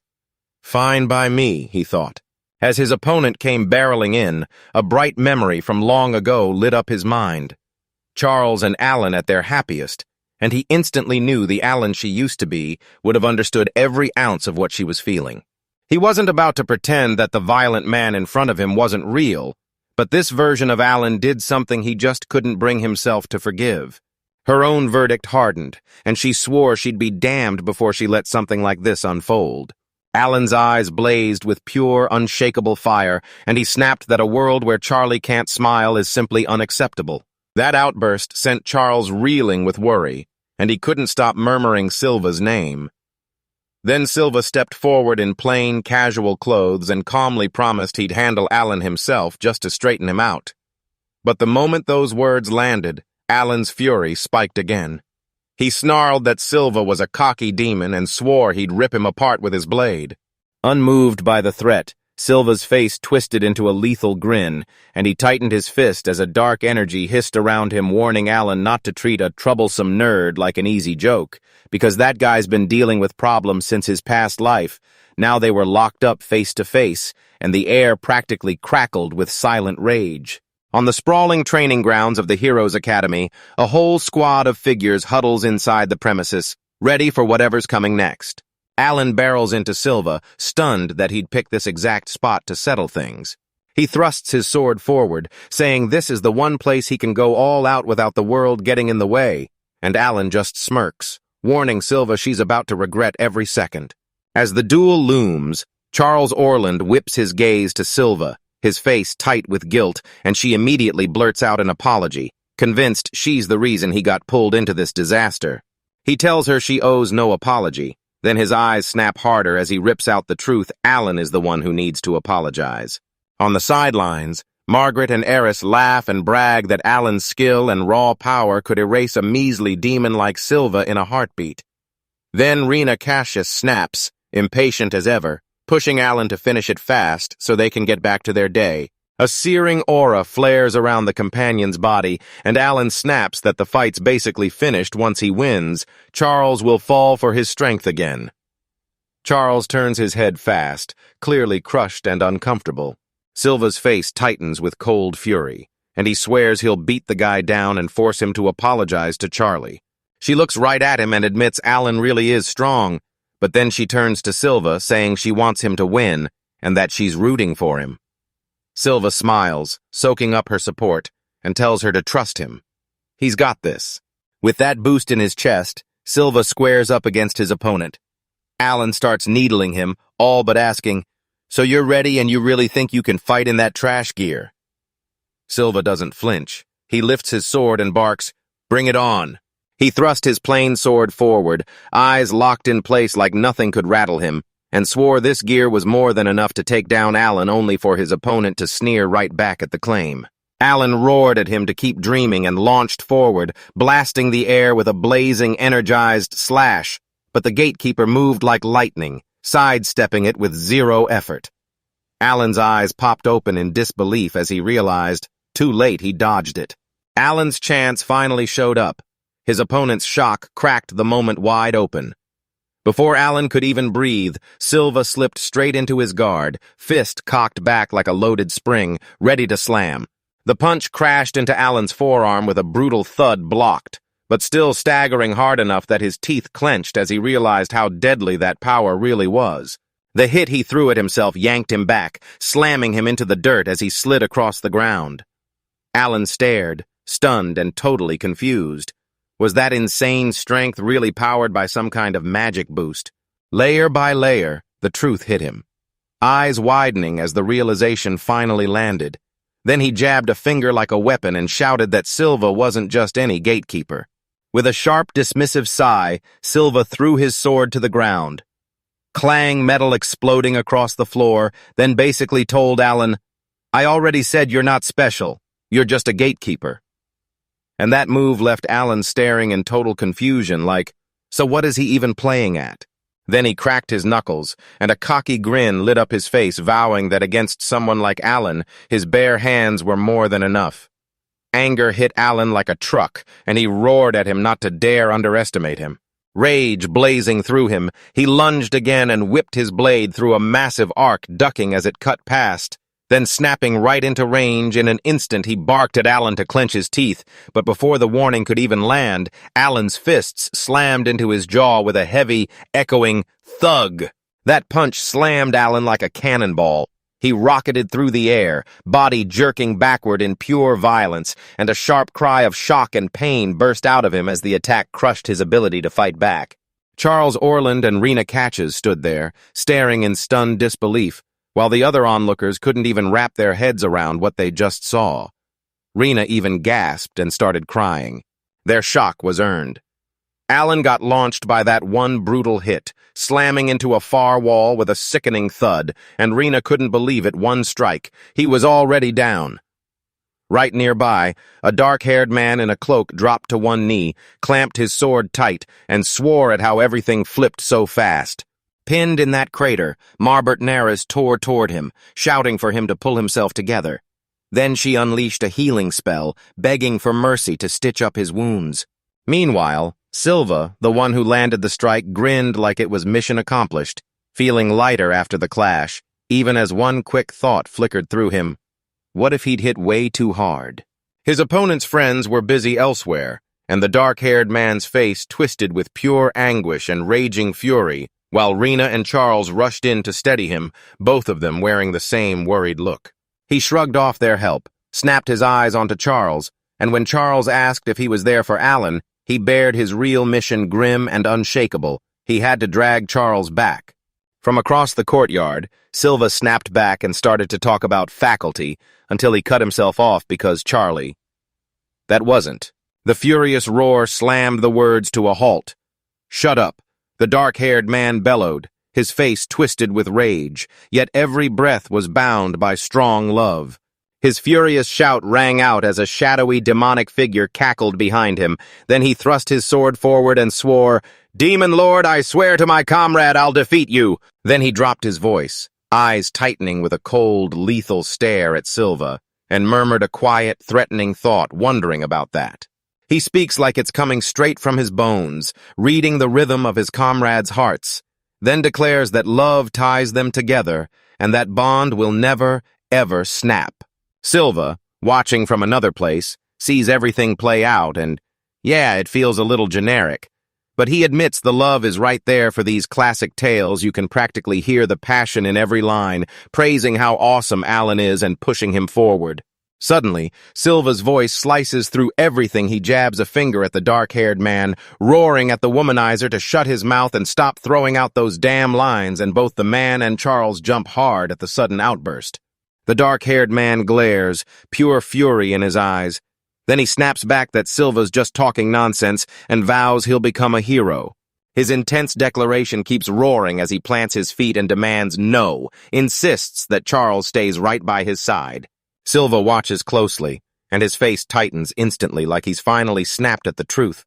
Fine by me, he thought. As his opponent came barreling in, a bright memory from long ago lit up his mind. Charles and Allan at their happiest, and he instantly knew the Allan she used to be would have understood every ounce of what she was feeling. He wasn't about to pretend that the violent man in front of him wasn't real, but this version of Allan did something he just couldn't bring himself to forgive. Her own verdict hardened, and she swore she'd be damned before she let something like this unfold. Allan's eyes blazed with pure, unshakable fire, and he snapped that a world where Charlie can't smile is simply unacceptable. That outburst sent Charles reeling with worry, and he couldn't stop murmuring Silva's name. Then Silva stepped forward in plain, casual clothes and calmly promised he'd handle Allan himself just to straighten him out. But the moment those words landed, Allan's fury spiked again. He snarled that Silva was a cocky demon and swore he'd rip him apart with his blade. Unmoved by the threat, Silva's face twisted into a lethal grin, and he tightened his fist as a dark energy hissed around him, warning Allan not to treat a troublesome nerd like an easy joke, because that guy's been dealing with problems since his past life. Now they were locked up face to face, and the air practically crackled with silent rage. On the sprawling training grounds of the Heroes Academy, a whole squad of figures huddles inside the premises, ready for whatever's coming next. Allan barrels into Silva, stunned that he'd picked this exact spot to settle things. He thrusts his sword forward, saying this is the one place he can go all out without the world getting in the way, and Allan just smirks, warning Silva she's about to regret every second. As the duel looms, Charles Orland whips his gaze to Silva, his face tight with guilt, and she immediately blurts out an apology, convinced she's the reason he got pulled into this disaster. He tells her she owes no apology, then his eyes snap harder as he rips out the truth. Allan is the one who needs to apologize. On the sidelines, Margaret and Eris laugh and brag that Allan's skill and raw power could erase a measly demon like Silva in a heartbeat. Then Rena Cassius snaps, impatient as ever, pushing Allan to finish it fast so they can get back to their day. A searing aura flares around the companion's body, and Allan snaps that the fight's basically finished once he wins. Charles will fall for his strength again. Charles turns his head fast, clearly crushed and uncomfortable. Silva's face tightens with cold fury, and he swears he'll beat the guy down and force him to apologize to Charlie. She looks right at him and admits Allan really is strong, but then she turns to Silva, saying she wants him to win and that she's rooting for him. Silva smiles, soaking up her support, and tells her to trust him. He's got this. With that boost in his chest, Silva squares up against his opponent. Allan starts needling him, all but asking, "So you're ready and you really think you can fight in that trash gear?" Silva doesn't flinch. He lifts his sword and barks, "Bring it on." He thrust his plain sword forward, eyes locked in place like nothing could rattle him, and swore this gear was more than enough to take down Allan, only for his opponent to sneer right back at the claim. Allan roared at him to keep dreaming and launched forward, blasting the air with a blazing, energized slash, but the gatekeeper moved like lightning, sidestepping it with zero effort. Allan's eyes popped open in disbelief as he realized, too late he dodged it. Allan's chance finally showed up. His opponent's shock cracked the moment wide open. Before Allan could even breathe, Silva slipped straight into his guard, fist cocked back like a loaded spring, ready to slam. The punch crashed into Allan's forearm with a brutal thud blocked, but still staggering hard enough that his teeth clenched as he realized how deadly that power really was. The hit he threw at himself yanked him back, slamming him into the dirt as he slid across the ground. Allan stared, stunned and totally confused. Was that insane strength really powered by some kind of magic boost? Layer by layer, the truth hit him. eyes widening as the realization finally landed. Then he jabbed a finger like a weapon and shouted that Silva wasn't just any gatekeeper. With a sharp, dismissive sigh, Silva threw his sword to the ground. Clang, metal exploding across the floor, then basically told Allan, "I already said you're not special. You're just a gatekeeper." And that move left Allan staring in total confusion, like, so what is he even playing at? Then he cracked his knuckles, and a cocky grin lit up his face, vowing that against someone like Allan, his bare hands were more than enough. Anger hit Allan like a truck, and he roared at him not to dare underestimate him. Rage blazing through him, he lunged again and whipped his blade through a massive arc, ducking as it cut past. Then, snapping right into range, in an instant he barked at Allan to clench his teeth, but before the warning could even land, Allan's fists slammed into his jaw with a heavy, echoing thug. That punch slammed Allan like a cannonball. He rocketed through the air, body jerking backward in pure violence, and a sharp cry of shock and pain burst out of him as the attack crushed his ability to fight back. Charles Orland and Rena Catches stood there, staring in stunned disbelief, while the other onlookers couldn't even wrap their heads around what they just saw. Rena even gasped and started crying. Their shock was earned. Allan got launched by that one brutal hit, slamming into a far wall with a sickening thud, and Rena couldn't believe it. One strike. He was already down. Right nearby, a dark-haired man in a cloak dropped to one knee, clamped his sword tight, and swore at how everything flipped so fast. Pinned in that crater, Marbert Nares tore toward him, shouting for him to pull himself together. Then she unleashed a healing spell, begging for mercy to stitch up his wounds. Meanwhile, Silva, the one who landed the strike, grinned like it was mission accomplished, feeling lighter after the clash, even as one quick thought flickered through him. What if he'd hit way too hard? His opponent's friends were busy elsewhere, and the dark-haired man's face twisted with pure anguish and raging fury, while Rena and Charles rushed in to steady him, both of them wearing the same worried look. He shrugged off their help, snapped his eyes onto Charles, and when Charles asked if he was there for Allan, he bared his real mission grim and unshakable. He had to drag Charles back. From across the courtyard, Silva snapped back and started to talk about faculty until he cut himself off because Charlie. That wasn't. The furious roar slammed the words to a halt. "Shut up," the dark-haired man bellowed, his face twisted with rage, yet every breath was bound by strong love. His furious shout rang out as a shadowy demonic figure cackled behind him. Then he thrust his sword forward and swore, "Demon Lord, I swear to my comrade I'll defeat you." Then he dropped his voice, eyes tightening with a cold, lethal stare at Silva, and murmured a quiet, threatening thought, wondering about that. He speaks like it's coming straight from his bones, reading the rhythm of his comrades' hearts, then declares that love ties them together, and that bond will never, ever snap. Silva, watching from another place, sees everything play out, and, yeah, it feels a little generic. But he admits the love is right there for these classic tales. You can practically hear the passion in every line, praising how awesome Allan is and pushing him forward. Suddenly, Silva's voice slices through everything. He jabs a finger at the dark-haired man, roaring at the womanizer to shut his mouth and stop throwing out those damn lines, and both the man and Charles jump hard at the sudden outburst. The dark-haired man glares, pure fury in his eyes. Then he snaps back that Silva's just talking nonsense and vows he'll become a hero. His intense declaration keeps roaring as he plants his feet and demands no, insists that Charles stays right by his side. Silva watches closely, and his face tightens instantly like he's finally snapped at the truth.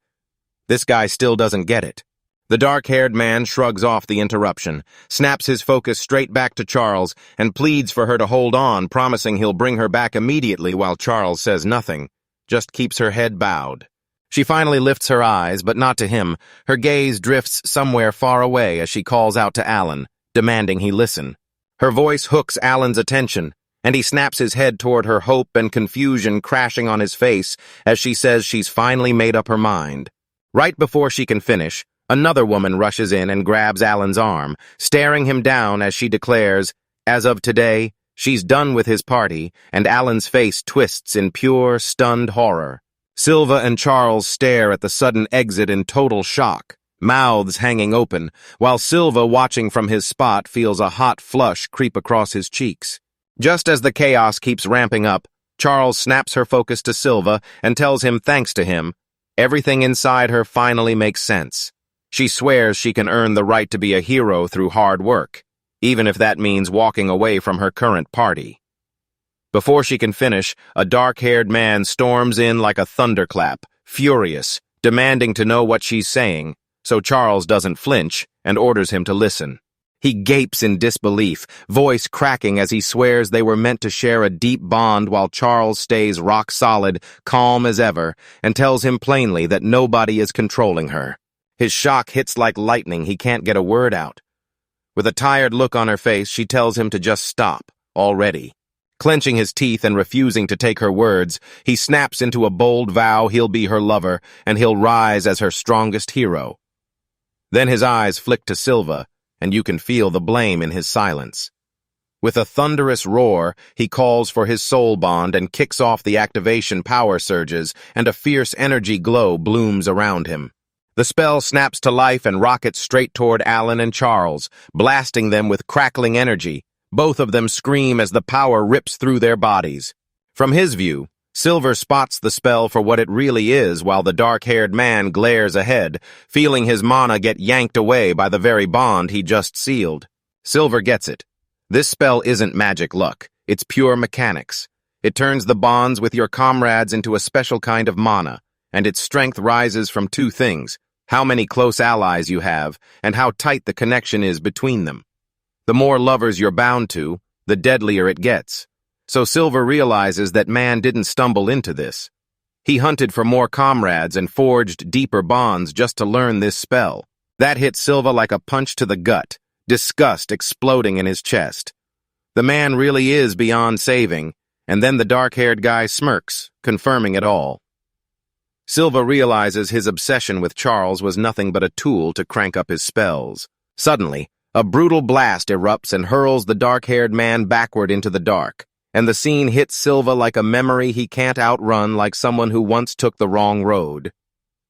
This guy still doesn't get it. The dark-haired man shrugs off the interruption, snaps his focus straight back to Charles, and pleads for her to hold on, promising he'll bring her back immediately while Charles says nothing, just keeps her head bowed. She finally lifts her eyes, but not to him. Her gaze drifts somewhere far away as she calls out to Allan, demanding he listen. Her voice hooks Allan's attention, and he snaps his head toward her, hope and confusion crashing on his face as she says she's finally made up her mind. Right before she can finish, another woman rushes in and grabs Allan's arm, staring him down as she declares, as of today, she's done with his party, and Allan's face twists in pure, stunned horror. Silva and Charles stare at the sudden exit in total shock. mouths hanging open, while Silva, watching from his spot, feels a hot flush creep across his cheeks. Just as the chaos keeps ramping up, Charles snaps her focus to Silva and tells him thanks to him, everything inside her finally makes sense. She swears she can earn the right to be a hero through hard work, even if that means walking away from her current party. Before she can finish, a dark-haired man storms in like a thunderclap, furious, demanding to know what she's saying, so Charles doesn't flinch and orders him to listen. He gapes in disbelief, voice cracking as he swears they were meant to share a deep bond while Charles stays rock-solid, calm as ever, and tells him plainly that nobody is controlling her. His shock hits like lightning, he can't get a word out. With a tired look on her face, she tells him to just stop, already. Clenching his teeth and refusing to take her words, he snaps into a bold vow he'll be her lover and he'll rise as her strongest hero. Then his eyes flick to Silva, and you can feel the blame in his silence. With a thunderous roar, he calls for his soul bond and kicks off the activation power surges, and a fierce energy glow blooms around him. The spell snaps to life and rockets straight toward Allan and Charles, blasting them with crackling energy. Both of them scream as the power rips through their bodies. From his view, Silver spots the spell for what it really is while the dark-haired man glares ahead, feeling his mana get yanked away by the very bond he just sealed. Silver gets it. This spell isn't magic luck. It's pure mechanics. It turns the bonds with your comrades into a special kind of mana, and its strength rises from two things: how many close allies you have, and how tight the connection is between them. The more lovers you're bound to, the deadlier it gets. So Silver realizes that man didn't stumble into this. He hunted for more comrades and forged deeper bonds just to learn this spell. That hit Silva like a punch to the gut, disgust exploding in his chest. The man really is beyond saving, and then the dark-haired guy smirks, confirming it all. Silva realizes his obsession with Charles was nothing but a tool to crank up his spells. Suddenly, a brutal blast erupts and hurls the dark-haired man backward into the dark, and the scene hits Silva like a memory he can't outrun, like someone who once took the wrong road.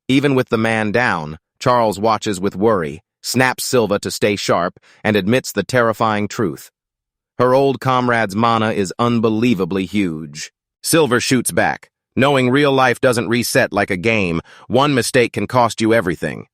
Even with the man down, Charles watches with worry, snaps Silva to stay sharp, and admits the terrifying truth. Her old comrade's mana is unbelievably huge. Silver shoots back, knowing real life doesn't reset like a game. One mistake can cost you everything.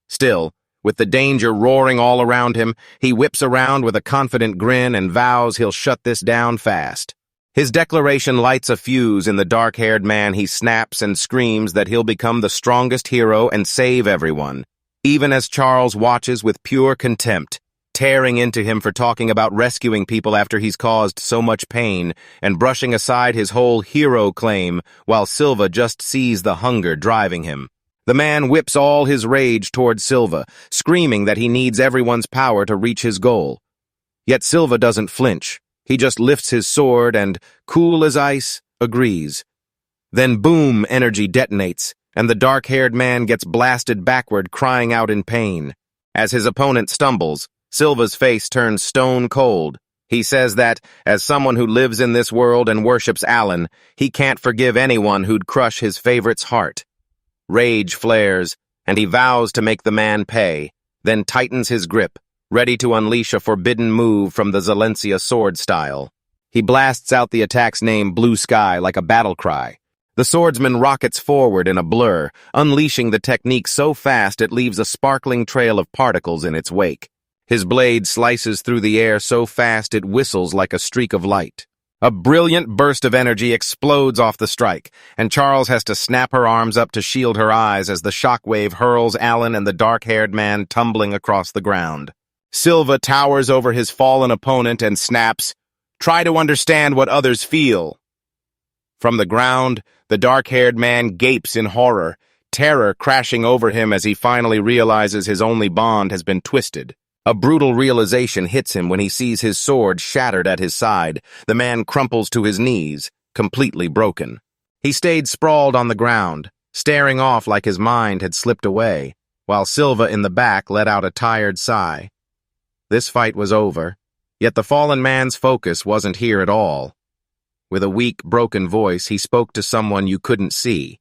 Still, with the danger roaring all around him, he whips around with a confident grin and vows he'll shut this down fast. His declaration lights a fuse in the dark-haired man. He snaps and screams that he'll become the strongest hero and save everyone, even as Charles watches with pure contempt, tearing into him for talking about rescuing people after he's caused so much pain, and brushing aside his whole hero claim, while Silva just sees the hunger driving him. The man whips all his rage toward Silva, screaming that he needs everyone's power to reach his goal. Yet Silva doesn't flinch. He just lifts his sword and, cool as ice, agrees. Then boom, energy detonates, and the dark-haired man gets blasted backward, crying out in pain. As his opponent stumbles, Silva's face turns stone cold. He says that, as someone who lives in this world and worships Allan, he can't forgive anyone who'd crush his favorite's heart. Rage flares, and he vows to make the man pay, then tightens his grip, ready to unleash a forbidden move from the Zalencia sword style. He blasts out the attack's name, Blue Sky, like a battle cry. The swordsman rockets forward in a blur, unleashing the technique so fast it leaves a sparkling trail of particles in its wake. His blade slices through the air so fast it whistles like a streak of light. A brilliant burst of energy explodes off the strike, and Charles has to snap her arms up to shield her eyes as the shockwave hurls Allan and the dark-haired man tumbling across the ground. Silva towers over his fallen opponent and snaps, "Try to understand what others feel." From the ground, the dark-haired man gapes in horror, terror crashing over him as he finally realizes his only bond has been twisted. A brutal realization hits him when he sees his sword shattered at his side. The man crumples to his knees, completely broken. He stayed sprawled on the ground, staring off like his mind had slipped away, while Silva in the back let out a tired sigh. This fight was over, yet the fallen man's focus wasn't here at all. With a weak, broken voice, he spoke to someone you couldn't see.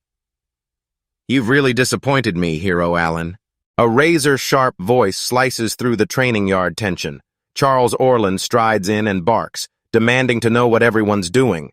"You've really disappointed me, Hero Allan. A razor-sharp voice slices through the training yard tension. Charles Orland strides in and barks, demanding to know what everyone's doing.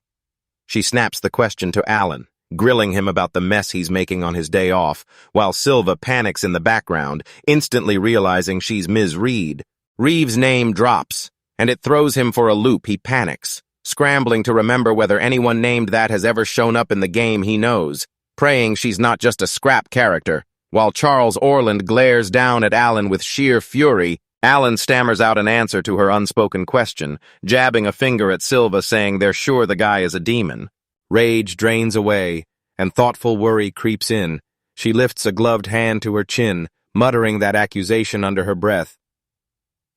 She snaps the question to Allan, grilling him about the mess he's making on his day off, while Silva panics in the background, instantly realizing she's Ms. Reed. Reeve's name drops, and it throws him for a loop. He panics, scrambling to remember whether anyone named that has ever shown up in the game he knows, praying she's not just a scrap character. While Charles Orland glares down at Allan with sheer fury, Allan stammers out an answer to her unspoken question, jabbing a finger at Silva saying they're sure the guy is a demon. Rage drains away, and thoughtful worry creeps in. She lifts a gloved hand to her chin, muttering that accusation under her breath.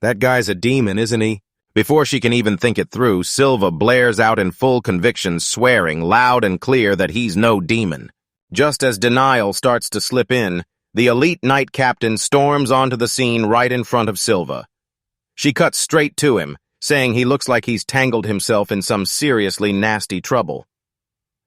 That guy's a demon, isn't he? Before she can even think it through, Silva blares out in full conviction, swearing loud and clear that he's no demon. Just as denial starts to slip in, the elite knight captain storms onto the scene right in front of Silva. She cuts straight to him, saying he looks like he's tangled himself in some seriously nasty trouble.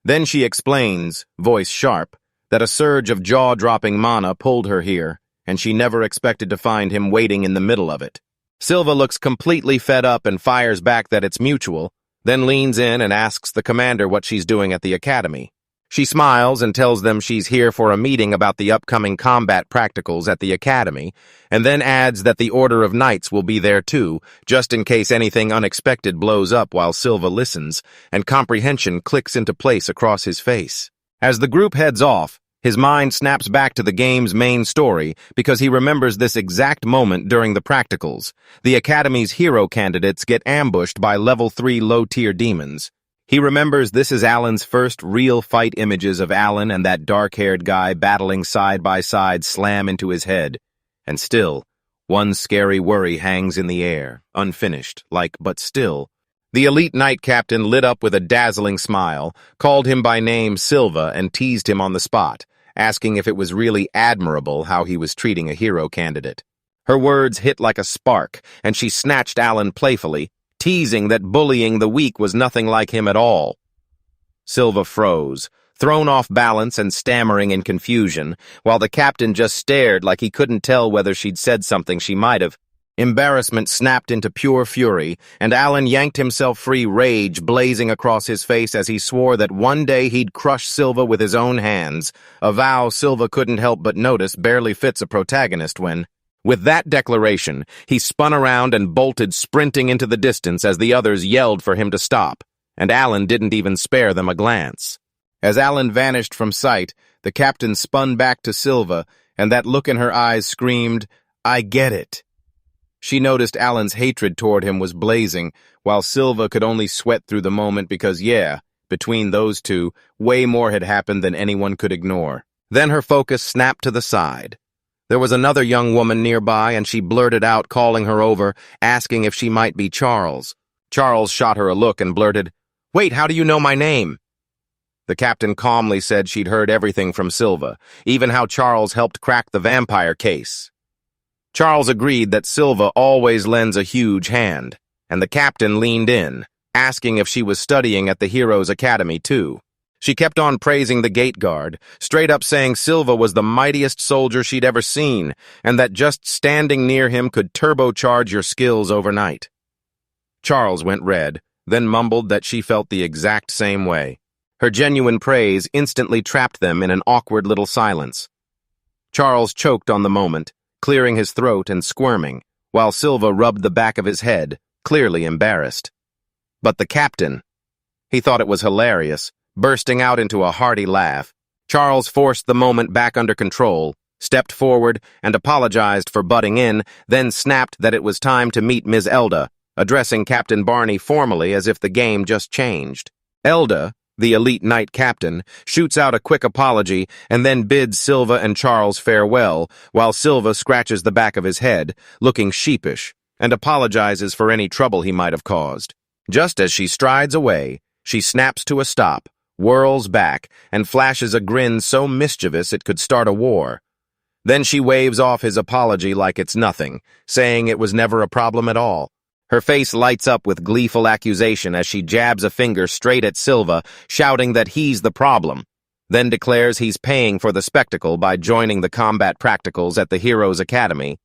Then she explains, voice sharp, that a surge of jaw-dropping mana pulled her here, and she never expected to find him waiting in the middle of it. Silva looks completely fed up and fires back that it's mutual, then leans in and asks the commander what she's doing at the academy. She smiles and tells them she's here for a meeting about the upcoming combat practicals at the academy, and then adds that the Order of Knights will be there too, just in case anything unexpected blows up while Silva listens, and comprehension clicks into place across his face. As the group heads off, his mind snaps back to the game's main story because he remembers this exact moment during the practicals. The Academy's hero candidates get ambushed by level 3 low-tier demons. He remembers this is Allan's first real fight. Images of Allan and that dark-haired guy battling side by side slam into his head. And still, one scary worry hangs in the air, unfinished, but still. The elite knight captain lit up with a dazzling smile, called him by name Silva, and teased him on the spot, asking if it was really admirable how he was treating a hero candidate. Her words hit like a spark, and she snatched Allan playfully, teasing that bullying the weak was nothing like him at all. Silva froze, thrown off balance and stammering in confusion, while the captain just stared like he couldn't tell whether she'd said something she might have. Embarrassment snapped into pure fury, and Allan yanked himself free, rage blazing across his face as he swore that one day he'd crush Silva with his own hands, a vow Silva couldn't help but notice barely fits a protagonist when... With that declaration, he spun around and bolted, sprinting into the distance as the others yelled for him to stop, and Allan didn't even spare them a glance. As Allan vanished from sight, the captain spun back to Silva, and that look in her eyes screamed, "I get it." She noticed Allan's hatred toward him was blazing, while Silva could only sweat through the moment because, between those two, way more had happened than anyone could ignore. Then her focus snapped to the side. There was another young woman nearby, and she blurted out, calling her over, asking if she might be Charles. Charles shot her a look and blurted, "Wait, how do you know my name?" The captain calmly said she'd heard everything from Silva, even how Charles helped crack the vampire case. Charles agreed that Silva always lends a huge hand, and the captain leaned in, asking if she was studying at the Heroes' Academy too. She kept on praising the gate guard, straight up saying Silva was the mightiest soldier she'd ever seen, and that just standing near him could turbocharge your skills overnight. Charles went red, then mumbled that she felt the exact same way. Her genuine praise instantly trapped them in an awkward little silence. Charles choked on the moment, clearing his throat and squirming, while Silva rubbed the back of his head, clearly embarrassed. But the captain, he thought it was hilarious, bursting out into a hearty laugh. Charles forced the moment back under control, stepped forward and apologized for butting in, then snapped that it was time to meet Ms. Elda, addressing Captain Barney formally as if the game just changed. Elda, the elite knight captain, shoots out a quick apology and then bids Silva and Charles farewell, while Silva scratches the back of his head, looking sheepish, and apologizes for any trouble he might have caused. Just as she strides away, she snaps to a stop, whirls back, and flashes a grin so mischievous it could start a war. Then she waves off his apology like it's nothing, saying it was never a problem at all. Her face lights up with gleeful accusation as she jabs a finger straight at Silva, shouting that he's the problem. then declares he's paying for the spectacle by joining the combat practicals at the Heroes Academy.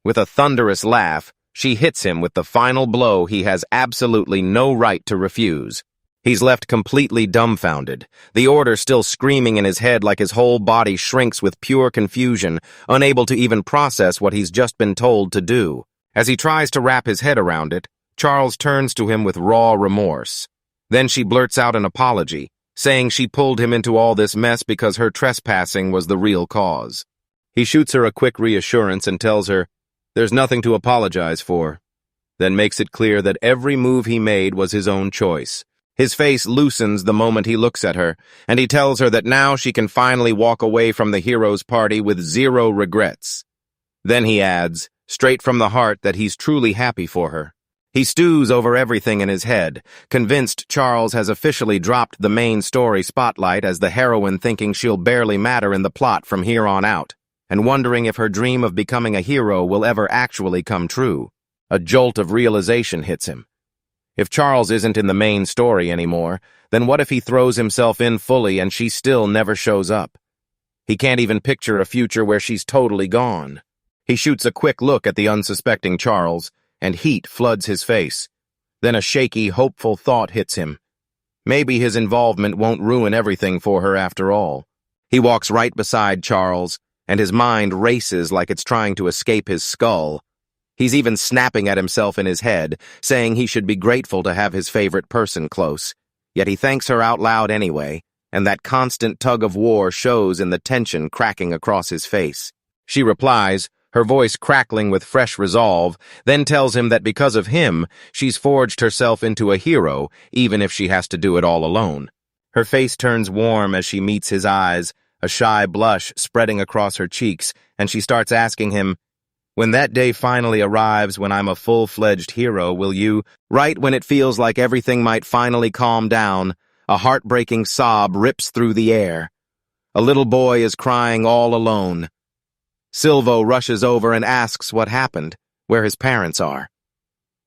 With a thunderous laugh, she hits him with the final blow he has absolutely no right to refuse. He's left completely dumbfounded, the order still screaming in his head like his whole body shrinks with pure confusion, unable to even process what he's just been told to do. As he tries to wrap his head around it, Charles turns to him with raw remorse. Then she blurts out an apology, saying she pulled him into all this mess because her trespassing was the real cause. He shoots her a quick reassurance and tells her, "There's nothing to apologize for," then makes it clear that every move he made was his own choice. His face loosens the moment he looks at her, and he tells her that now she can finally walk away from the heroes' party with zero regrets. Then he adds, straight from the heart, that he's truly happy for her. He stews over everything in his head, convinced Charles has officially dropped the main story spotlight as the heroine, thinking she'll barely matter in the plot from here on out, and wondering if her dream of becoming a hero will ever actually come true. A jolt of realization hits him. If Charles isn't in the main story anymore, then what if he throws himself in fully and she still never shows up? He can't even picture a future where she's totally gone. He shoots a quick look at the unsuspecting Charles, and heat floods his face. Then a shaky, hopeful thought hits him. Maybe his involvement won't ruin everything for her after all. He walks right beside Charles, and his mind races like it's trying to escape his skull. He's even snapping at himself in his head, saying he should be grateful to have his favorite person close. Yet he thanks her out loud anyway, and that constant tug of war shows in the tension cracking across his face. She replies, her voice crackling with fresh resolve, then tells him that because of him, she's forged herself into a hero, even if she has to do it all alone. Her face turns warm as she meets his eyes, a shy blush spreading across her cheeks, and she starts asking him, "When that day finally arrives, when I'm a full-fledged hero, will you?" Right when it feels like everything might finally calm down, a heartbreaking sob rips through the air. A little boy is crying all alone. Silvo rushes over and asks what happened, where his parents are.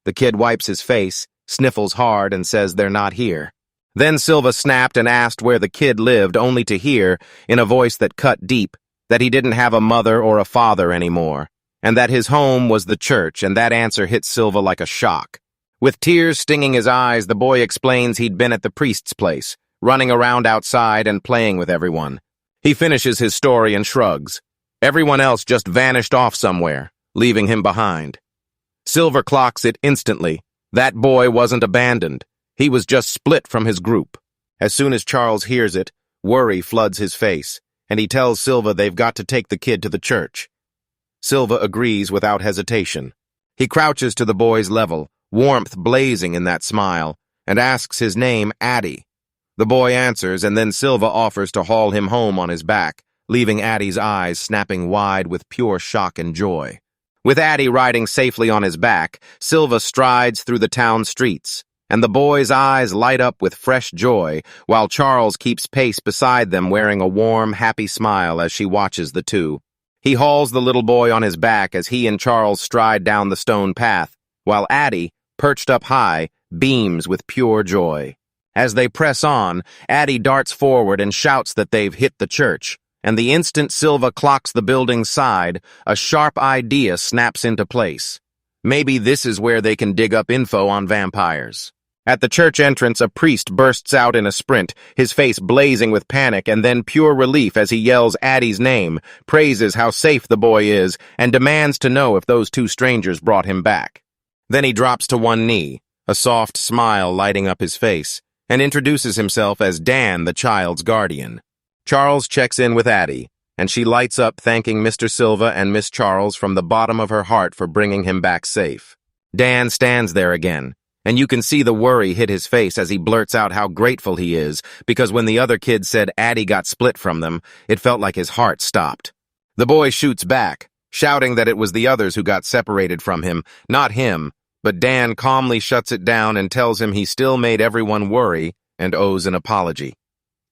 The kid wipes his face, sniffles hard, and says they're not here. Then Silva snapped and asked where the kid lived, only to hear, in a voice that cut deep, that he didn't have a mother or a father anymore, and that his home was the church, and that answer hit Silva like a shock. With tears stinging his eyes, the boy explains he'd been at the priest's place, running around outside and playing with everyone. He finishes his story and shrugs. Everyone else just vanished off somewhere, leaving him behind. Silver clocks it instantly. That boy wasn't abandoned. He was just split from his group. As soon as Charles hears it, worry floods his face, and he tells Silva they've got to take the kid to the church. Silva agrees without hesitation. He crouches to the boy's level, warmth blazing in that smile, and asks his name, Addie. The boy answers, and then Silva offers to haul him home on his back, leaving Addie's eyes snapping wide with pure shock and joy. With Addie riding safely on his back, Silva strides through the town streets, and the boy's eyes light up with fresh joy, while Charles keeps pace beside them wearing a warm, happy smile as she watches the two. He hauls the little boy on his back as he and Charles stride down the stone path, while Addie, perched up high, beams with pure joy. As they press on, Addie darts forward and shouts that they've hit the church. And the instant Silva clocks the building's side, a sharp idea snaps into place. Maybe this is where they can dig up info on vampires. At the church entrance, a priest bursts out in a sprint, his face blazing with panic and then pure relief as he yells Addie's name, praises how safe the boy is, and demands to know if those two strangers brought him back. Then he drops to one knee, a soft smile lighting up his face, and introduces himself as Dan, the child's guardian. Charles checks in with Addie, and she lights up thanking Mr. Silva and Miss Charles from the bottom of her heart for bringing him back safe. Dan stands there again, and you can see the worry hit his face as he blurts out how grateful he is, because when the other kid said Addie got split from them, it felt like his heart stopped. The boy shoots back, shouting that it was the others who got separated from him, not him, but Dan calmly shuts it down and tells him he still made everyone worry and owes an apology.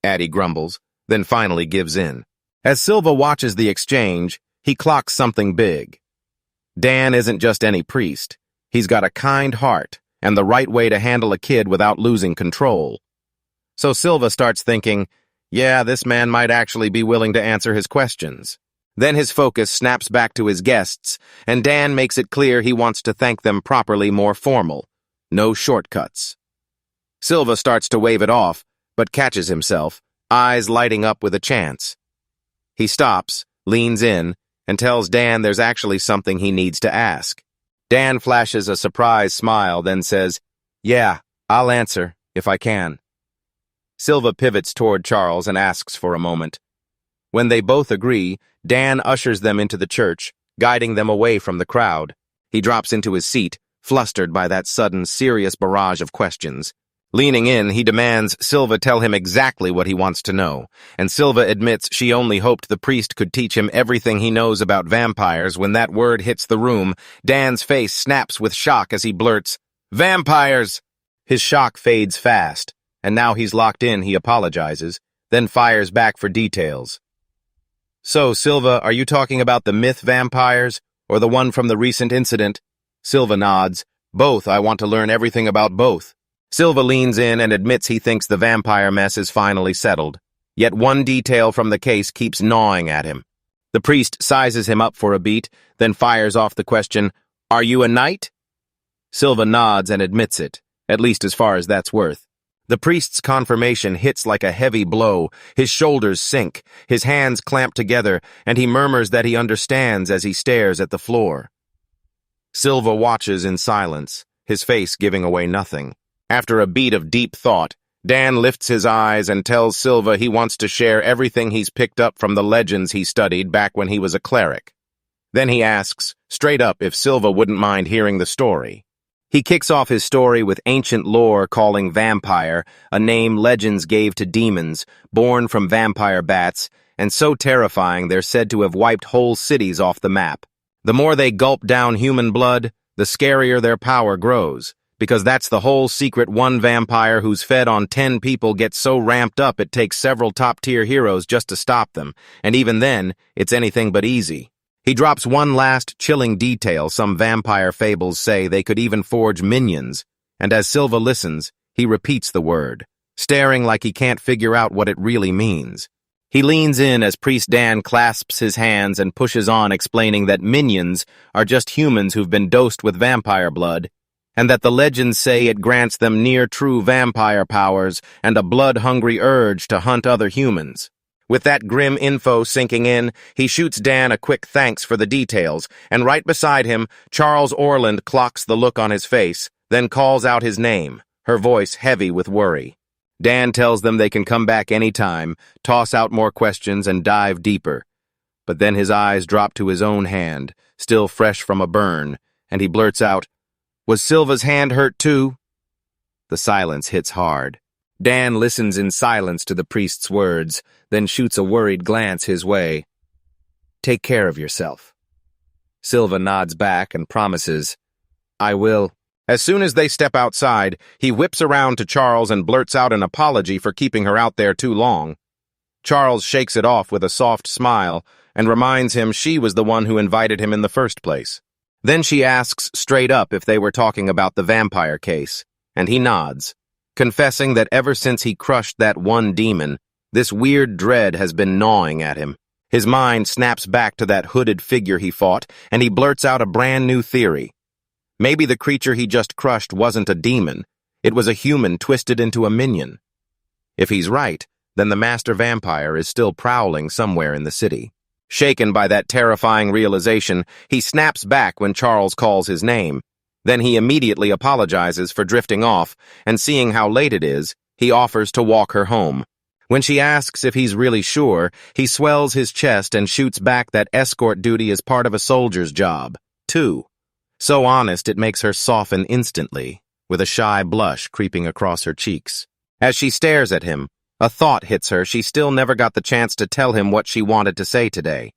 Addie grumbles, then finally gives in. As Silva watches the exchange, he clocks something big. Dan isn't just any priest. He's got a kind heart and the right way to handle a kid without losing control. So Silva starts thinking, Yeah, this man might actually be willing to answer his questions. Then his focus snaps back to his guests, and Dan makes it clear he wants to thank them properly, more formal. No shortcuts. Silva starts to wave it off, but catches himself, eyes lighting up with a chance. He stops, leans in, and tells Dan there's actually something he needs to ask. Dan flashes a surprised smile, then says, "Yeah, I'll answer, if I can." Silva pivots toward Charles and asks for a moment. When they both agree, Dan ushers them into the church, guiding them away from the crowd. He drops into his seat, flustered by that sudden, serious barrage of questions. Leaning in, he demands Silva tell him exactly what he wants to know, and Silva admits she only hoped the priest could teach him everything he knows about vampires. When that word hits the room, Dan's face snaps with shock as he blurts, "Vampires!" His shock fades fast, and now he's locked in, he apologizes, then fires back for details. "So, Silva, are you talking about the myth vampires, or the one from the recent incident?" Silva nods. "Both. I want to learn everything about both." Silva leans in and admits he thinks the vampire mess is finally settled. Yet one detail from the case keeps gnawing at him. The priest sizes him up for a beat, then fires off the question, "Are you a knight?" Silva nods and admits it, at least as far as that's worth. The priest's confirmation hits like a heavy blow. His shoulders sink, his hands clamp together, and he murmurs that he understands as he stares at the floor. Silva watches in silence, his face giving away nothing. After a beat of deep thought, Dan lifts his eyes and tells Silva he wants to share everything he's picked up from the legends he studied back when he was a cleric. Then he asks, straight up, if Silva wouldn't mind hearing the story. He kicks off his story with ancient lore calling vampire, a name legends gave to demons, born from vampire bats, and so terrifying they're said to have wiped whole cities off the map. The more they gulp down human blood, the scarier their power grows. Because that's the whole secret. One vampire who's fed on 10 people gets so ramped up it takes several top-tier heroes just to stop them, and even then, it's anything but easy. He drops one last chilling detail. Some vampire fables say they could even forge minions, and as Silva listens, he repeats the word, staring like he can't figure out what it really means. He leans in as Priest Dan clasps his hands and pushes on, explaining that minions are just humans who've been dosed with vampire blood, and that the legends say it grants them near-true vampire powers and a blood-hungry urge to hunt other humans. With that grim info sinking in, he shoots Dan a quick thanks for the details, and right beside him, Charles Orland clocks the look on his face, then calls out his name, her voice heavy with worry. Dan tells them they can come back any time, toss out more questions, and dive deeper. But then his eyes drop to his own hand, still fresh from a burn, and he blurts out, "Was Silva's hand hurt too?" The silence hits hard. Dan listens in silence to the priest's words, then shoots a worried glance his way. "Take care of yourself." Silva nods back and promises, "I will." As soon as they step outside, he whips around to Charles and blurts out an apology for keeping her out there too long. Charles shakes it off with a soft smile and reminds him she was the one who invited him in the first place. Then she asks straight up if they were talking about the vampire case, and he nods, confessing that ever since he crushed that one demon, this weird dread has been gnawing at him. His mind snaps back to that hooded figure he fought, and he blurts out a brand new theory. Maybe the creature he just crushed wasn't a demon, it was a human twisted into a minion. If he's right, then the master vampire is still prowling somewhere in the city. Shaken by that terrifying realization, he snaps back when Charles calls his name. Then he immediately apologizes for drifting off, and seeing how late it is, he offers to walk her home. When she asks if he's really sure, he swells his chest and shoots back that escort duty is part of a soldier's job, too. So honest it makes her soften instantly, with a shy blush creeping across her cheeks. As she stares at him, a thought hits her. She still never got the chance to tell him what she wanted to say today.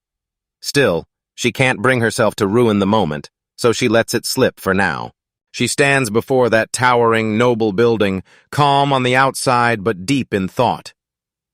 Still, she can't bring herself to ruin the moment, so she lets it slip for now. She stands before that towering, noble building, calm on the outside but deep in thought.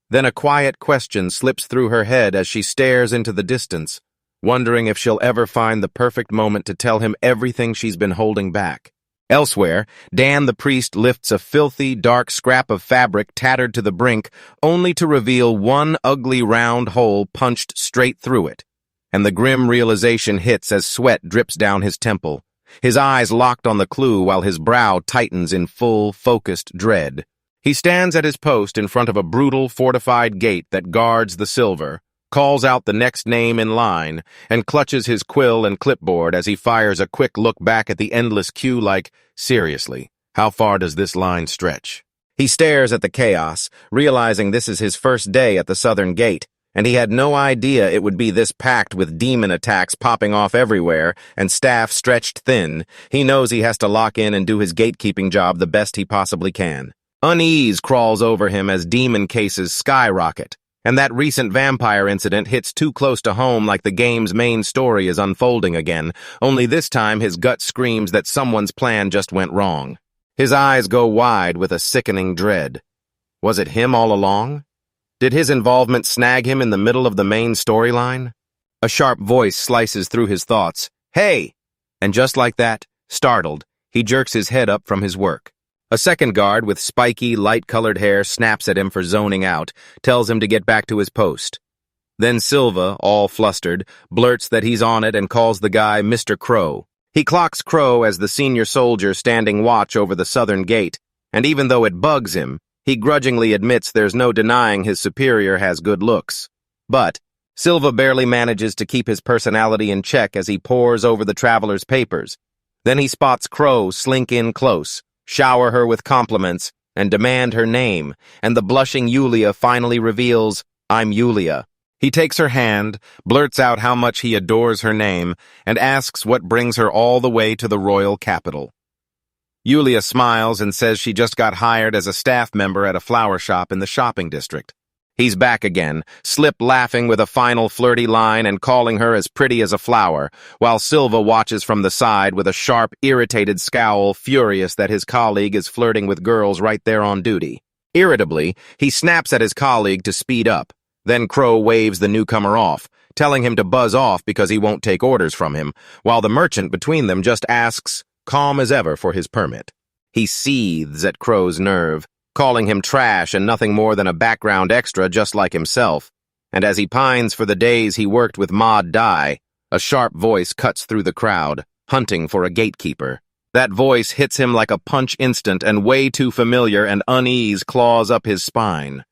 Then a quiet question slips through her head as she stares into the distance, wondering if she'll ever find the perfect moment to tell him everything she's been holding back. Elsewhere, Dan the priest lifts a filthy, dark scrap of fabric tattered to the brink, only to reveal one ugly round hole punched straight through it. And the grim realization hits as sweat drips down his temple. His eyes locked on the clue while his brow tightens in full, focused dread. He stands at his post in front of a brutal, fortified gate that guards the silver, calls out the next name in line, and clutches his quill and clipboard as he fires a quick look back at the endless queue like, seriously, how far does this line stretch? He stares at the chaos, realizing this is his first day at the southern gate, and he had no idea it would be this packed with demon attacks popping off everywhere and staff stretched thin. He knows he has to lock in and do his gatekeeping job the best he possibly can. Unease crawls over him as demon cases skyrocket, and that recent vampire incident hits too close to home like the game's main story is unfolding again, only this time his gut screams that someone's plan just went wrong. His eyes go wide with a sickening dread. Was it him all along? Did his involvement snag him in the middle of the main storyline? A sharp voice slices through his thoughts. Hey! And just like that, startled, he jerks his head up from his work. A second guard with spiky, light-colored hair snaps at him for zoning out, tells him to get back to his post. Then Silva, all flustered, blurts that he's on it and calls the guy Mr. Crow. He clocks Crow as the senior soldier standing watch over the southern gate, and even though it bugs him, he grudgingly admits there's no denying his superior has good looks. But Silva barely manages to keep his personality in check as he pores over the traveler's papers. Then he spots Crow slink in close, shower her with compliments, and demand her name, and the blushing Yulia finally reveals, I'm Yulia. He takes her hand, blurts out how much he adores her name, and asks what brings her all the way to the royal capital. Yulia smiles and says she just got hired as a staff member at a flower shop in the shopping district. He's back again, slip laughing with a final flirty line and calling her as pretty as a flower, while Silva watches from the side with a sharp, irritated scowl, furious that his colleague is flirting with girls right there on duty. Irritably, he snaps at his colleague to speed up. Then Crow waves the newcomer off, telling him to buzz off because he won't take orders from him, while the merchant between them just asks, calm as ever, for his permit. He seethes at Crow's nerve, calling him trash and nothing more than a background extra just like himself. And as he pines for the days he worked with Maud Dai, a sharp voice cuts through the crowd, hunting for a gatekeeper. That voice hits him like a punch instant and way too familiar, and unease claws up his spine.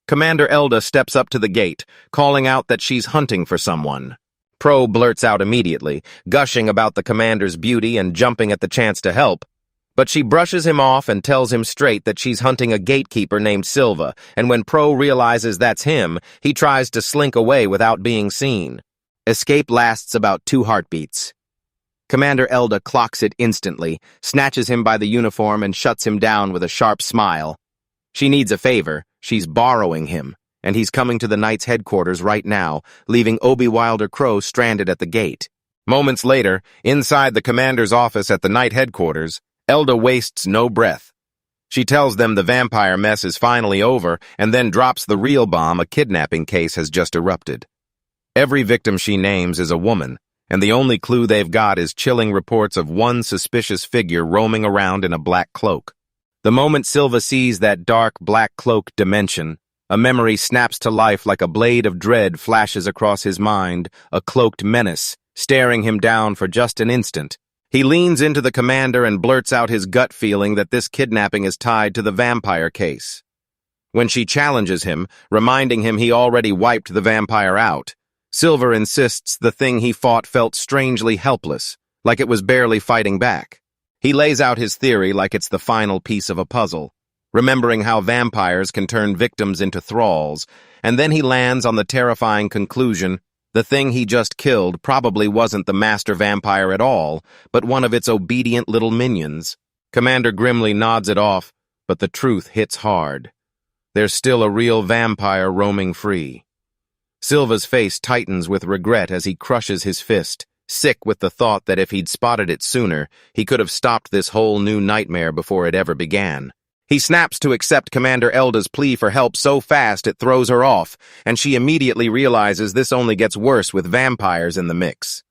Commander Elda steps up to the gate, calling out that she's hunting for someone. Pro blurts out immediately, gushing about the commander's beauty and jumping at the chance to help. But she brushes him off and tells him straight that she's hunting a gatekeeper named Silva, and when Pro realizes that's him, he tries to slink away without being seen. Escape lasts about 2 heartbeats. Commander Elda clocks it instantly, snatches him by the uniform and shuts him down with a sharp smile. She needs a favor. She's borrowing him, and he's coming to the Knight's headquarters right now, leaving Obi Wilder Crow stranded at the gate. Moments later, inside the commander's office at the Knight headquarters, Elda wastes no breath. She tells them the vampire mess is finally over and then drops the real bomb a kidnapping case has just erupted. Every victim she names is a woman, and the only clue they've got is chilling reports of one suspicious figure roaming around in a black cloak. The moment Silva sees that dark black cloak dimension, a memory snaps to life like a blade of dread flashes across his mind, a cloaked menace, staring him down for just an instant. He leans into the commander and blurts out his gut feeling that this kidnapping is tied to the vampire case. When she challenges him, reminding him he already wiped the vampire out, Silver insists the thing he fought felt strangely helpless, like it was barely fighting back. He lays out his theory like it's the final piece of a puzzle, remembering how vampires can turn victims into thralls, and then he lands on the terrifying conclusion the thing he just killed probably wasn't the master vampire at all, but one of its obedient little minions. Commander grimly nods it off, but the truth hits hard. There's still a real vampire roaming free. Silva's face tightens with regret as he crushes his fist, sick with the thought that if he'd spotted it sooner, he could have stopped this whole new nightmare before it ever began. He snaps to accept Commander Elda's plea for help so fast it throws her off, and she immediately realizes this only gets worse with vampires in the mix.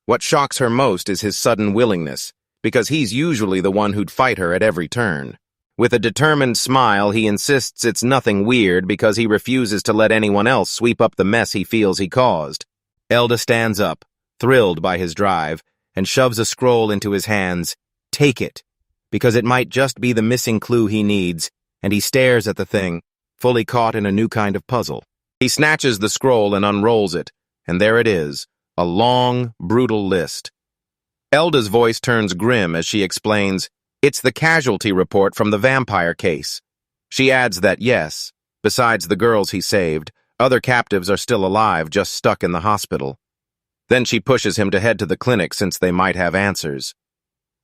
What shocks her most is his sudden willingness. because he's usually the one who'd fight her at every turn. With a determined smile, he insists it's nothing weird because he refuses to let anyone else sweep up the mess he feels he caused. Elder stands up, thrilled by his drive, and shoves a scroll into his hands. Take it, because it might just be the missing clue he needs, and he stares at the thing, fully caught in a new kind of puzzle. He snatches the scroll and unrolls it, and there it is, a long, brutal list. Elda's voice turns grim as she explains, it's the casualty report from the vampire case. She adds that yes, besides the girls he saved, other captives are still alive, just stuck in the hospital. Then she pushes him to head to the clinic since they might have answers.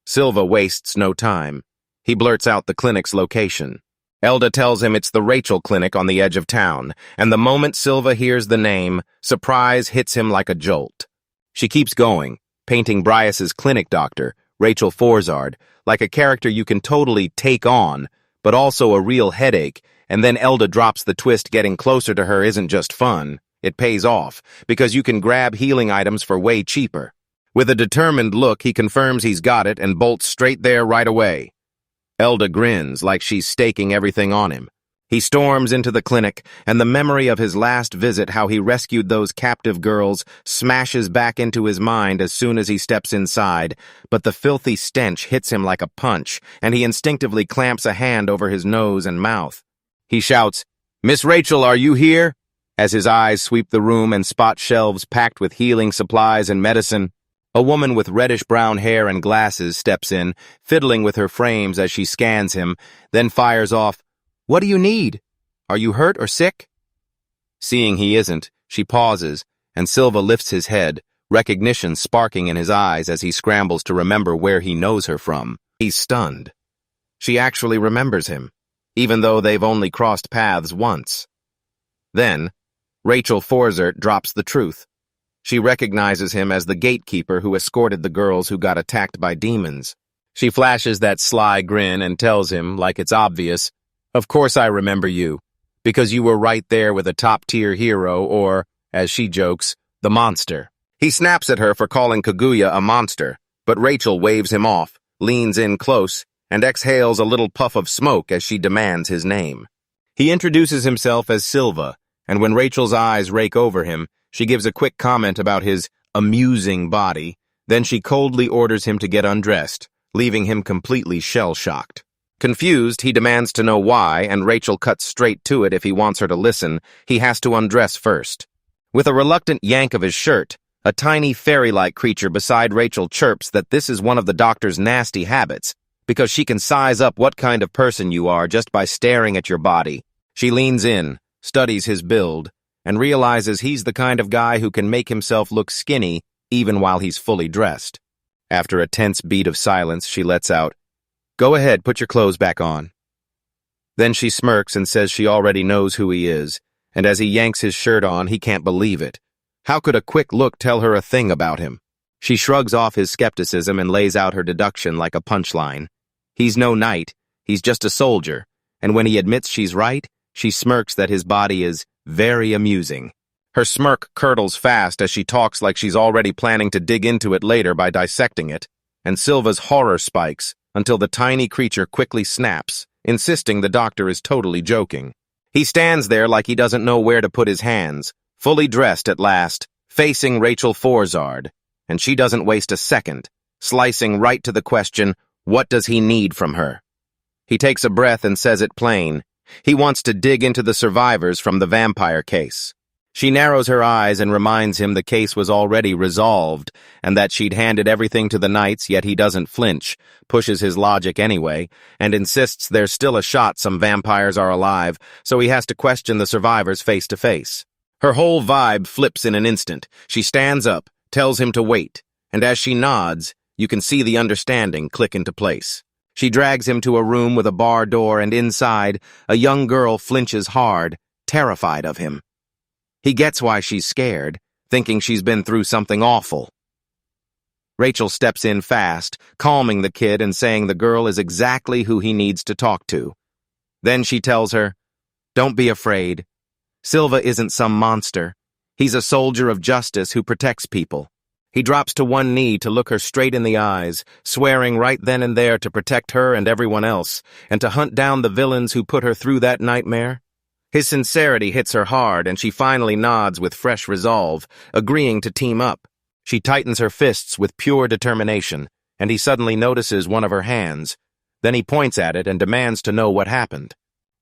Silva wastes no time. He blurts out the clinic's location. Elda tells him it's the Rachel clinic on the edge of town, and the moment Silva hears the name, surprise hits him like a jolt. She keeps going, painting Bryce's clinic doctor, Rachel Forzard, like a character you can totally take on, but also a real headache, and then Elda drops the twist. Getting closer to her isn't just fun, it pays off, because you can grab healing items for way cheaper. With a determined look, he confirms he's got it and bolts straight there right away. Elda grins like she's staking everything on him. He storms into the clinic, and the memory of his last visit, how he rescued those captive girls, smashes back into his mind as soon as he steps inside, but the filthy stench hits him like a punch, and he instinctively clamps a hand over his nose and mouth. He shouts, "Miss Rachel, are you here?" as his eyes sweep the room and spot shelves packed with healing supplies and medicine. A woman with reddish-brown hair and glasses steps in, fiddling with her frames as she scans him, then fires off, "What do you need? Are you hurt or sick?" Seeing he isn't, she pauses, and Silva lifts his head, recognition sparking in his eyes as he scrambles to remember where he knows her from. He's stunned. She actually remembers him, even though they've only crossed paths once. Then, Rachel Forzard drops the truth. She recognizes him as the gatekeeper who escorted the girls who got attacked by demons. She flashes that sly grin and tells him, like it's obvious, "Of course I remember you, because you were right there with a top-tier hero or, as she jokes, the monster." He snaps at her for calling Kaguya a monster, but Rachel waves him off, leans in close, and exhales a little puff of smoke as she demands his name. He introduces himself as Silva, and when Rachel's eyes rake over him, she gives a quick comment about his amusing body, then she coldly orders him to get undressed, leaving him completely shell-shocked. Confused, he demands to know why, and Rachel cuts straight to it. If he wants her to listen, he has to undress first. With a reluctant yank of his shirt, a tiny fairy-like creature beside Rachel chirps that this is one of the doctor's nasty habits, because she can size up what kind of person you are just by staring at your body. She leans in, studies his build, and realizes he's the kind of guy who can make himself look skinny even while he's fully dressed. After a tense beat of silence, she lets out, "Go ahead, put your clothes back on." Then she smirks and says she already knows who he is, and as he yanks his shirt on, he can't believe it. How could a quick look tell her a thing about him? She shrugs off his skepticism and lays out her deduction like a punchline. He's no knight, he's just a soldier, and when he admits she's right, she smirks that his body is very amusing. Her smirk curdles fast as she talks like she's already planning to dig into it later by dissecting it, and Silva's horror spikes until the tiny creature quickly snaps, insisting the doctor is totally joking. He stands there like he doesn't know where to put his hands, fully dressed at last, facing Rachel Forzard, and she doesn't waste a second, slicing right to the question, what does he need from her? He takes a breath and says it plain. He wants to dig into the survivors from the vampire case. She narrows her eyes and reminds him the case was already resolved and that she'd handed everything to the knights, yet he doesn't flinch, pushes his logic anyway, and insists there's still a shot some vampires are alive, so he has to question the survivors face to face. Her whole vibe flips in an instant. She stands up, tells him to wait, and as she nods, you can see the understanding click into place. She drags him to a room with a bar door, and inside, a young girl flinches hard, terrified of him. He gets why she's scared, thinking she's been through something awful. Rachel steps in fast, calming the kid and saying the girl is exactly who he needs to talk to. Then she tells her, "Don't be afraid. Silva isn't some monster. He's a soldier of justice who protects people." He drops to one knee to look her straight in the eyes, swearing right then and there to protect her and everyone else, and to hunt down the villains who put her through that nightmare. His sincerity hits her hard, and she finally nods with fresh resolve, agreeing to team up. She tightens her fists with pure determination, and he suddenly notices one of her hands. Then he points at it and demands to know what happened.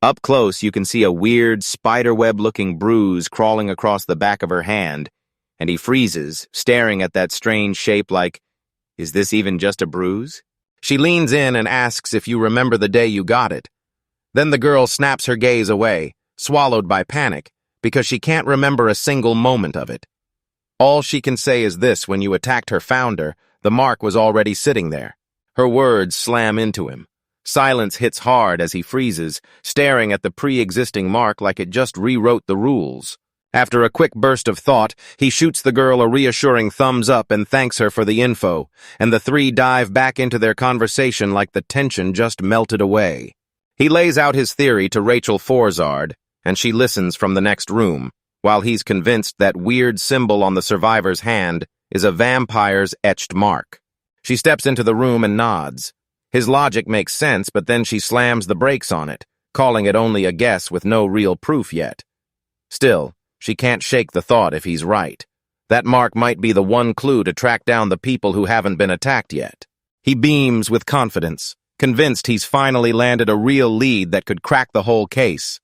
Up close, you can see a weird, spiderweb-looking bruise crawling across the back of her hand, and he freezes, staring at that strange shape like, is this even just a bruise? She leans in and asks if you remember the day you got it. Then the girl snaps her gaze away, swallowed by panic, because she can't remember a single moment of it. All she can say is this: when you attacked her founder, the mark was already sitting there. Her words slam into him. Silence hits hard as he freezes, staring at the pre-existing mark like it just rewrote the rules. After a quick burst of thought, he shoots the girl a reassuring thumbs up and thanks her for the info, and the three dive back into their conversation like the tension just melted away. He lays out his theory to Rachel Forzard, and she listens from the next room, while he's convinced that weird symbol on the survivor's hand is a vampire's etched mark. She steps into the room and nods. His logic makes sense, but then she slams the brakes on it, calling it only a guess with no real proof yet. Still, she can't shake the thought if he's right. That mark might be the one clue to track down the people who haven't been attacked yet. He beams with confidence, convinced he's finally landed a real lead that could crack the whole case.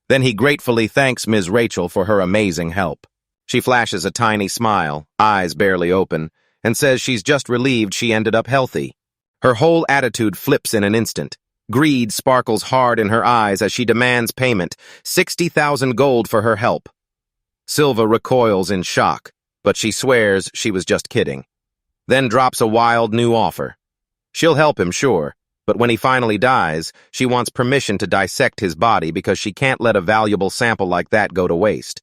Then he gratefully thanks Ms. Rachel for her amazing help. She flashes a tiny smile, eyes barely open, and says she's just relieved she ended up healthy. Her whole attitude flips in an instant. Greed sparkles hard in her eyes as she demands payment, 60,000 gold for her help. Silva recoils in shock, but she swears she was just kidding. Then drops a wild new offer. She'll help him, sure, but when he finally dies, she wants permission to dissect his body because she can't let a valuable sample like that go to waste.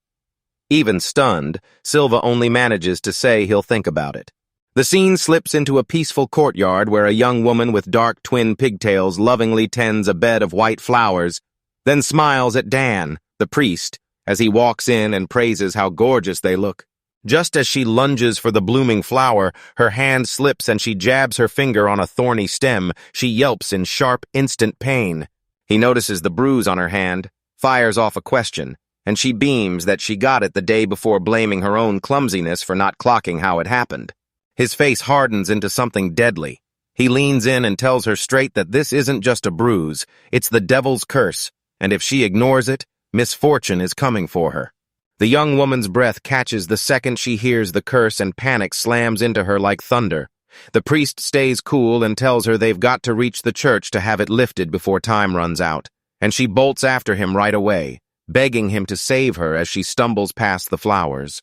Even stunned, Silva only manages to say he'll think about it. The scene slips into a peaceful courtyard where a young woman with dark twin pigtails lovingly tends a bed of white flowers, then smiles at Dan, the priest, as he walks in and praises how gorgeous they look. Just as she lunges for the blooming flower, her hand slips and she jabs her finger on a thorny stem. She yelps in sharp, instant pain. He notices the bruise on her hand, fires off a question, and she beams that she got it the day before, blaming her own clumsiness for not clocking how it happened. His face hardens into something deadly. He leans in and tells her straight that this isn't just a bruise, it's the devil's curse, and if she ignores it, misfortune is coming for her. The young woman's breath catches the second she hears the curse, and panic slams into her like thunder. The priest stays cool and tells her they've got to reach the church to have it lifted before time runs out, and she bolts after him right away, begging him to save her as she stumbles past the flowers.